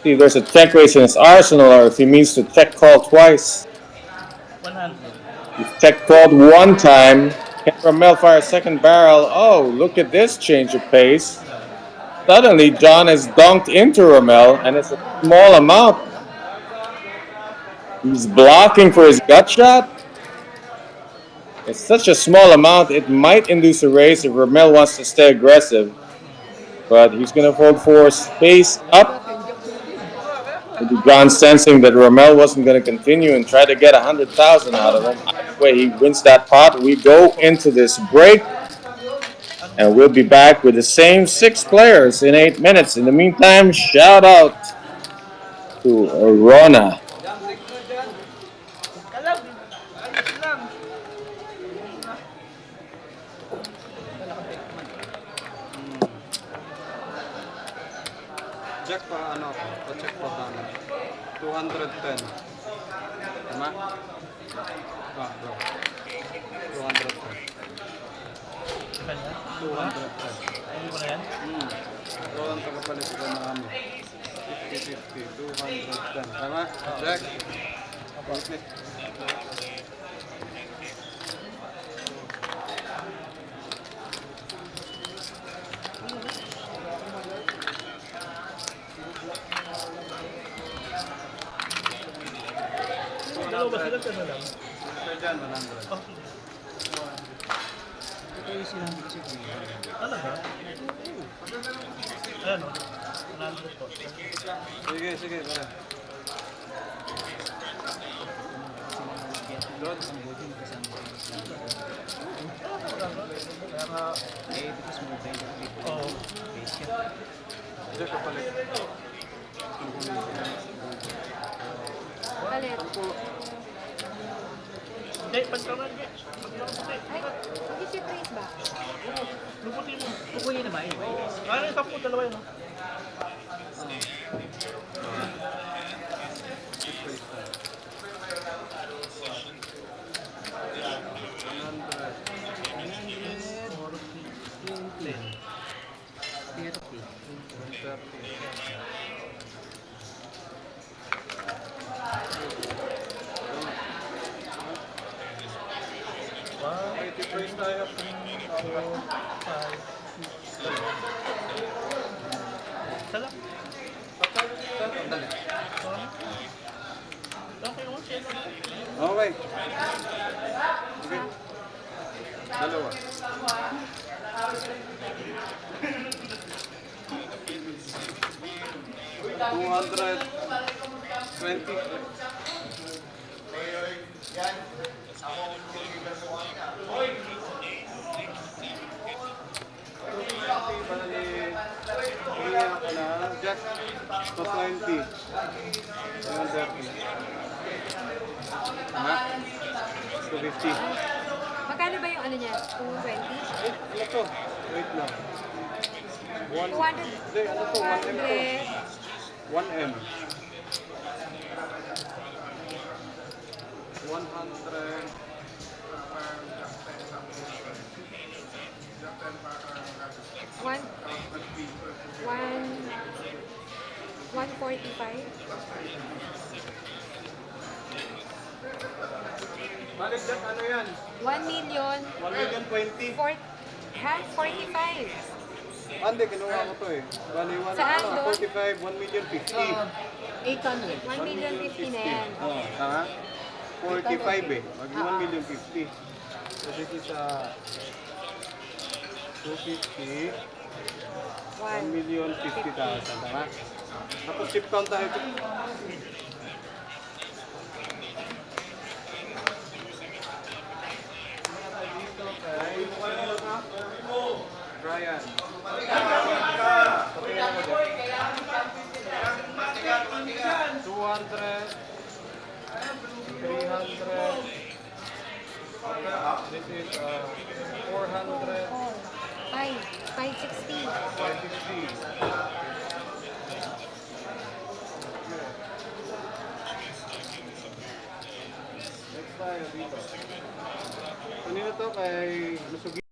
S2: See if there's a check raise in his arsenal or if he means to check call twice.
S3: 100.
S2: He's check called one time. Can Romel fire a second barrel? Oh, look at this change of pace. Suddenly, John has dunked into Romel, and it's a small amount. He's blocking for his gut shot. It's such a small amount, it might induce a raise if Romel wants to stay aggressive. But he's going to fold for space up. John sensing that Romel wasn't going to continue and try to get 100,000 out of him. Either way, he wins that pot. We go into this break. And we'll be back with the same 6 players in 8 minutes. In the meantime, shout out to Rona.
S5: Jack pa ano, pa-check po namin. 210. Tama? Ah, bro. 210. 210.
S3: Hindi mo na yan?
S5: Ito ang tagapalit ko na kami. 50-50, 210. Tama? Jack? Business.
S3: Dalawa ba sila? Ano lang?
S5: Ito dyan, 100.
S3: Ano ba? Ayan o. 100 po.
S5: Sige, sige, pare.
S3: Oo.
S5: Jack kapalit.
S3: Hindi, pagkaman. Luputin mo.
S4: Kukunin na ba yun?
S3: Ano yung 10, dalawa yun o.
S5: First tayo.
S3: Isa lang.
S5: Okay. Okay. Dalawa. $220. Bigyan ako na just 220. 130. Ha? 250.
S9: Magkano ba yung ano niya? 220?
S5: Ano to? Wait lang.
S9: 200.
S5: Hindi, ano to? 1M to.
S9: 100.
S5: 1M. 100.
S9: One, 145.
S5: Balik dyan, ano yan?
S9: 1 million.
S5: 1,020,000.
S9: 45.
S5: Hindi, kinuha ko to eh. Bali,
S9: Saan doon?
S5: 45, 1,050,000.
S4: 800.
S9: 1 million 50 na yan.
S5: Oo, tama? 45 eh. Mag 1,050,000. So this is 250, 1,050,000. Tama? Tapos chip count tayo. Brian. Patingin ako dyan. 200, 300. This is 400,
S9: 560.
S5: 550. Next tayo dito. Kanina to kay Lusugi.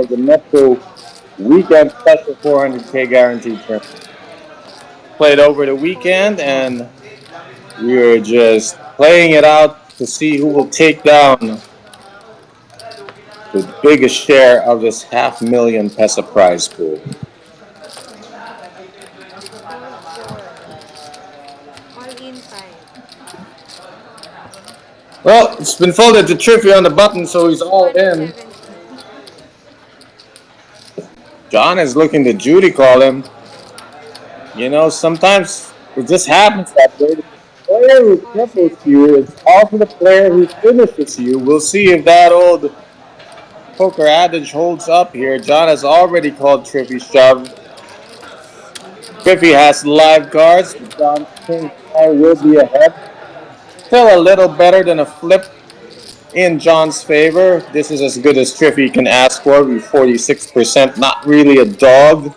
S2: of the Metro Weekend Special 400K Guaranteed Tournament. Played over the weekend, and we're just playing it out to see who will take down the biggest share of this $500,000 prize pool.
S9: All four. All in five.
S2: Well, it's been folded to Triffy on the button, so he's all in.
S9: 170.
S2: John is looking to Judy call him. You know, sometimes it just happens that way. The player who triples you is also the player who finishes you. We'll see if that old poker adage holds up here. John has already called Triffy shove. Triffy has live cards, but John's king will be ahead. Still a little better than a flip in John's favor. This is as good as Triffy can ask for. We're 46%, not really a dog.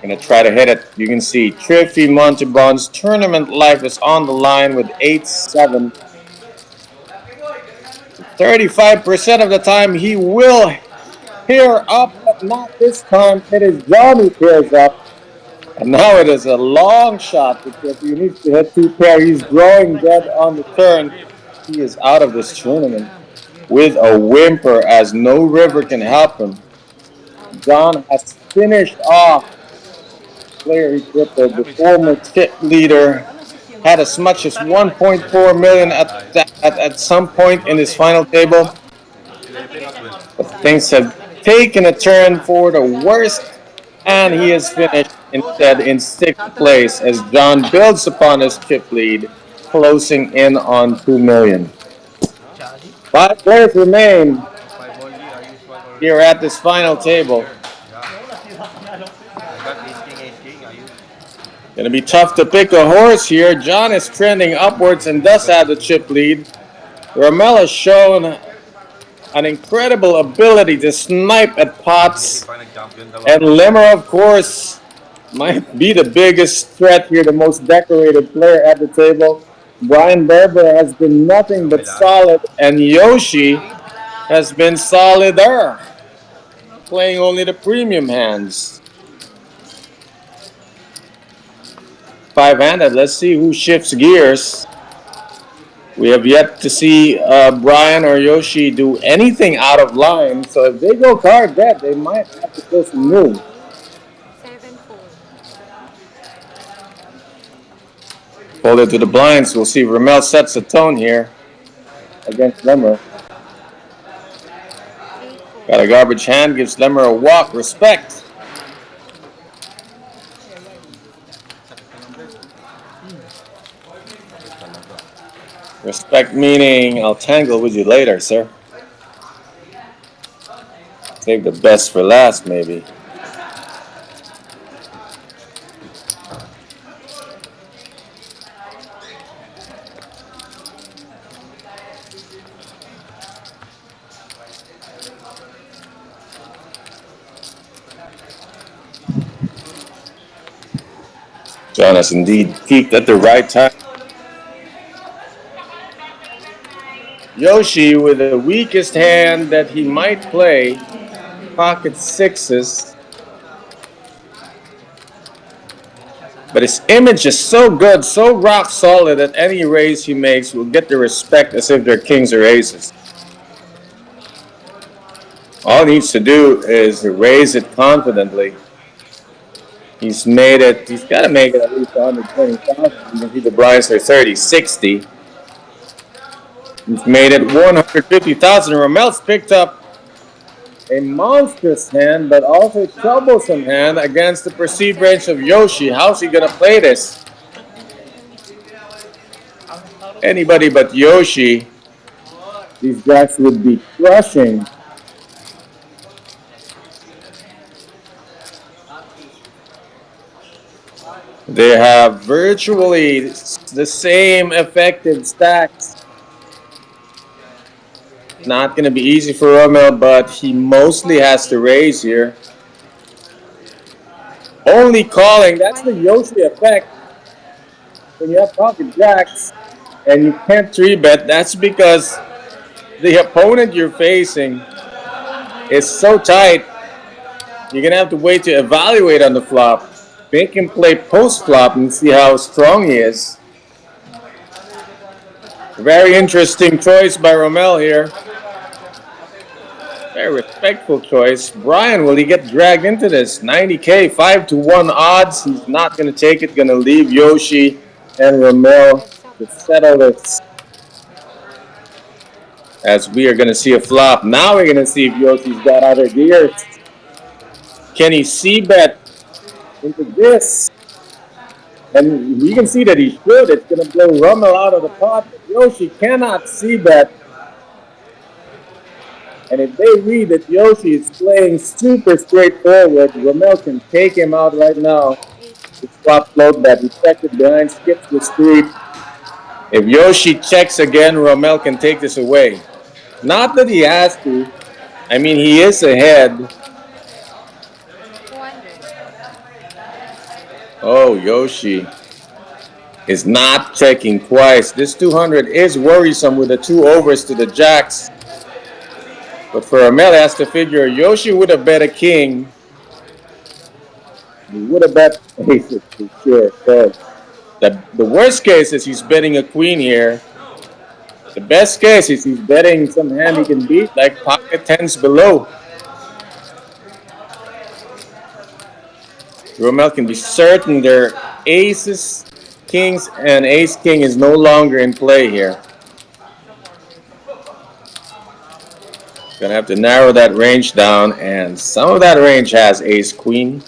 S2: Gonna try to hit it. You can see Triffy Montalban's tournament life is on the line with 8-7. 35% of the time he will pair up, but not this time. It is John who pairs up. And now it is a long shot because he needs to hit two pair. He's drawing dead on the turn. He is out of this tournament with a whimper as no river can help him. John has finished off player he tripled. The former chip leader had as much as 1.4 million at some point in his final table. But things have taken a turn for the worst, and he has finished instead in 6th place as John builds upon his chip lead, closing in on 2 million. 5 players remain here at this final table. Gonna be tough to pick a horse here. John is trending upwards and does have the chip lead. Ramel has shown an incredible ability to snipe at pots. And Limmer, of course, might be the biggest threat here, the most decorated player at the table. Brian Berber has been nothing but solid, and Yoshi has been solider, playing only the premium hands. 5-handed. Let's see who shifts gears. We have yet to see Brian or Yoshi do anything out of line. So if they go card dead, they might have to go some new.
S9: 7-4.
S2: Folded to the blinds. We'll see if Ramel sets the tone here against Lemmer.
S9: 8-4.
S2: Got a garbage hand. Gives Lemmer a walk. Respect. Respect meaning I'll tangle with you later, sir. Save the best for last, maybe. John has indeed peaked at the right time. Yoshi with the weakest hand that he might play, pocket sixes. But his image is so good, so rock solid that any raise he makes will get the respect as if they're kings or aces. All he needs to do is raise it confidently. He's got to make it at least 120,000. You can see the blinds are 30, 60. He's made it 150,000. Ramel's picked up a monstrous hand, but also a troublesome hand against the perceived range of Yoshi. How's he gonna play this? Anybody but Yoshi, these guys would be crushing. They have virtually the same effective stacks. Not going to be easy for Romel, but he mostly has to raise here. Only calling, that's the Yoshi effect. When you have pocket jacks and you can't 3-bet, that's because the opponent you're facing is so tight. You're gonna have to wait to evaluate on the flop. Make him play post flop and see how strong he is. Very interesting choice by Romel here. Very respectful choice. Brian, will he get dragged into this? 90K, 5-1 odds. He's not gonna take it. Gonna leave Yoshi and Romel to settle this. As we are gonna see a flop. Now we're gonna see if Yoshi's got other gears. Can he c-bet into this? And you can see that he should. It's going to blow Rommel out of the pot. But Yoshi cannot c-bet. And if they read that Yoshi is playing super straightforward, Rommel can take him out right now. It's flop float bet. He checked it behind, skips the street. If Yoshi checks again, Rommel can take this away. Not that he has to. I mean, he is ahead.
S9: 200.
S2: Oh, Yoshi is not checking twice. This 200 is worrisome with the 2 overs to the jacks. But for Rommel, has to figure Yoshi would have bet a king. He would have bet aces for sure. So the worst case is he's betting a queen here. The best case is he's betting some hand he can beat, like pocket tens below. Rommel can be certain their aces, kings, and ace king is no longer in play here. Gonna have to narrow that range down, and some of that range has ace queen.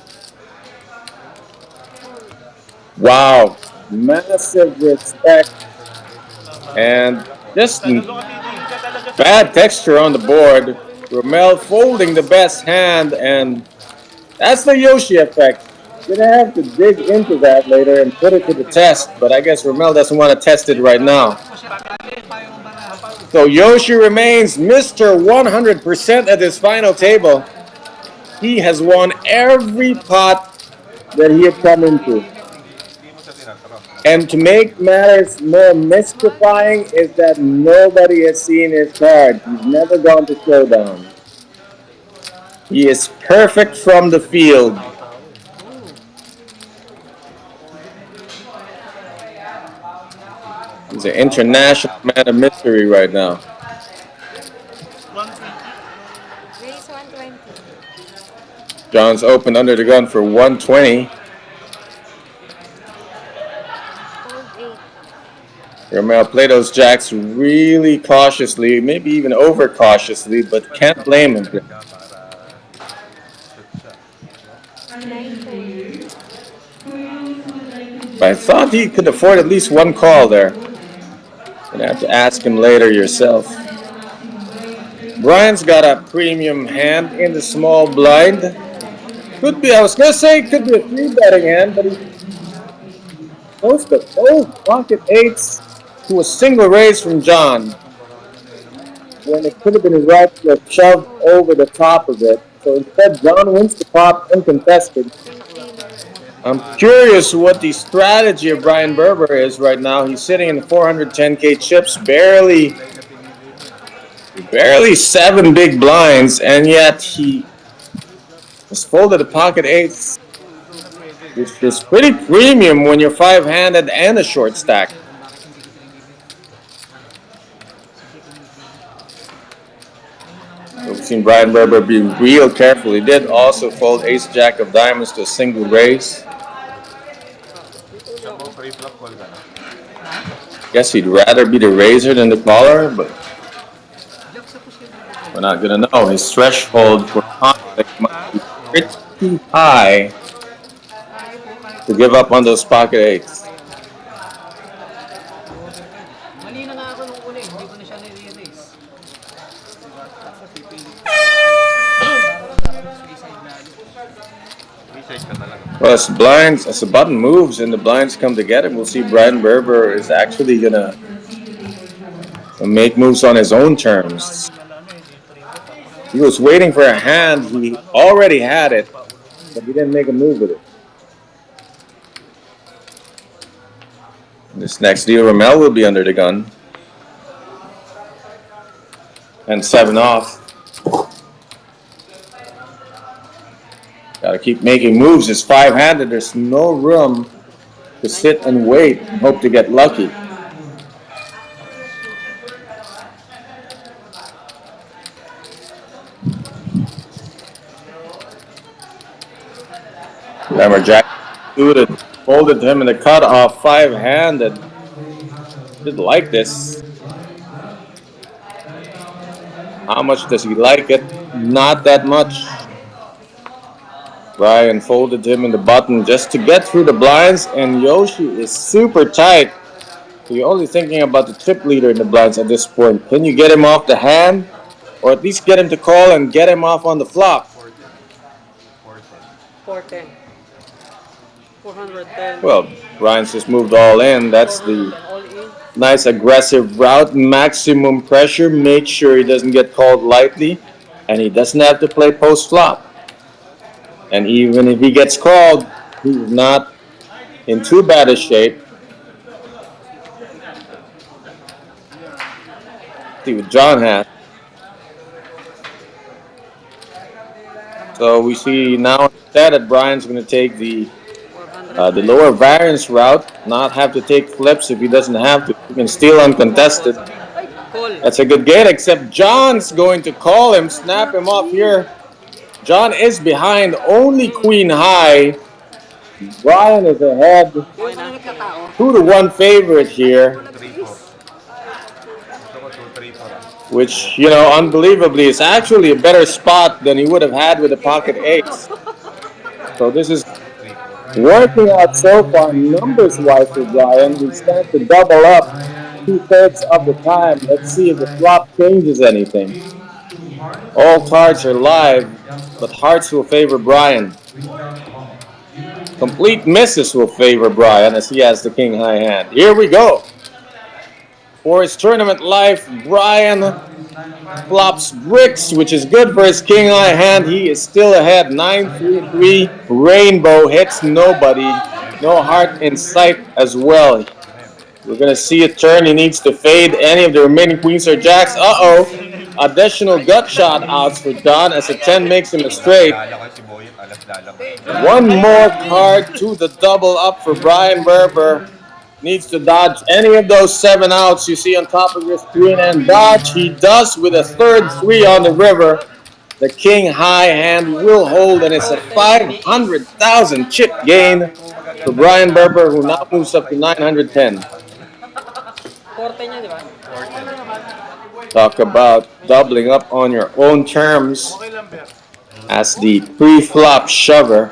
S2: Wow, massive respect, and just bad texture on the board. Rommel folding the best hand, and that's the Yoshi effect. Gonna have to dig into that later and put it to the test, but I guess Rommel doesn't want to test it right now. So Yoshi remains Mr. 100% at this final table. He has won every pot that he had come into. And to make matters more mystifying is that nobody has seen his card. He's never gone to showdown. He is perfect from the field. He's an international man of mystery right now.
S9: Raise 120.
S2: John's open under the gun for 120.
S9: Fold 8.
S2: Rommel play those jacks really cautiously, maybe even over cautiously, but can't blame him.
S9: 920.
S2: But I thought he could afford at least one call there. Gonna have to ask him later yourself. Brian's got a premium hand in the small blind. Could be, I was gonna say it could be a 3-betting hand, but he goes to fold pocket eights to a single raise from John. When it could have been right to shove over the top of it. So instead, John wins the pot uncontested. I'm curious what the strategy of Brian Berber is right now. He's sitting in 410K chips, barely 7 big blinds, and yet he has folded a pocket eights, which is pretty premium when you're 5-handed and a short stack. So we've seen Brian Berber be real careful. He did also fold ace-jack of diamonds to a single raise. Guess he'd rather be the raiser than the caller, but we're not gonna know. His threshold for conflict might be pretty high to give up on those pocket eights. Well, as the button moves and the blinds come together, we'll see Brian Berber is actually gonna make moves on his own terms. He was waiting for a hand, he already had it, but he didn't make a move with it. This next deal, Rommel will be under the gun. And 7 off. Gotta keep making moves. It's five-handed. There's no room to sit and wait and hope to get lucky. Remember, Jack suited, folded him in the cutoff, five-handed. Didn't like this. How much does he like it? Not that much. Brian folded him in the button just to get through the blinds, and Yoshi is super tight. So you're only thinking about the chip leader in the blinds at this point. Can you get him off the hand? Or at least get him to call and get him off on the flop?
S8: 410. 410.
S2: Well, Brian's just moved all in. That's the
S8: 410 all in.
S2: nice aggressive route. Maximum pressure. Make sure he doesn't get called lightly. And he doesn't have to play post flop. And even if he gets called, he's not in too bad a shape. See what John has. So we see now instead that Brian's going to take the lower variance route, not have to take flips if he doesn't have to. He can steal uncontested.
S8: Call.
S2: That's a good gate, except John's going to call him, snap him off here. John is behind only queen high. Brian is ahead. 2-1 favorite here. Which, you know, unbelievably is actually a better spot than he would have had with a pocket ace. So this is working out so far numbers-wise for Brian. He stands to double up 2/3 of the time. Let's see if the flop changes anything. All cards are live, but hearts will favor Brian. Complete misses will favor Brian as he has the king high hand. Here we go. For his tournament life, Brian flops bricks, which is good for his king high hand. He is still ahead. 9-3-3. Rainbow hits nobody. No heart in sight as well. We're going to see a turn. He needs to fade any of the remaining queens or jacks. Uh-oh. Additional gut shot outs for John as a 10 makes him a straight. One more card to the double up for Brian Berber. Needs to dodge any of those 7 outs you see on top of your screen, and dodge he does with a third 3 on the river. The king high hand will hold, and it's a 500,000 chip gain for Brian Berber, who now moves up to 910.
S8: 410 niya, di ba?
S2: Talk about doubling up on your own terms as the pre-flop shover.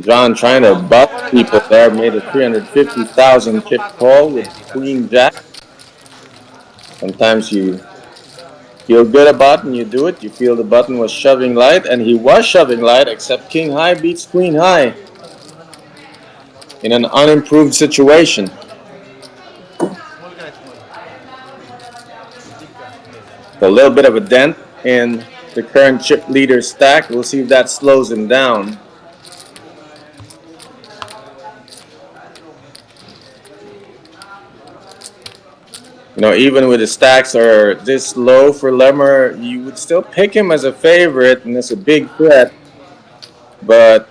S2: John trying to buff people there, made a 350,000 chip call with queen jack. Sometimes you feel good about it and you do it. You feel the button was shoving light, and he was shoving light, except king high beats queen high in an unimproved situation. A little bit of a dent in the current chip leader stack. We'll see if that slows him down. You know, even with the stacks are this low for Lemmer, you would still pick him as a favorite, and it's a big threat. But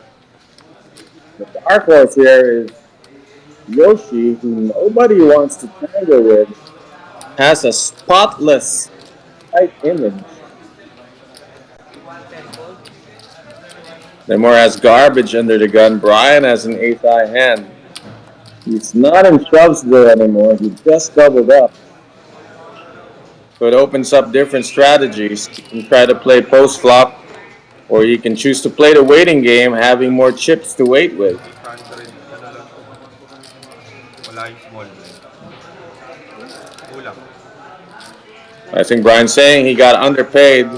S2: the dark horse here is Yoshi, who nobody wants to tangle with, has a spotless tight image. Lemmer has garbage under the gun. Brian has an ace-high hand. He's not in shoves there anymore. He just doubled up. So it opens up different strategies. You can try to play post flop, or you can choose to play the waiting game, having more chips to wait with. I think Brian's saying he got underpaid.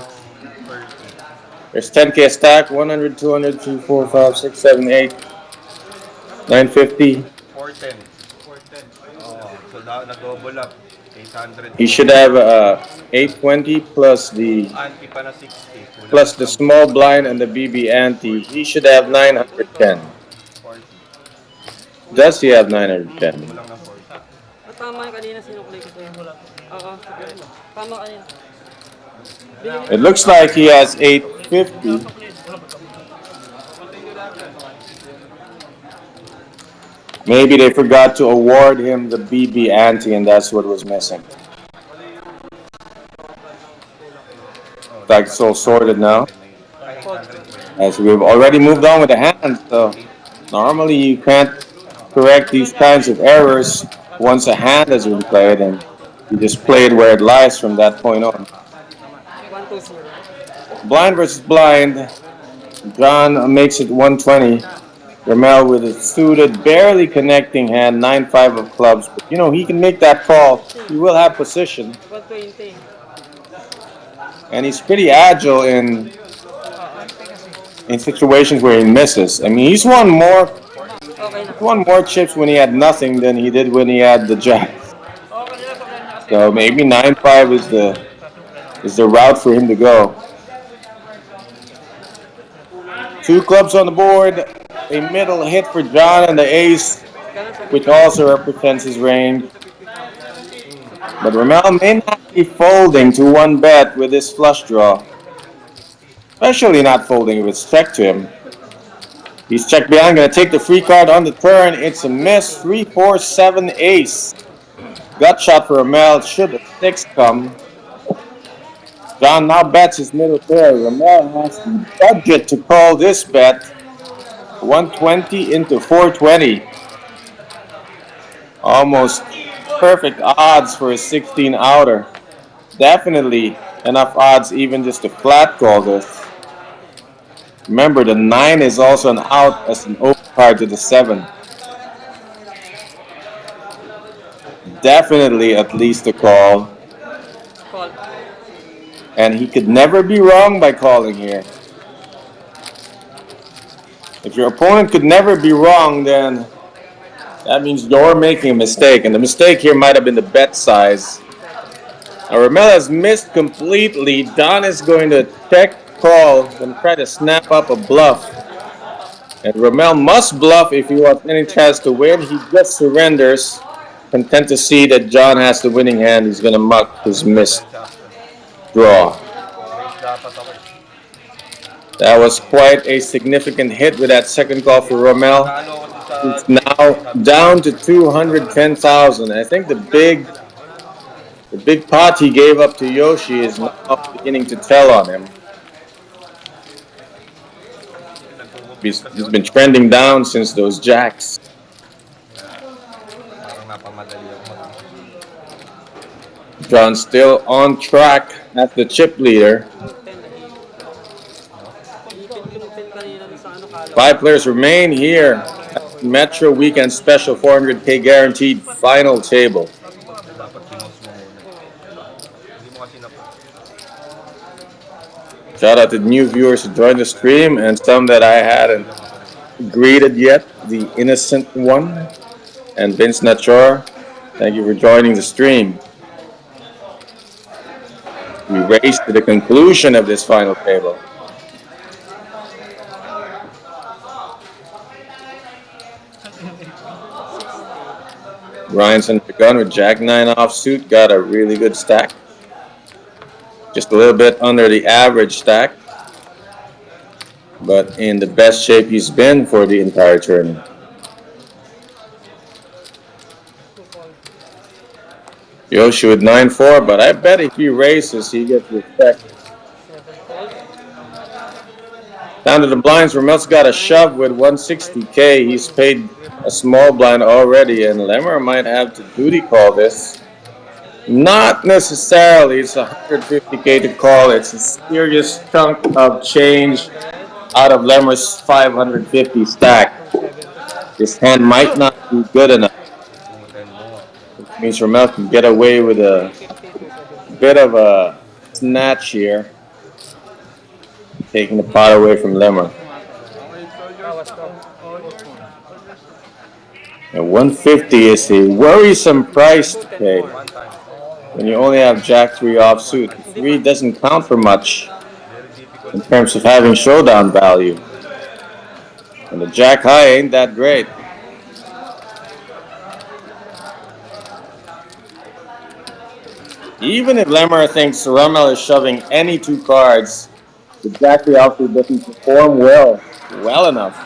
S2: There's 10K stack, 100, 200, 2, 4, 5, 6, 7, 8, 950.
S6: 410. So na-double up. 800.
S2: He should have 820 plus the
S6: Anti pa na 60.
S2: plus the small blind and the BB ante. He should have 910. Does he have 910?
S8: Tama yung kanina sinuklay ko sa'yo. Oo, tama kanina.
S2: It looks like he has 850. Maybe they forgot to award him the BB ante, and that's what was missing. Like it's all sorted now, as we've already moved on with the hand. So normally you can't correct these kinds of errors once a hand has been played, and you just play it where it lies from that point on.
S8: 1-2-0.
S2: Blind versus blind. John makes it 120. Ramel with a suited, barely connecting hand, 9-5 of clubs. But you know, he can make that call. He will have position.
S8: 120.
S2: And he's pretty agile in situations where he misses. I mean,
S8: Okay na.
S2: won more chips when he had nothing than he did when he had the jacks. So maybe 9-5 is the route for him to go. Two clubs on the board, a middle hit for John and the ace, which also represents his range. But Ramel may not be folding to one bet with this flush draw. Especially not folding if it's checked to him. He's checked behind, gonna take the free card on the turn. It's a miss. 3-4-7 ace. Gut shot for Ramel. Should the 6 come? John now bets his middle pair. Ramel has the budget to call this bet. 120 into 420. Almost perfect odds for a 16 outer. Definitely enough odds even just to flat call this. Remember, the 9 is also an out as an open card to the 7. Definitely at least a call.
S8: Call.
S2: And he could never be wrong by calling here. If your opponent could never be wrong, then that means you're making a mistake. And the mistake here might have been the bet size. Now, Ramel has missed completely. Don is going to check call and try to snap up a bluff. And Ramel must bluff if he wants any chance to win. He just surrenders, content to see that John has the winning hand. He's going to muck his missed draw. That was quite a significant hit with that second call for Ramel. It's now down to 210,000. I think the big pot he gave up to Yoshi is now beginning to tell on him. He's been trending down since those jacks. John still on track as the chip leader. 5 players remain here at Metro Weekend Special 400K guaranteed final table. Shout out to new viewers who joined the stream and some that I hadn't greeted yet. The Innocent One and Vince Nachor, thank you for joining the stream. We race to the conclusion of this final table. Ryan's under the gun with Jack 9 offsuit, got a really good stack. Just a little bit under the average stack, but in the best shape he's been for the entire tournament. Yoshi with 9-4, but I bet if he races, he gets respect. Down to the blinds, Ramel's got a shove with 160K. He's paid a small blind already, and Lemmer might have to duty call this. Not necessarily, it's 150K to call. It's a serious chunk of change out of Lemmer's 550 stack. This hand might not be good enough. Which means Ramel can get away with a bit of a snatch here, taking the pot away from Lemmer. And 150 is a worrisome price to pay when you only have Jack 3 offsuit. 3 doesn't count for much in terms of having showdown value. And the Jack high ain't that great. Even if Lemmer thinks Rommel is shoving any two cards, the Jack the outfit doesn't perform well enough.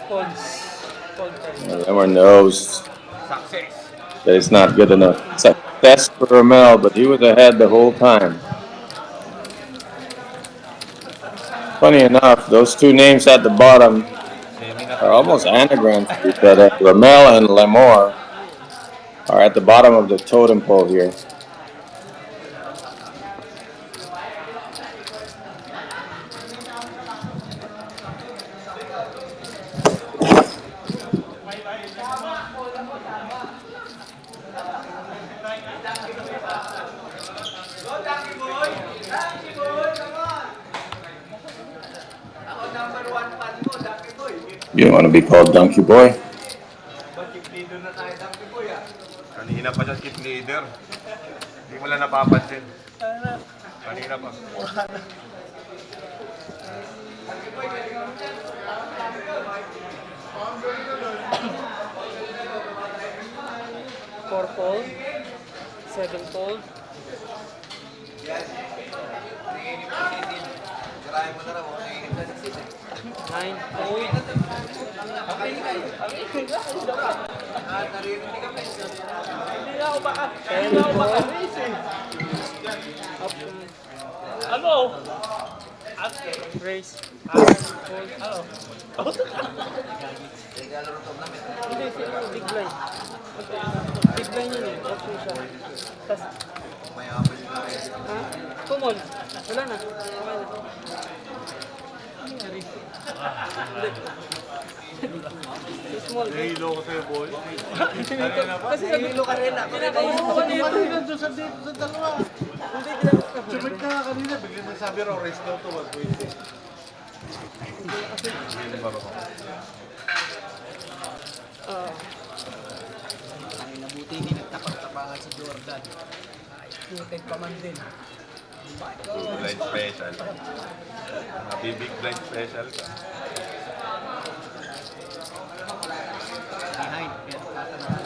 S8: Folds. Fold tayo.
S2: Lemmer knows
S1: Success.
S2: that it's not good enough. Success for Rommel, but he was ahead the whole time. Funny enough, those two names at the bottom
S1: Semi na
S2: are
S1: to.
S2: almost anagrams to each other. Rommel and Lemore are at the bottom of the totem pole here. You don't want to be called Donkey Boy?
S6: Kanina pa siya chip leader. Hindi mo lang napapansin. Kanina pa.
S8: Four fold. Seven fold. Nine fold. Ten fold.
S3: Ano?
S8: Raise. Fold. Hindi, big blind. Big blind yun eh. Option siya. Tas. Ha? Common. Wala na. Okay na. Small.
S5: Nahilo ko sa'yo, boy.
S8: Kasi sabi ko ka rin. Pinakausap ko kanina.
S5: Nandun sa dalawa.
S8: Hindi, ginamit ka.
S5: Sumit ka nga kanina. Biglang nagsabi raw, race daw to 120.
S6: Hindi ba ako?
S4: Ay, nabuti hindi nagtapak-tapangan si Jordan. Putek pa man din.
S6: Blind special. Big blind special ka.
S4: Behind, pero tatanong.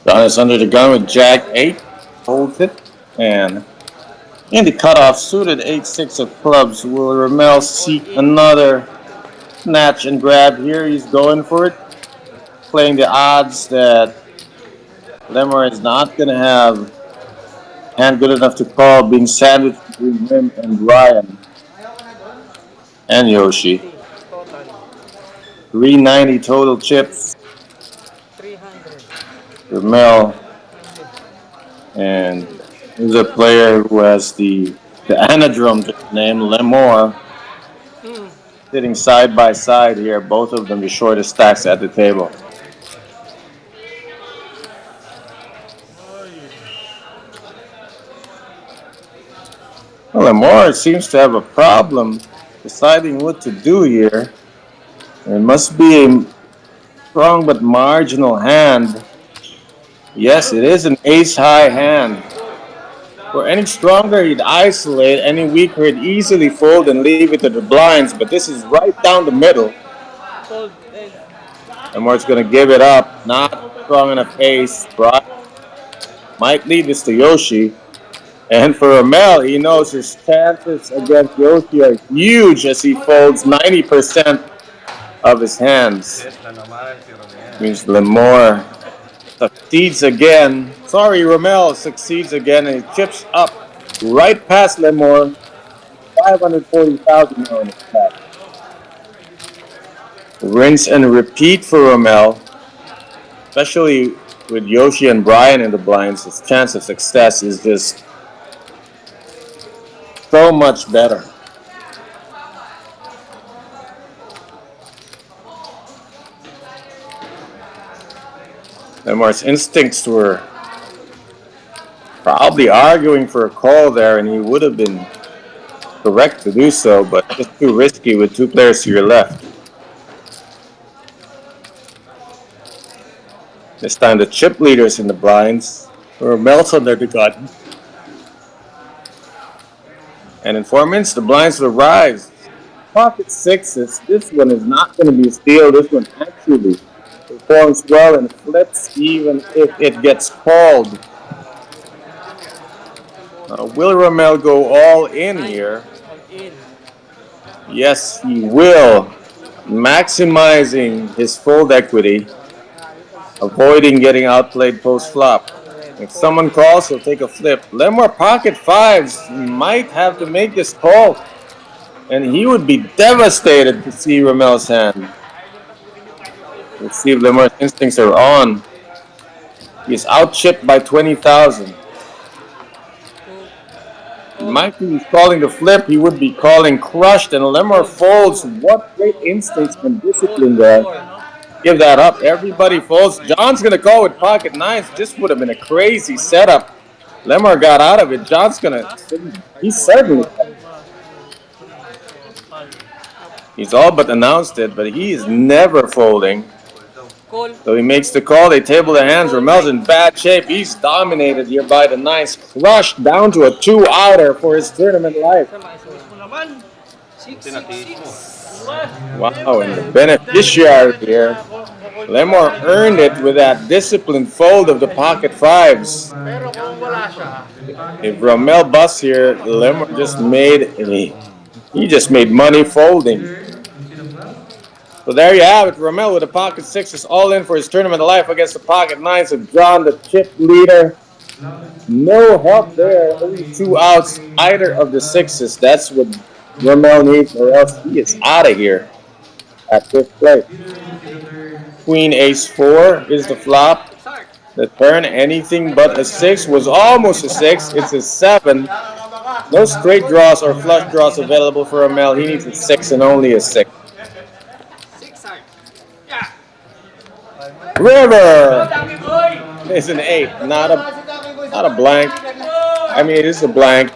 S2: Don is under the gun with Jack 8, holds it, and in the cutoff, suited 8-6 of clubs. Will Rommel seek another snatch and grab here? He's going for it, playing the odds that Lemmer is not going to have hand good enough to call, being sandwiched between him and Ryan and Yoshi.
S8: Total.
S2: 390 total chips.
S8: 300.
S2: Rommel, and there's a player who has the anadrome name, Lemore, sitting side by side here, both of them the shortest stacks at the table. Well, Lemore seems to have a problem deciding what to do here. It must be a strong but marginal hand. Yes, it is an ace-high hand. For any stronger, he'd isolate. Any weaker, he'd easily fold and leave it to the blinds. But this is right down the middle.
S8: Fold. Then.
S2: And Mark's going to give it up. Not strong enough ace. Brian might lead this to Yoshi. And for Rommel, he knows his chances against Yoshi are huge as he folds 90% of his hands.
S6: Yes na naman si Romel.
S2: Means Lemore succeeds again. Sorry, Rommel succeeds again and he chips up right past Lemore. 540,000 now in his back. Rinse and repeat for Rommel, especially with Yoshi and Brian in the blinds. His chance of success is just so much better. Lemore's instincts were Probably arguing for a call there, and he would have been correct to do so, but just too risky with two players to your left. This time the chip leaders in the blinds, or Mel's under the gun. And in 4 minutes, the blinds will rise. Pocket sixes, this one is not going to be a steal. This one actually performs well and flips even if it gets called. Will Ramel go all in here?
S8: All in.
S2: Yes, he will. Maximizing his fold equity, avoiding getting outplayed post flop. If someone calls, he'll take a flip. Lemore pocket fives might have to make this call, and he would be devastated to see Ramel's hand. Let's see if Lemore's instincts are on. He's out-chipped by 20,000. Mike is calling the flip, he would be calling crushed, and Lemore folds. What great instincts and discipline there. Give that up. Everybody folds. John's going to call with pocket nines. This would have been a crazy setup. Lemore got out of it. John's going to... He's certainly... He's all but announced it, but he is never folding.
S8: Call.
S2: So he makes the call. They table their hands. Ramel's in bad shape. He's dominated here by the nines. Crushed down to a 2-outer for his tournament life. Wow, and the beneficiary here, Lemore earned it with that disciplined fold of the pocket fives.
S5: Pero kung wala siya,
S2: If Ramel busts here, Lemore just made he just made money folding. So there you have it. Ramel with the pocket sixes all in for his tournament of life against the pocket nines of John, the chip leader. No help there. Only 2 outs, either of the sixes. That's what Ramel needs, or else he is out of here at fifth place. Queen ace 4 is the flop. The turn, anything but a 6, was almost a 6. It's a 7. No straight draws or flush draws available for Ramel. He needs a 6 and only a 6. River is an 8, not a blank. I mean, it is a blank.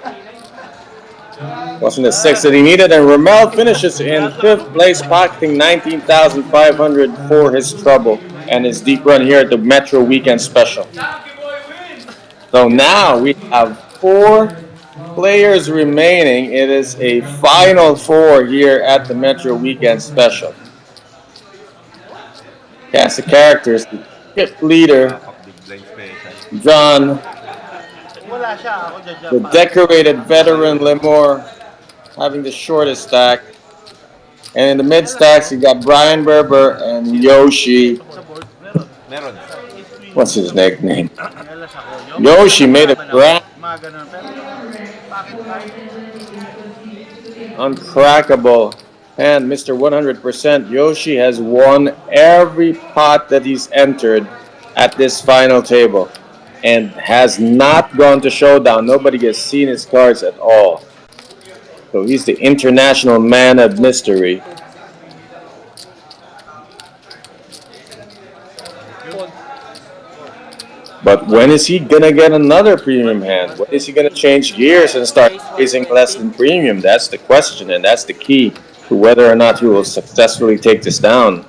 S2: Wasn't a 6 that he needed, and Ramel finishes in 5th place, pocketing 19,500 for his trouble and his deep run here at the Metro Weekend Special. So now we have 4 players remaining. It is a final 4 here at the Metro Weekend Special. Cast of characters, the chip leader, John,
S5: wala siya, ako dyan
S2: the decorated veteran Lemore, having the shortest stack. And in the mid stacks, you got Brian Berber and Yoshi.
S6: Meron.
S2: What's his nickname? Yoshi made a grand,
S5: mga ganun. Pero yung pocket five,
S2: uncrackable hand, Mr. 100%. Yoshi has won every pot that he's entered at this final table and has not gone to showdown. Nobody has seen his cards at all. So he's the international man of mystery. But when is he gonna get another premium hand? When is he gonna change gears and start raising less than premium? That's the question, and that's the key to whether or not he will successfully take this down.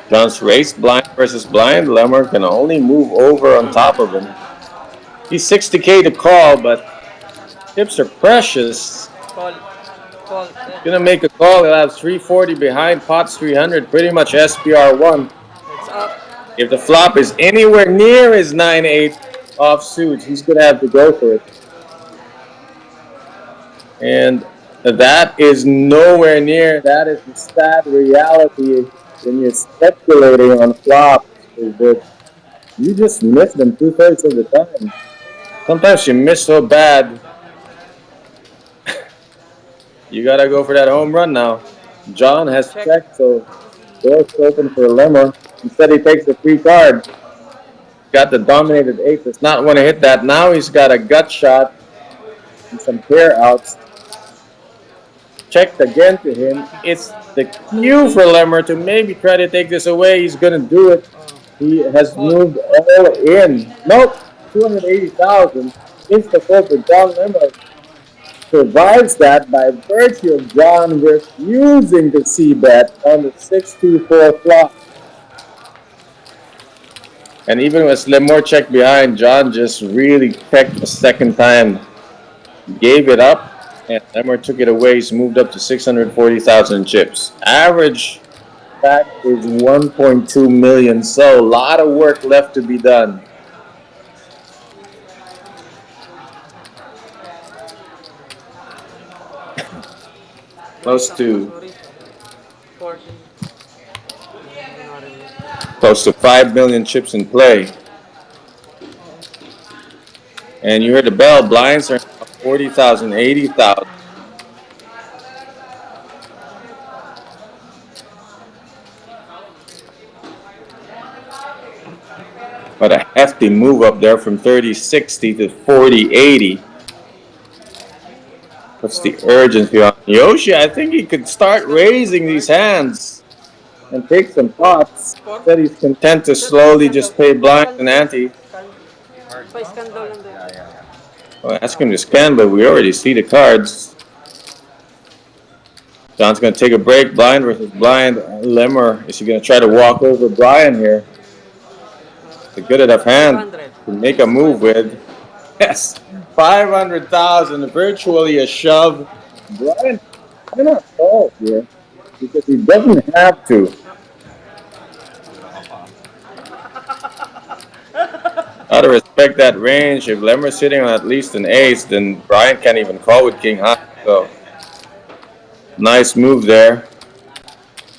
S2: John's raised blind versus blind. Lemmer can only move over on top of him. He's 60K to call, but chips are precious.
S8: Call. Call.
S2: Gonna make a call. He'll have 340 behind, pots 300, pretty much SPR1.
S8: It's up.
S2: If the flop is anywhere near his 9-8 offsuit, he's gonna have to go for it. And that is nowhere near. That is the sad reality when you're speculating on flops. Is that you just miss them 2/3 of the time. Sometimes you miss so bad, you gotta go for that home run now. John has checked, so doors open for Lemmer. Instead, he takes the free card. Got the dominated 8. Does not want to hit that. Now he's got a gut shot and some pair outs. Checked again to him. It's the cue for Lemmer to maybe try to take this away. He's going to do it. He has moved all in. Nope, 280,000. Insta fold for John Lemmer survives that by virtue of John refusing to see bet on the 6-2-4 flop. And even with Lemore checked behind, John just really checked a second time, gave it up, and Lemmer took it away. He's moved up to 640,000 chips. Average back is 1.2 million, so a lot of work left to be done. Close to
S8: Sorry. 14.
S2: close to 5 million chips in play. And you heard the bell, blinds are now 40,000, 80,000. But a hefty move up there from 30-60 to 40-80. What's the urgency on Yoshi? I think he could start raising these hands and take some pots. Said he's content to slowly just pay blind and ante.
S8: Spice candle lang din.
S2: Well, ask him to scan, but we already see the cards. John's going to take a break. Blind versus blind. Lemmer, is he going to try to walk over Brian here? It's a good enough hand to make a move with. Yes, 500,000, virtually a shove. Brian cannot call here because he doesn't have to. Gotta respect that range. If Lemmer's sitting on at least an ace, then Brian can't even call with king high. So, nice move there.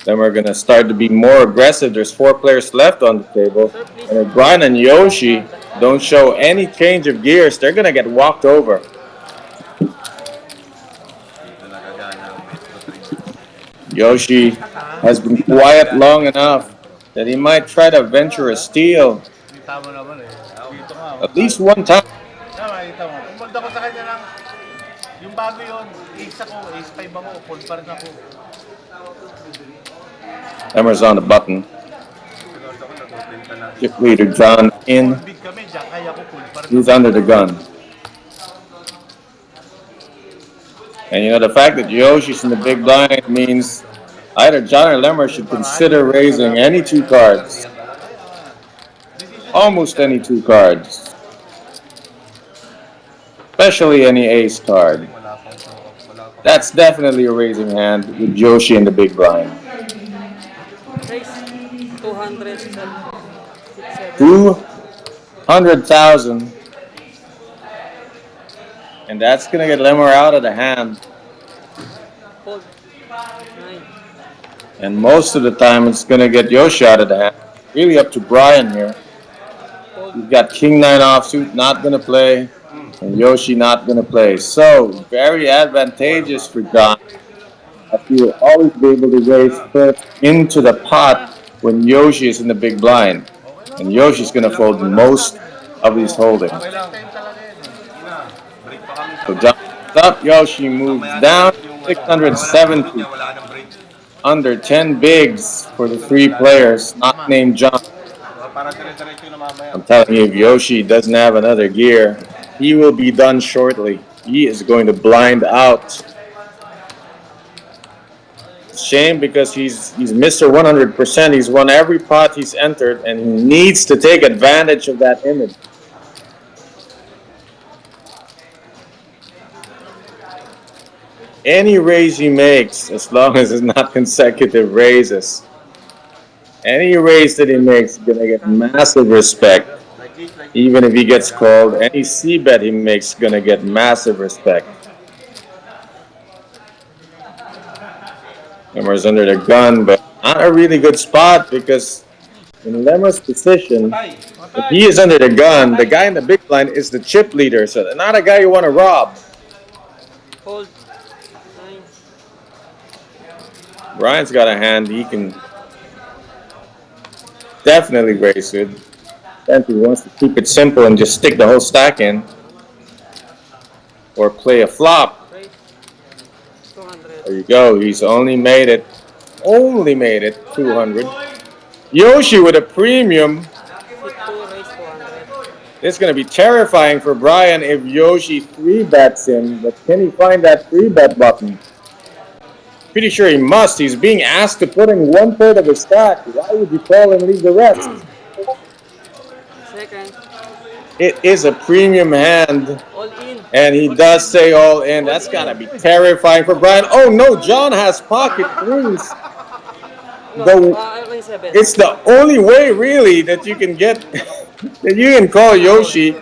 S2: Then we're gonna start to be more aggressive. There's 4 players left on the table. And if Brian and Yoshi don't show any change of gears, they're gonna get walked over. Yoshi has been quiet long enough that he might try to venture a steal.
S3: Tama naman eh. Dito nga.
S2: At least one time.
S3: Nakita mo. Pumunta ko sa kanya lang. Yung bago yun, ace ako, ace 5 ako, fold pa rin ako.
S2: Lemmer's on the button. Chip leader John in.
S3: Big kami, dyan kaya ko, fold pa rin.
S2: He's under the gun. And you know, the fact that Yoshi's in the big blind means either John or Lemmer should consider raising any 2 cards. Almost any 2 cards. Especially any ace card. That's definitely a raising hand with Yoshi in the big blind.
S8: Raise 200.
S2: 200,000. And that's gonna get Lemmer out of the hand.
S8: Fold. 9.
S2: And most of the time it's gonna get Yoshi out of the hand. Really up to Brian here. You've got king 9 offsuit not gonna play, and Yoshi not gonna play. So very advantageous for John. He will always be able to raise first into the pot when Yoshi is in the big blind. And Yoshi's gonna fold most of his holdings. So John moves up, Yoshi moves down, 670. Under 10 bigs for the 3 players not named John. I'm telling you, if Yoshi doesn't have another gear, he will be done shortly. He is going to blind out. Shame because he's Mr. 100%. He's won every pot he's entered, and he needs to take advantage of that image. Any raise he makes, as long as it's not consecutive raises, any raise that he makes is going to get massive respect. Even if he gets called, any c-bet he makes is going to get massive respect. Lemmer's under the gun, but not a really good spot because in Lemmer's position, if he is under the gun, the guy in the big blind is the chip leader, so not a guy you want to rob.
S8: Fold. 9.
S2: Brian's got a hand he can definitely raise with. Then he wants to keep it simple and just stick the whole stack in. Or play a flop.
S8: Raise 200.
S2: There you go. He's only made it 200. Yoshi with a premium.
S8: Sit 2, raise 200.
S2: It's going to be terrifying for Brian if Yoshi 3-bets him, but can he find that 3-bet button? Pretty sure he must. He's being asked to put in 1/3 of his stack. Why would you call and leave the rest?
S8: Second.
S2: It is a premium hand,
S8: All in.
S2: and he does say all in. That's got to be terrifying for Brian. Oh no, John has pocket threes. It's the only way, really, that you can get that you can call Yoshi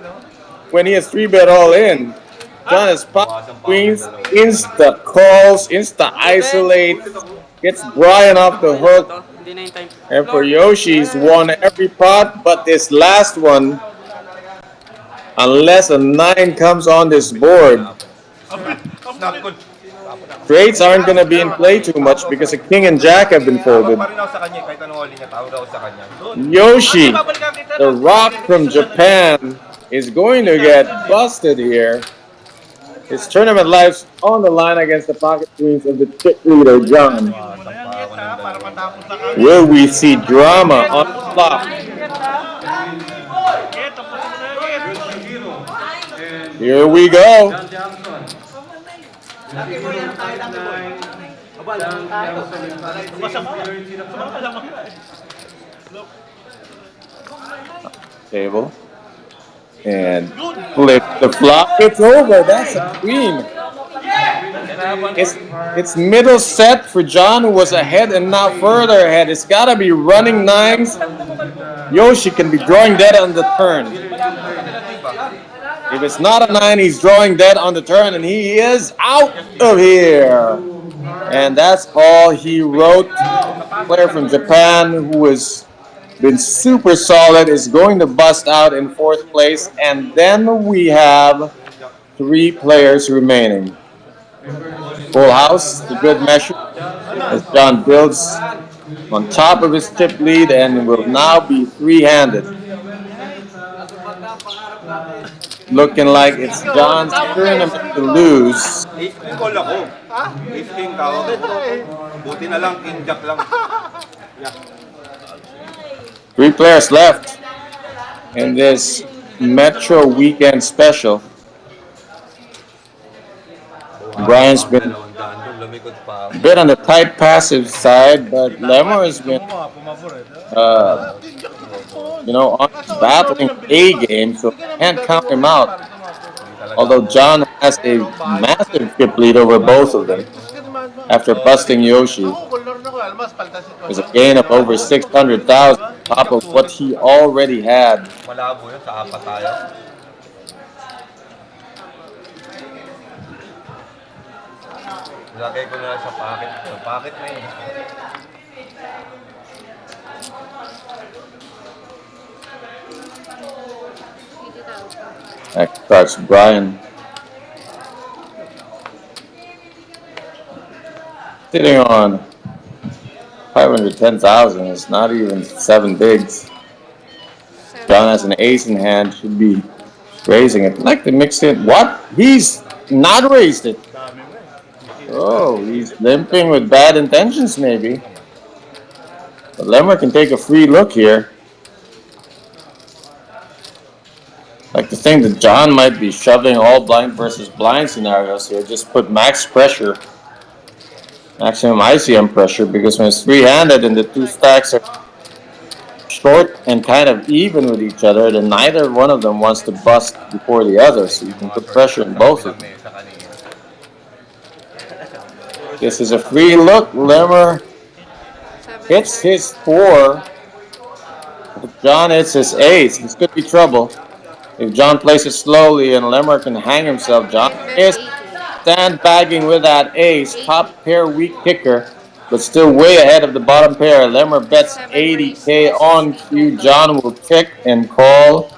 S2: when he has 3-bet all in. John has pocket queens, insta calls, insta isolates, gets Brian off the hook. And for Yoshi, he's won every pot, but this last one, unless a 9 comes on this board, trades aren't going to be in play too much because a king and jack have been folded. Yoshi, the rock from Japan, is going to get busted here. His tournament life's on the line against the pocket queens of the chip leader, John. Will we see drama on the flop? Here we go. Table. And flip the flop. It's over. That's a queen. It's middle set for John, who was ahead and now further ahead. It's got to be running 9s. Yoshi can be drawing dead on the turn. If it's not a 9, he's drawing dead on the turn, and he is out of here. And that's all he wrote. A player from Japan who has been super solid is going to bust out in 4th place. And then we have 3 players remaining. Full house, the good measure, as John builds on top of his chip lead and will now be 3-handed. Looking like it's John's tournament to lose.
S6: Call ako. 15 ka. Buti na lang, king jack lang.
S2: 3 players left in this Metro Weekend Special. Brian's been a bit on the tight passive side, but Lemmer has been, on his battling A game, so can't count him out. Although John has a massive chip lead over both of them after busting Yoshi. There's a gain of over 600,000 on top of what he already had.
S6: Malabo yun, sa apat tayo. Lagay ko na sa pocket. Sa pocket na yun.
S2: That starts Brian. Sitting on 510,000. It's not even 7 bigs. John has an ace in hand. Should be raising it. Like to mix it. What? He's not raised it. Oh, he's limping with bad intentions, maybe. But Lemmer can take a free look here. Like to think that John might be shoving all blind versus blind scenarios here. Just put max pressure, maximum ICM pressure, because when it's 3-handed and the 2 stacks are short and kind of even with each other, then neither one of them wants to bust before the other, so you can put pressure in both of them. This is a free look. Lemmer hits his 4. John hits his ace. This could be trouble. If John plays it slowly and Lemmer can hang himself, John is sandbagging with that ace. Top pair weak kicker, but still way ahead of the bottom pair. Lemmer bets 80K on cue. John will check and call.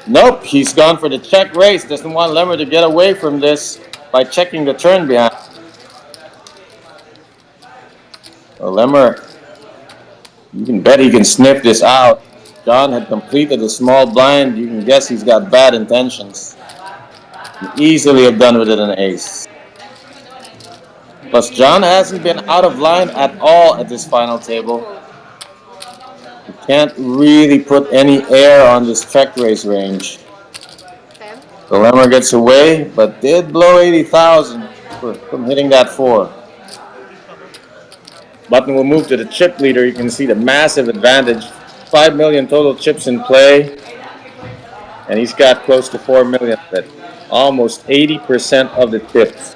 S2: Nope, he's gone for the check raise. Doesn't want Lemmer to get away from this by checking the turn behind. Well, Lemmer, you can bet he can sniff this out. John had completed a small blind. You can guess he's got bad intentions. He easily have done with it an ace. Plus, John hasn't been out of line at all at this final
S8: Nine
S2: table.
S8: fold.
S2: You can't really put any air on this check raise range.
S8: 10.
S2: The lemmer gets away, but did blow 80,000 from hitting that 4. Button will move to the chip leader. You can see the massive advantage. 5 million total chips in play, and he's got close to 4 million of it. Almost 80% of the chips.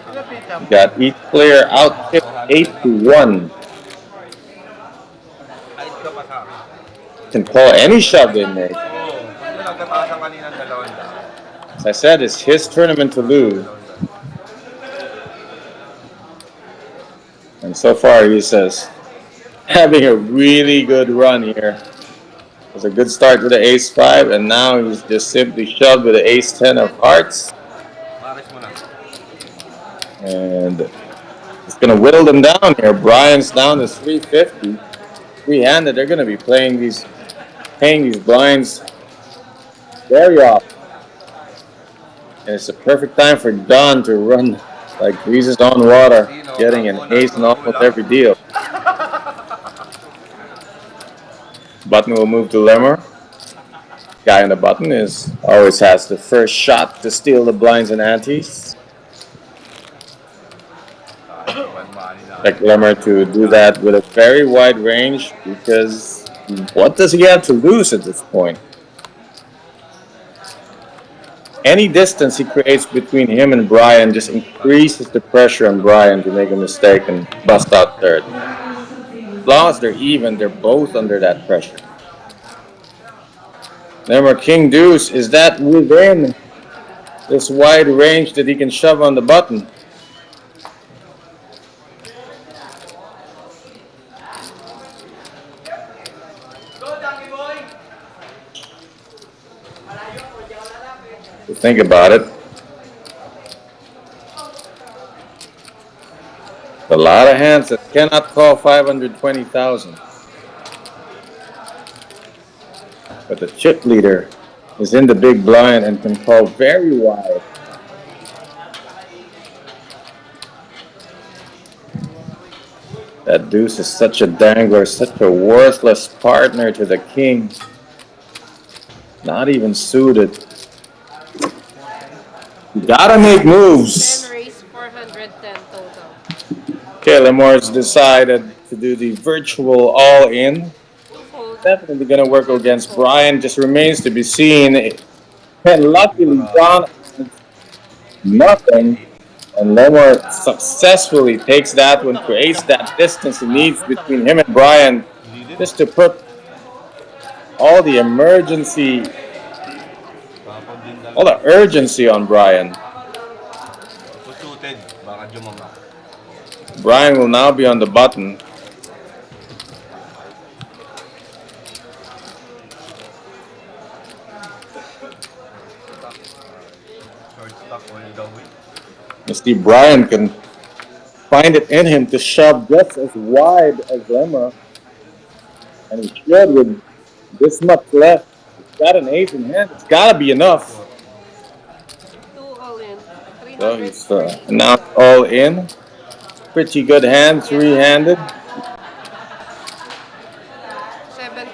S3: Nilapitan mo.
S2: Got each player out chipped 8-1.
S6: Kahit ka pa sa akin.
S2: Can call any shove they make.
S6: Oo. Kung may nagkatasan kanina ng 200.
S2: As I said, it's his tournament to lose. And so far, he says, having a really good run here. It was a good start with the ace-5, and now he's just simply shoved with the ace-10 of hearts.
S6: Maris mo na.
S2: And it's going to whittle them down here. Brian's down to 350. Three-handed, they're going to be paying these blinds very often. And it's a perfect time for Don to run like breezes on water, getting an ace in almost every deal. Button will move to lemmer. Guy on the button always has the first shot to steal the blinds and antes. Expect lemmer to do that with a very wide range, because what does he have to lose at this point? Any distance he creates between him and Brian just increases the pressure on Brian to make a mistake and bust out third. As long as they're even, they're both under that pressure. Remember, King Deuce, is that within this wide range that he can shove on the button? To think about it. A lot of hands that cannot call 520,000. But the chip leader is in the big blind and can call very wide. That deuce is such a dangler, such a worthless partner to the king. Not even suited. You gotta make
S8: 10
S2: moves.
S8: raise, 410 total.
S2: Okay, Lemore's decided to do the virtual all-in.
S8: 2 fold.
S2: Definitely gonna work against Brian. Just remains to be seen. And luckily, John has nothing. And Lemore successfully takes that one, creates that distance he needs between him and Brian, just to put all the urgency on Brian.
S6: Suited, baka jumama.
S2: Brian will now be on the button.
S6: Short stock only the week.
S2: You see, Brian can find it in him to shove just as wide as Lemmer. And he should with this much left. He's got an ace in hand. It's gotta be enough.
S8: 2 all in.
S2: So he's now all in. Pretty good hand, three-handed.
S8: 7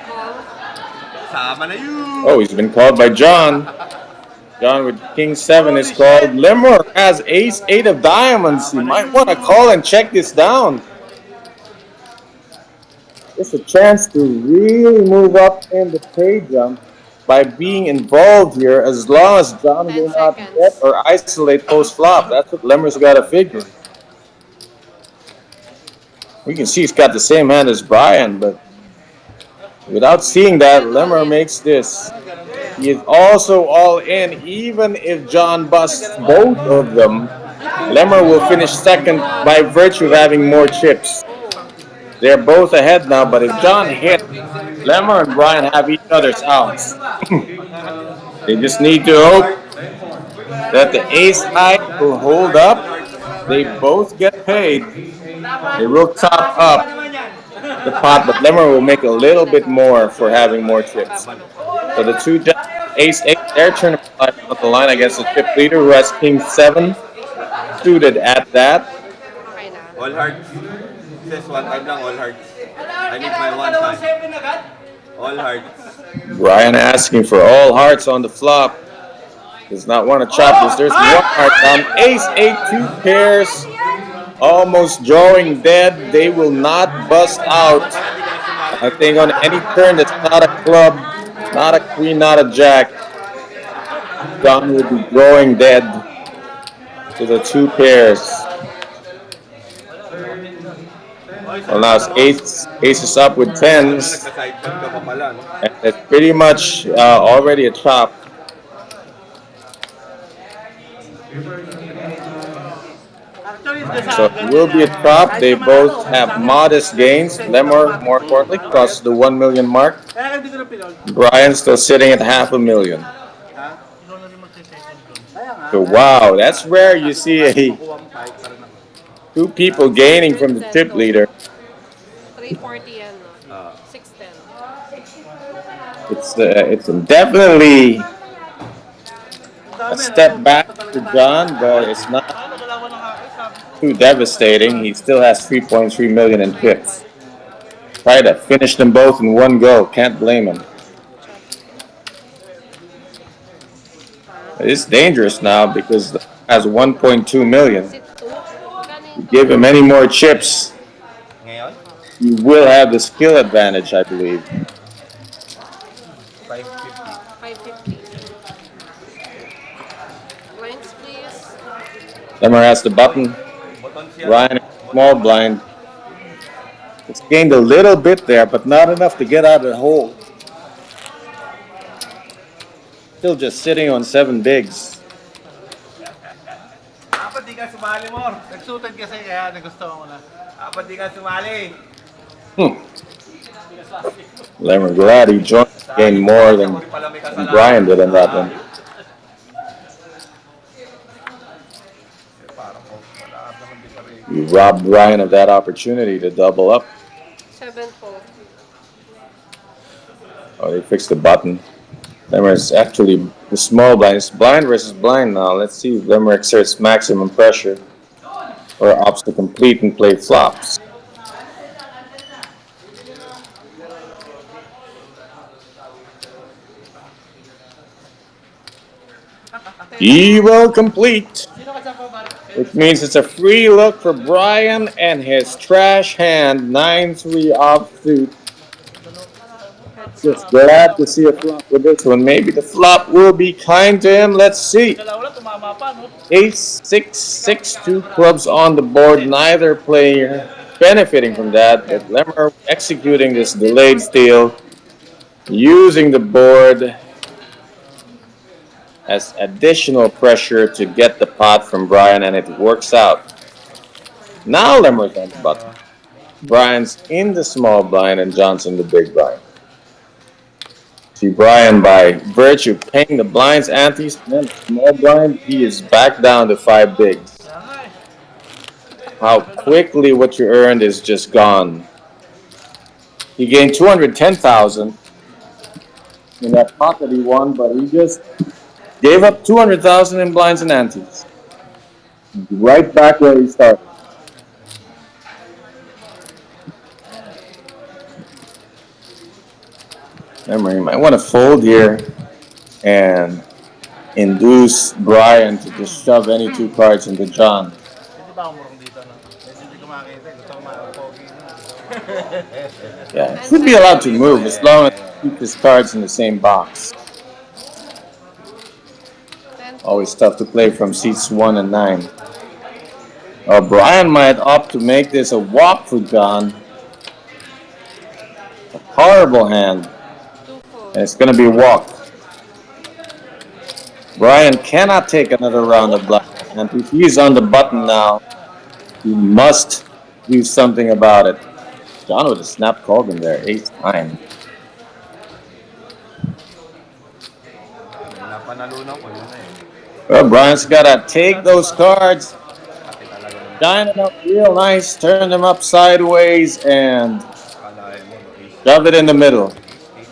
S8: call.
S6: Sama na yun!
S2: Oh, he's been called by John. John with King 7 is called. Lemmer has ace 8 of diamonds. He might want to call and check this down. It's a chance to really move up in the pay jump by being involved here, as long as John
S8: 10
S2: will not
S8: seconds.
S2: get or isolate post-flop. That's what Lemmer's got to figure. We can see he's got the same hand as Brian, but without seeing that, Lemmer makes this. He is also all in, even if John busts both of them. Lemmer will finish second by virtue of having more chips. They're both ahead now, but if John hit, Lemmer and Brian have each other's outs. They just need to hope that the ace high will hold up. They both get paid. They will top up the pot, but Lemmer will make a little bit more for having more chips. So the two Ace 8, their tournament life on the line against the chip leader who has King 7 suited at that.
S9: Okay na.
S6: All hearts. Says 1 time lang, all hearts. I need my 1 time. All hearts.
S2: Brian asking for all hearts on the flop. Does not want to chop this. There's one heart down. Ace 8, 2 pairs. Almost drawing dead. They will not bust out. I think on any turn that's not a club, not a queen, not a jack, John will be drawing dead to the 2 pairs. Well, now it's aces up with tens,
S6: Nagka-side shot ka pa pala, no?
S2: and it's pretty much already a chop.
S3: Actually, it's
S2: So it will be a chop. They both have modest gains. Lemmer, more importantly, crosses the 1 million mark.
S3: Kaya hindi ko na pinol.
S2: Brian still sitting at $500,000.
S3: Ikaw na rin magse-second doon.
S2: So wow, that's rare. You see two people gaining from the chip leader.
S9: 340 yan, no? 610.
S2: It's definitely a step back for John, but it's not too devastating. He still has 3.3 million in chips. Try to finish them both in one go. Can't blame him. It's dangerous now because it has 1.2 million. You give him any more chips,
S6: Ngayon,
S2: you will have the skill advantage, I believe.
S6: 550.
S9: 550. Blinds, please.
S2: Lemmer has the button.
S6: Button siya.
S2: Ryan small blind. It's gained a little bit there, but not enough to get out of the hole. Still just sitting on 7 bigs.
S6: Dapat di ka sumali, Mor.
S3: Nagsutan kasi kaya nagustuhan ko na.
S6: Dapat di ka sumali.
S2: Lemmer glad he joined, gained more than Brian did in that one. You robbed Brian of that opportunity to double up.
S9: 7-4.
S2: Oh, they fixed the button. Lemmer is actually the small blind. It's blind versus blind now. Let's see if Lemmer exerts maximum pressure or opts to complete and play flops. He will complete, which means it's a free look for Brian and his trash hand, 9-3 offsuit. Just glad to see a flop with this one. Maybe the flop will be kind to him. Let's see.
S3: Dalawa tumama pa, no?
S2: Ace 6, 2 clubs on the board. Neither player benefiting from that. But Lemmer executing this delayed steal, using the board as additional pressure to get the pot from Brian, and it works out. Now Lemmer's on the button. Brian's in the small blind and Johnson the big blind. See Brian, by virtue of paying the blinds antes and the small blind, he is back down to 5 bigs. How quickly what you earned is just gone. He gained 210,000 in that pot that he won, but he just gave up 200,000 in blinds and antes. Right back where he started. Remember, you might want to fold here and induce Brian to just shove any 2 cards into John.
S3: Hindi ba ako murong dito, no? Medyo hindi ko makita. Gusto ko makapogi na.
S2: Yeah, he should be allowed to move as long as he keeps his cards in the same box. Always tough to play from seats 1 and 9. Brian might opt to make this a walk for John. A horrible hand. And it's going to be a walk. Brian cannot take another round of black. And if he's on the button now, he must do something about it. John would have snap called him there, 8-9.
S6: Napanalunan ko yun eh.
S2: Well, Brian's got to take those cards, shine them up real nice, turn them up sideways, and
S6: Kalahin mo, no? Ace
S2: shove it in the middle.
S6: 8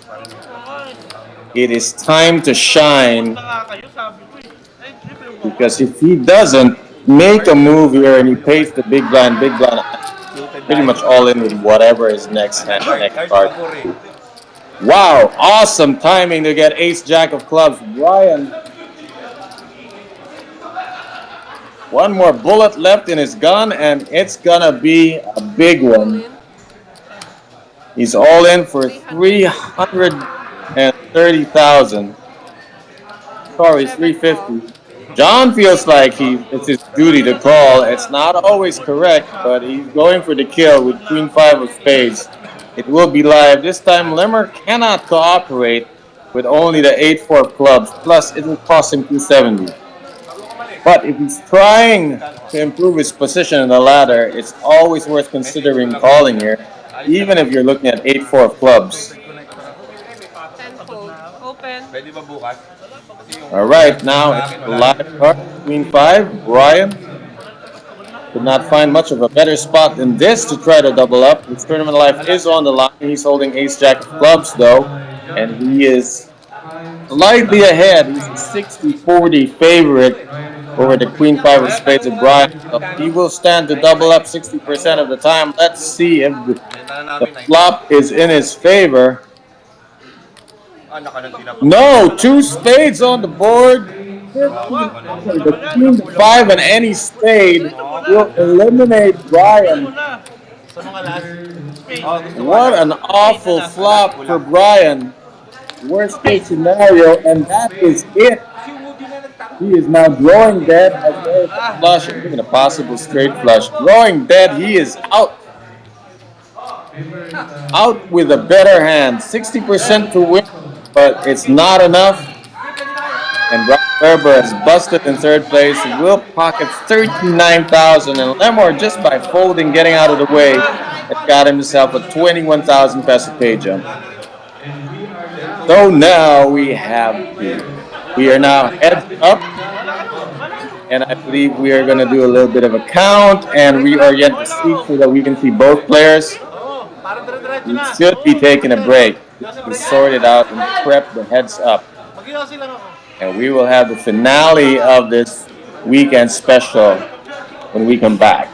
S6: pa rin ito.
S2: it is time to shine.
S3: Na nga kayo, sabi ko eh. Ay, siyempre yung bako.
S2: Because if he doesn't make a move here and he pays the big blind, pretty much all in with whatever is next next card. Wow, awesome timing to get ace jack of clubs. Brian, one more bullet left in his gun, and it's gonna be a big
S9: All
S2: one.
S9: in.
S2: He's all in for 330,000. Sorry, 350. John feels like it's his duty to call. It's not always correct, but he's going for the kill with Queen 5 of spades. It will be live. This time, Limmer cannot cooperate with only the 8-4 of clubs. Plus, it will cost him 270. But if he's trying to improve his position in the ladder, it's always worth considering calling here, even if you're looking at 8-4 of clubs.
S9: 10 fold. Open.
S6: Pwede ba bukas?
S2: All right, now it's the live card, Queen 5. Brian could not find much of a better spot than this to try to double up. His tournament life is on the line. He's holding ace jack of clubs, though, and he is slightly ahead. He's a 60-40 favorite over the Queen 5 of spades of Brian. So he will stand to double up 60% of the time. Let's see if the flop is in his favor. No, 2 spades on the board. The Queen 5 and any spade will eliminate Brian.
S3: Sa mga last space.
S2: What an awful flop for Brian. Worst case scenario, and that is it. He is now drawing dead as well as a flush, even a possible straight flush. Drawing dead, he is out. Out with a better hand. 60% to win, but it's not enough. And Brian Gerber has busted in third place. Will pockets 39,000, and Lemore, just by folding, getting out of the way, has got himself a 21,000 peso pay jump. So now we are now heads up, and I believe we are going to do a little bit of a count and reorient the seat so that we can see both players. We should be taking a break to sort it out and prep the heads up. And we will have the finale of this weekend special when we come back.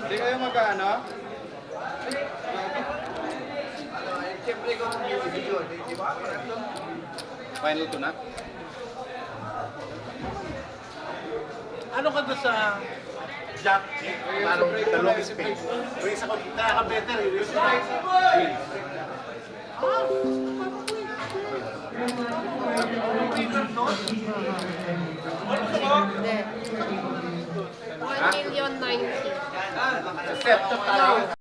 S5: Hindi kayo mag-ano? Final to na?
S3: Ano ka doon sa Jack? Parang dalawang space. Raise ako, nakaka-better eh. Raise ako.
S9: Hindi. 1,090,000.
S5: Set to tayo.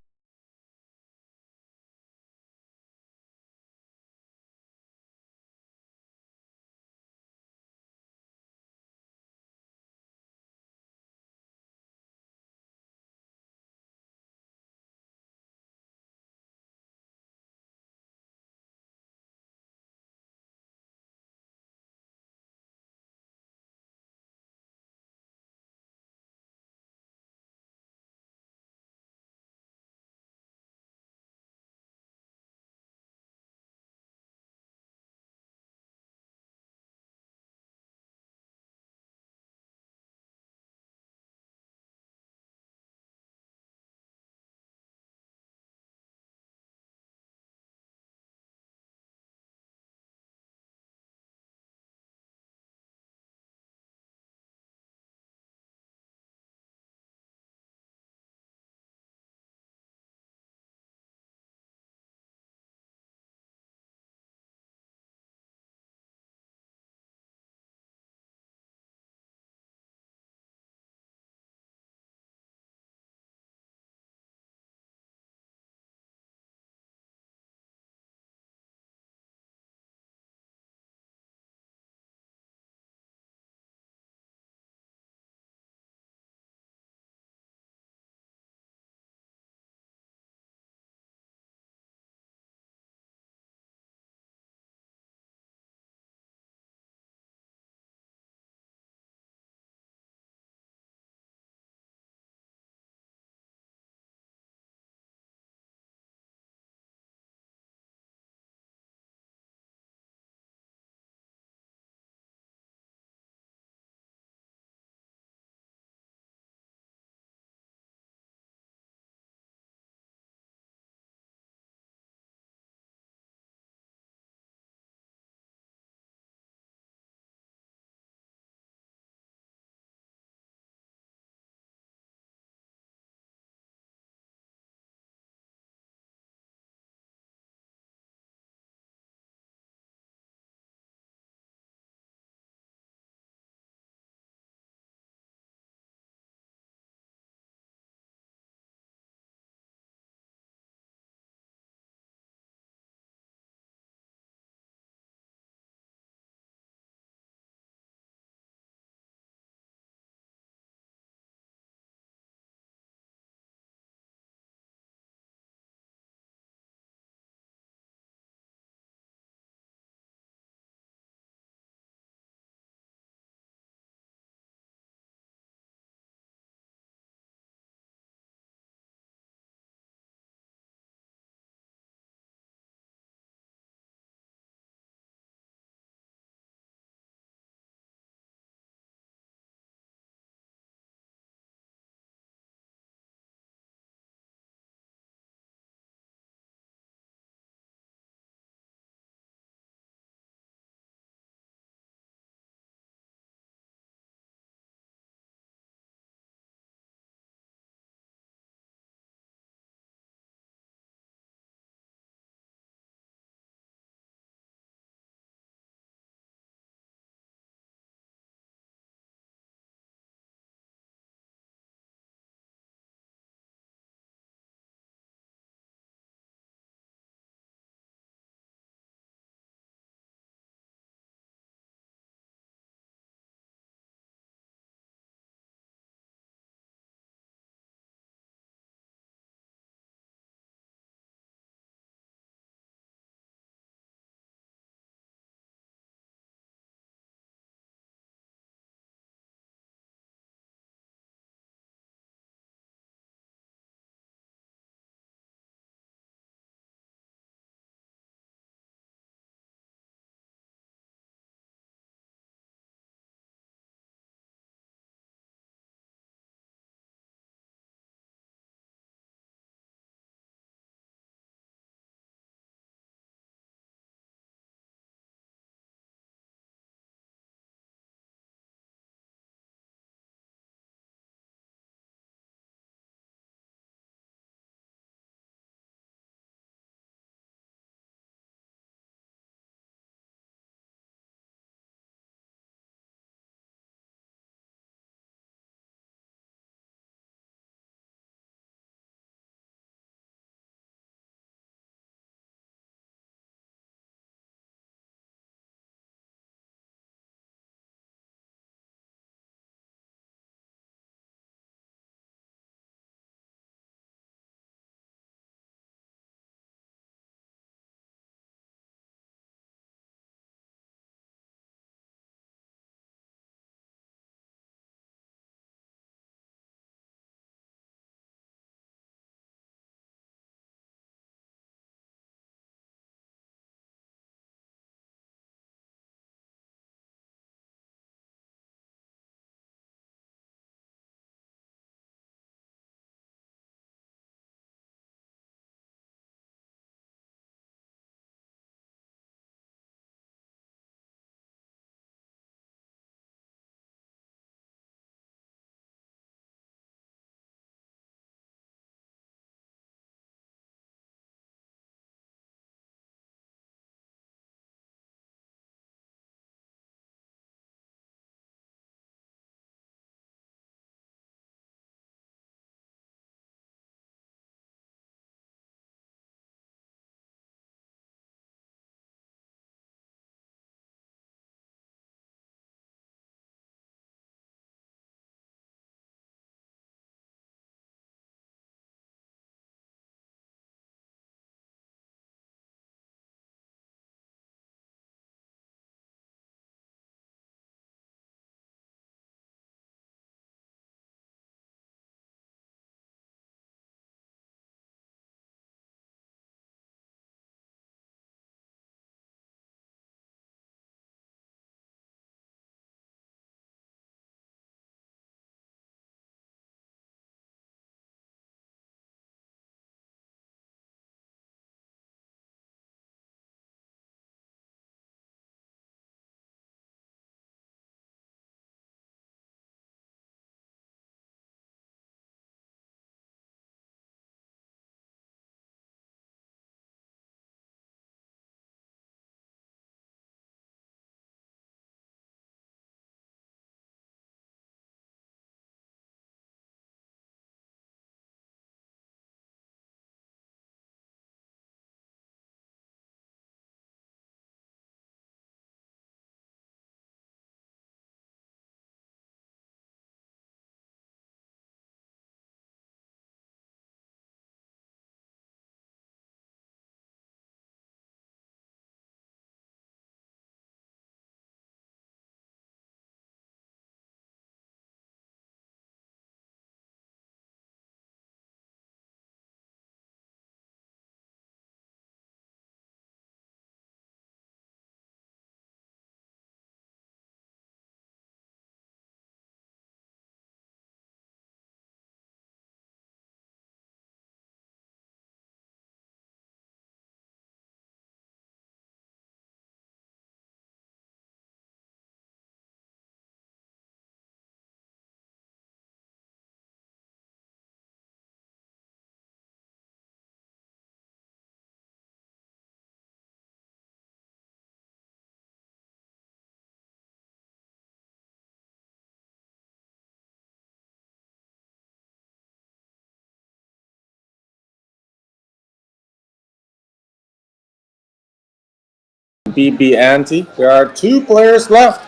S2: BB ante. There are 2 players left.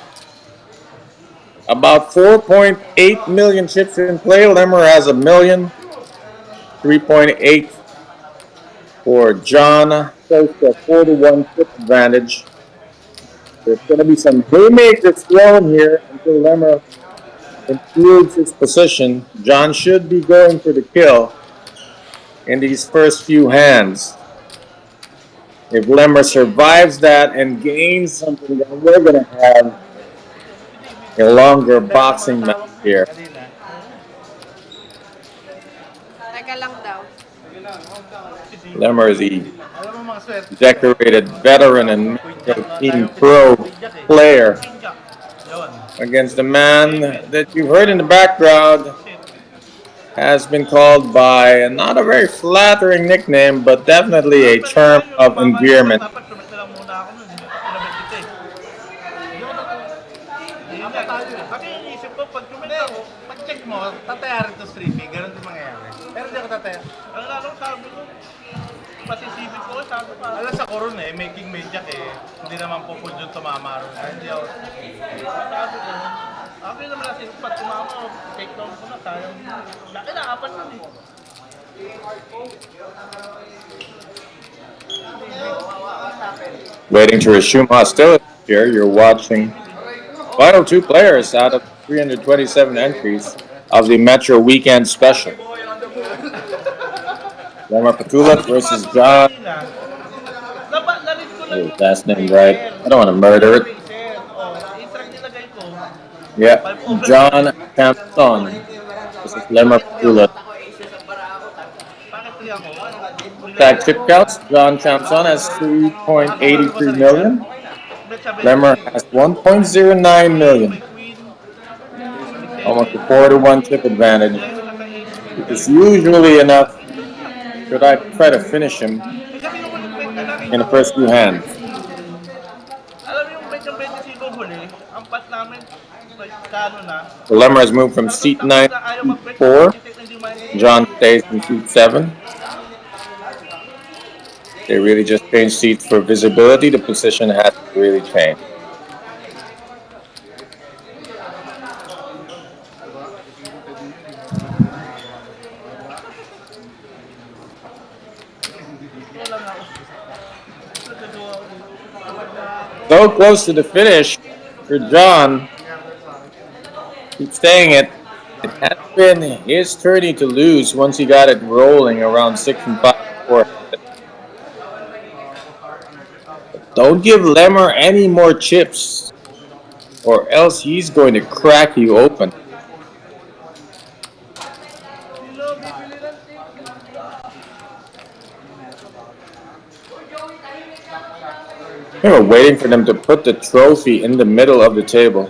S2: About 4.8 million chips in play. Lemmer has 1 million. 3.8 for John. Close to a 4-1 chip advantage. There's going to be some haymakers thrown here until Lemmer improves his position. John should be going for the kill in these first few hands. If Lemmer survives that and gains something, then we're going to have a longer boxing match here.
S9: Teka lang daw.
S2: Lemmer is the
S3: Alam mo mga swerte.
S2: decorated veteran and Metro Team Pro player
S3: Yun.
S2: against the man that you heard in the background has been called by not a very flattering nickname, but definitely a term of endearment.
S3: Dapat sumit na lang muna ako nun. Pinabit kita eh. Ayun na tayo eh. Kasi iniisip ko, pag sumit ako, pag-check mo, tatayarin to streaming. Ganun din mangyayari. Pero hindi ako tataya. Ang lalong sabi ko, pasisipin ko, sabi pa. Alam sa koron eh, making mediak eh. Hindi naman po yung tumama ron. Hindi ako. Sabi ko, ako naman natin, pag tumama, take down ko na, sayang. Laki na, apat na eh.
S2: Waiting to resume hostility here, you're watching final 2 players out of 327 entries of the Metro Weekend Special. Lemmer Patulat versus John. Get his last name right. I don't want to murder it. Yeah, John Champson versus Lemmer Patulat. Tag chip counts. John Champson has 3.83 million. Lemmer has 1.09 million. Almost a 4-1 chip advantage. It's usually enough. Should I try to finish him in the first few hands? The Lemmer has moved from seat 9 to seat 4. John stays in seat 7. They really just changed seats for visibility. The position hasn't really changed. So close to the finish for John. Keep saying it. It has been his turn to lose once he got it rolling around 6 and 5 4. Don't give Lemmer any more chips, or else he's going to crack you open. We were waiting for them to put the trophy in the middle of the table.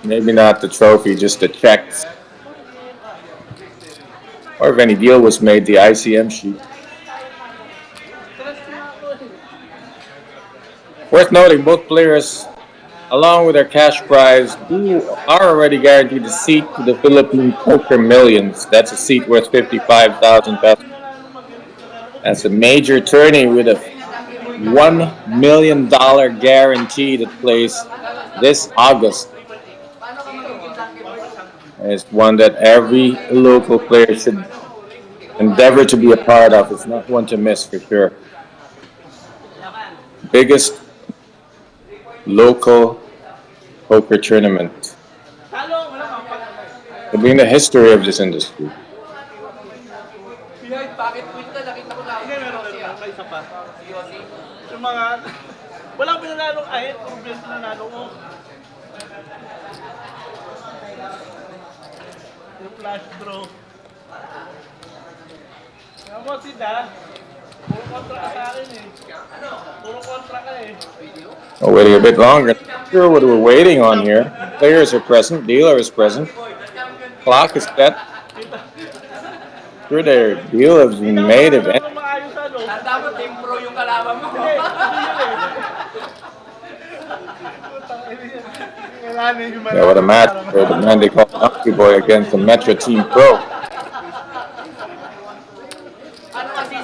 S2: Maybe not the trophy, just the checks. Or if any deal was made, the ICM sheet. Worth noting, both players, along with their cash prize, are already guaranteed a seat to the Philippine Poker Millions. That's a seat worth 55,000 pesos. That's a major tourney with a $1 million guarantee that plays this August. And it's one that every local player should endeavor to be a part of. It's not one to miss for sure. Biggest local poker tournament to be in the history of this industry.
S3: Yung mga, walang pinanalo kahit, kung pinanalo mo. Yung flash draw. Kaya mo, Sida, puro kontra ka sa akin eh. Puro kontra ka eh.
S2: Oh, waiting a bit longer. Not sure what we're waiting on here. Players are present, dealer is present, clock is set. Sure, their deal has been made if any. Yeah, what a match for the man they call Donkey Boy against the Metro Team Pro.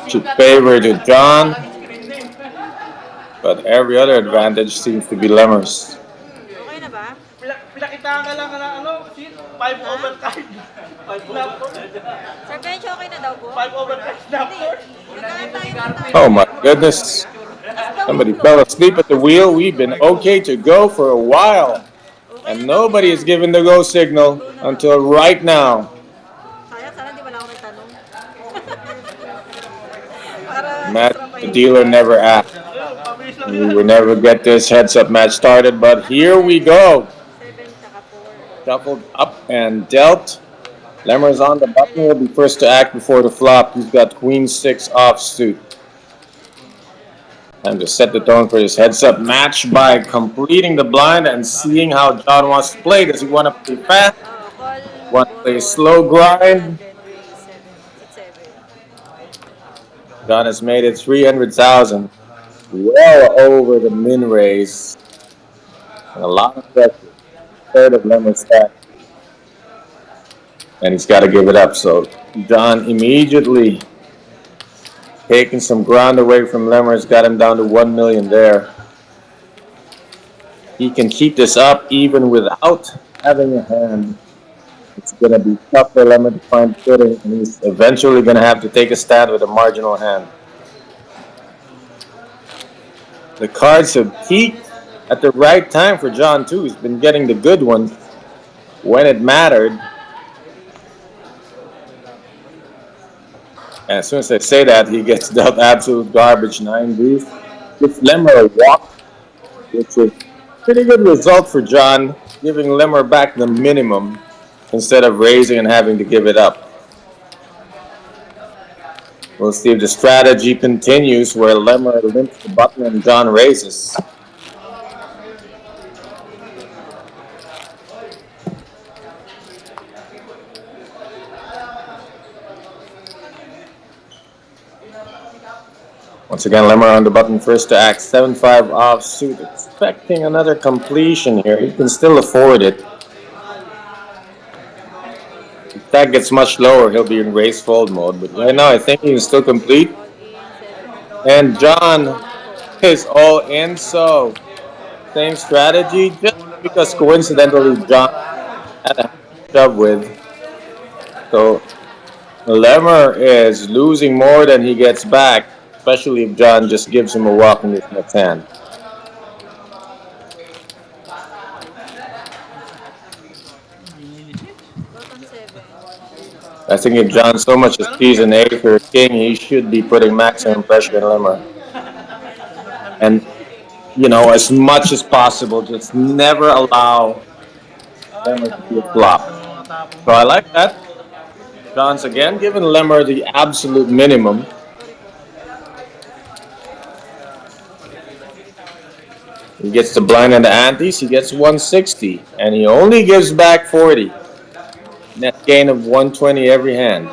S2: should favor to John, but every other advantage seems to be Lemmer's.
S9: Okay na ba?
S3: Pinakitaan ka lang ng ano, 5 overtime. 5 overtime.
S9: Sir Bench, okay na daw po?
S3: 5 overtime snap force.
S9: Nagkaan tayo ng time.
S2: Oh my goodness. Somebody fell asleep at the wheel. We've been okay to go for a while. And nobody is giving the go signal until right now.
S9: Sayang, sana di ba lang ako nagtanong? Para
S2: Matt,
S9: extra pa
S2: the
S9: yun.
S2: dealer never asked. We would never get this heads-up match started, but here we go.
S9: 7 tsaka 4.
S2: Shuffled up and dealt. Lemmer's on the button. Will be first to act before the flop. He's got Queen 6 offsuit. Time to set the tone for his heads-up match by completing the blind and seeing how John wants to play. Does he want to play fast?
S9: Call,
S2: Want to play slow grind?
S9: then raise 7.
S2: John has made it 300,000. Well over the min raise. And a lot of pressure. Third of Lemmer's stack. And he's got to give it up. So John immediately taking some ground away from Lemmer's, got him down to 1 million there. He can keep this up even without having a hand. It's going to be tough for Lemmer to find footing, and he's eventually going to have to take a stand with a marginal hand. The cards have peaked at the right time for John, too. He's been getting the good ones when it mattered. And as soon as I say that, he gets dealt absolute garbage, 9 deuce. Gives Lemmer a walk, which is a pretty good result for John, giving Lemmer back the minimum instead of raising and having to give it up. We'll see if the strategy continues where Lemmer limps the button and John raises. Once again, Lemmer on the button first to act, 7-5 offsuit, expecting another completion here. He can still afford it. If that gets much lower, he'll be in raise fold mode, but right now I think he can still complete. And John is all in, so same strategy, just because coincidentally John had a shove with. So Lemmer is losing more than he gets back, especially if John just gives him a walk in his next hand. I think if John so much as sees an ace or a king, he should be putting maximum pressure on Lemmer. And, you know, as much as possible, just never allow Lemmer to be a flop. So I like that. John's again giving Lemmer the absolute minimum. He gets the blind and the antes, he gets 160, and he only gives back 40. Net gain of 120 every hand.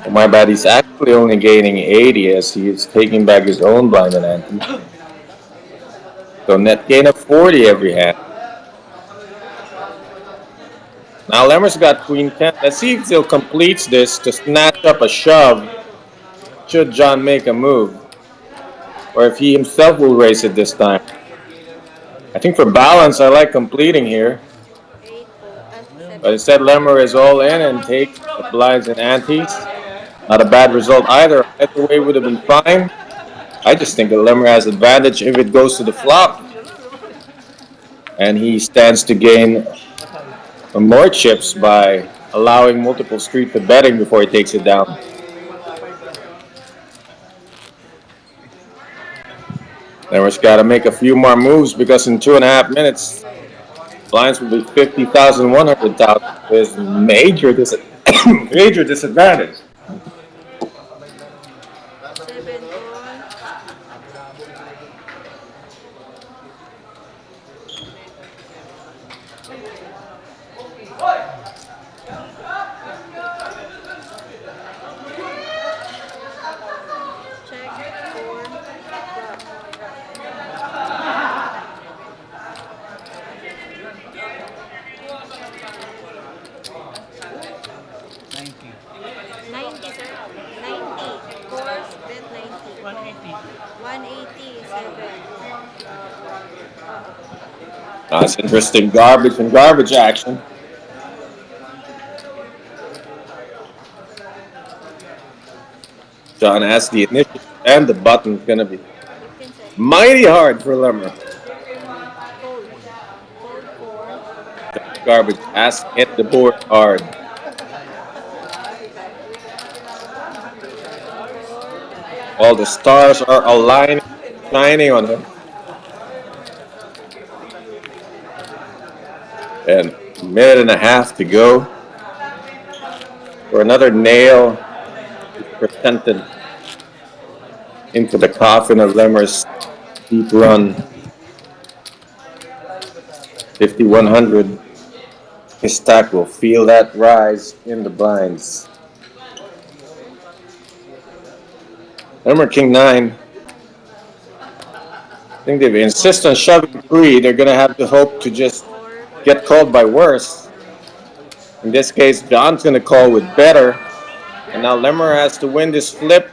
S2: Oh, my bad, he's actually only gaining 80 as he is taking back his own blind and ante. So net gain of 40 every hand. Now Lemmer's got queen 10. Let's see if he'll complete this to snatch up a shove should John make a move. Or if he himself will raise it this time. I think for balance, I like completing here. But instead, Lemmer is all in and takes the blinds and antes. Not a bad result either. Either way would have been fine. I just think that Lemmer has advantage if it goes to the flop. And he stands to gain more chips by allowing multiple street for betting before he takes it down. Lemmer's got to make a few more moves because in 2.5 minutes, blinds will be 50,000, 100,000. There's major disadvantage. That's interesting garbage and garbage action. John has the initiative and the button's gonna be
S9: 15 seconds.
S2: mighty hard for Lemmer.
S9: Fold. Fold 4.
S2: Garbage has hit the board hard. All the stars are aligning, shining on him. And a minute and a half to go for another nail presented into the coffin of Lemmer's deep run. 5,100. His stack will feel that rise in the blinds. Lemmer King 9. I think they insist on shoving 3. They're gonna have to hope to just get called by worse. In this case, John's gonna call with better. And now Lemmer has to win this flip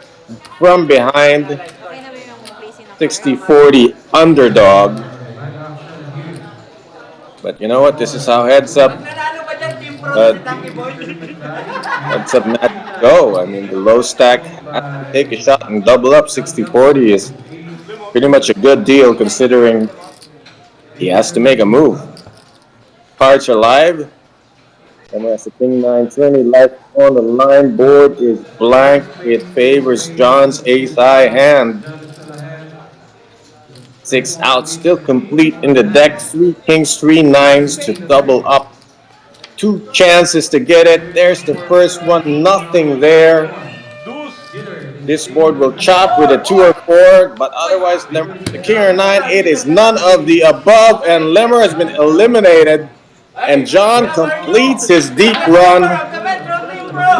S2: from behind.
S9: Okay na ba yung placing na
S2: 60-40 underdog. But you know what? This is how heads up match go. I mean, the low stack has to take a shot and double up. 60-40 is pretty much a good deal considering he has to make a move. Cards are live. And as the King 9 20 life on the line, board is blank. It favors John's ace-high hand. 6 out, still complete in the deck. 3 kings, 3 nines to double up. 2 chances to get it. There's the first one, nothing there. This board will chop with a 2 or 4, but otherwise, the king or 9, it is none of the above, and Lemmer has been eliminated. And John completes his deep run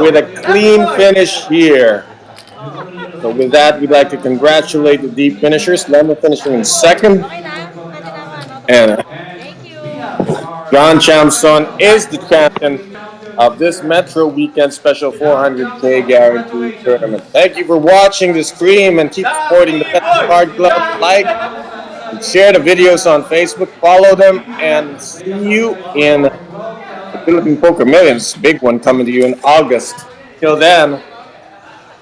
S2: with a clean finish here. So with that, we'd like to congratulate the deep finishers. Lemmer finishing in second.
S9: Okay na? Pwede na
S2: And
S9: Thank you.
S2: John Chamson is the champion of this Metro Weekend Special 400K Guarantee Tournament. Thank you for watching the stream and keep supporting the Metro Card Club. Like and share the videos on Facebook. Follow them and see you in the Philippine Poker Millions. Big one coming to you in August. Till then,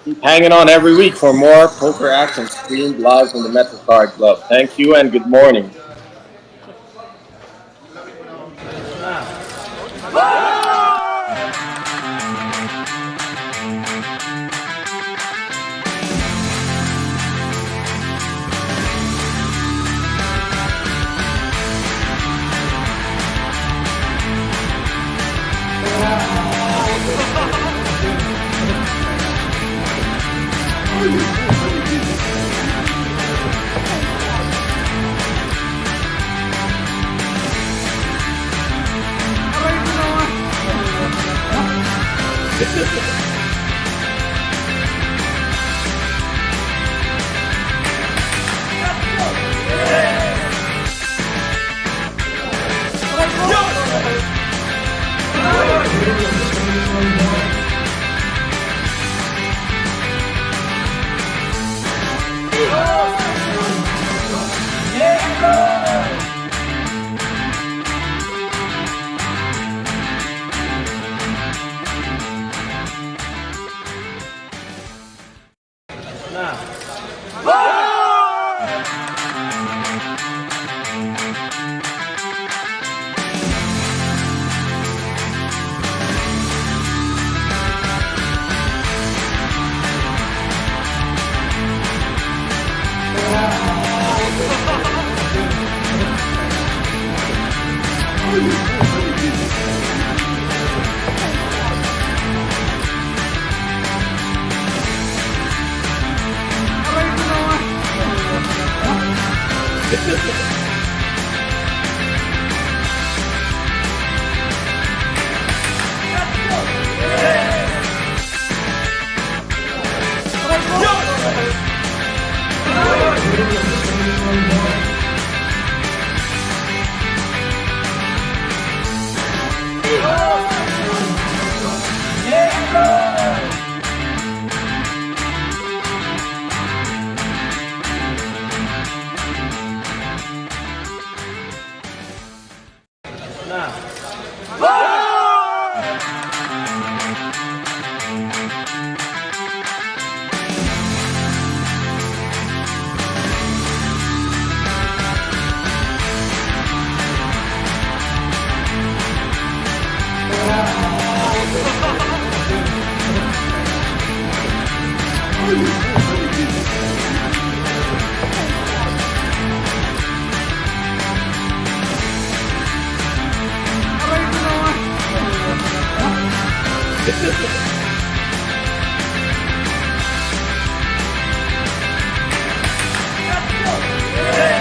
S2: keep hanging on every week for more poker action streamed live from the Metro Card Club. Thank you and good morning.
S3: Yeah.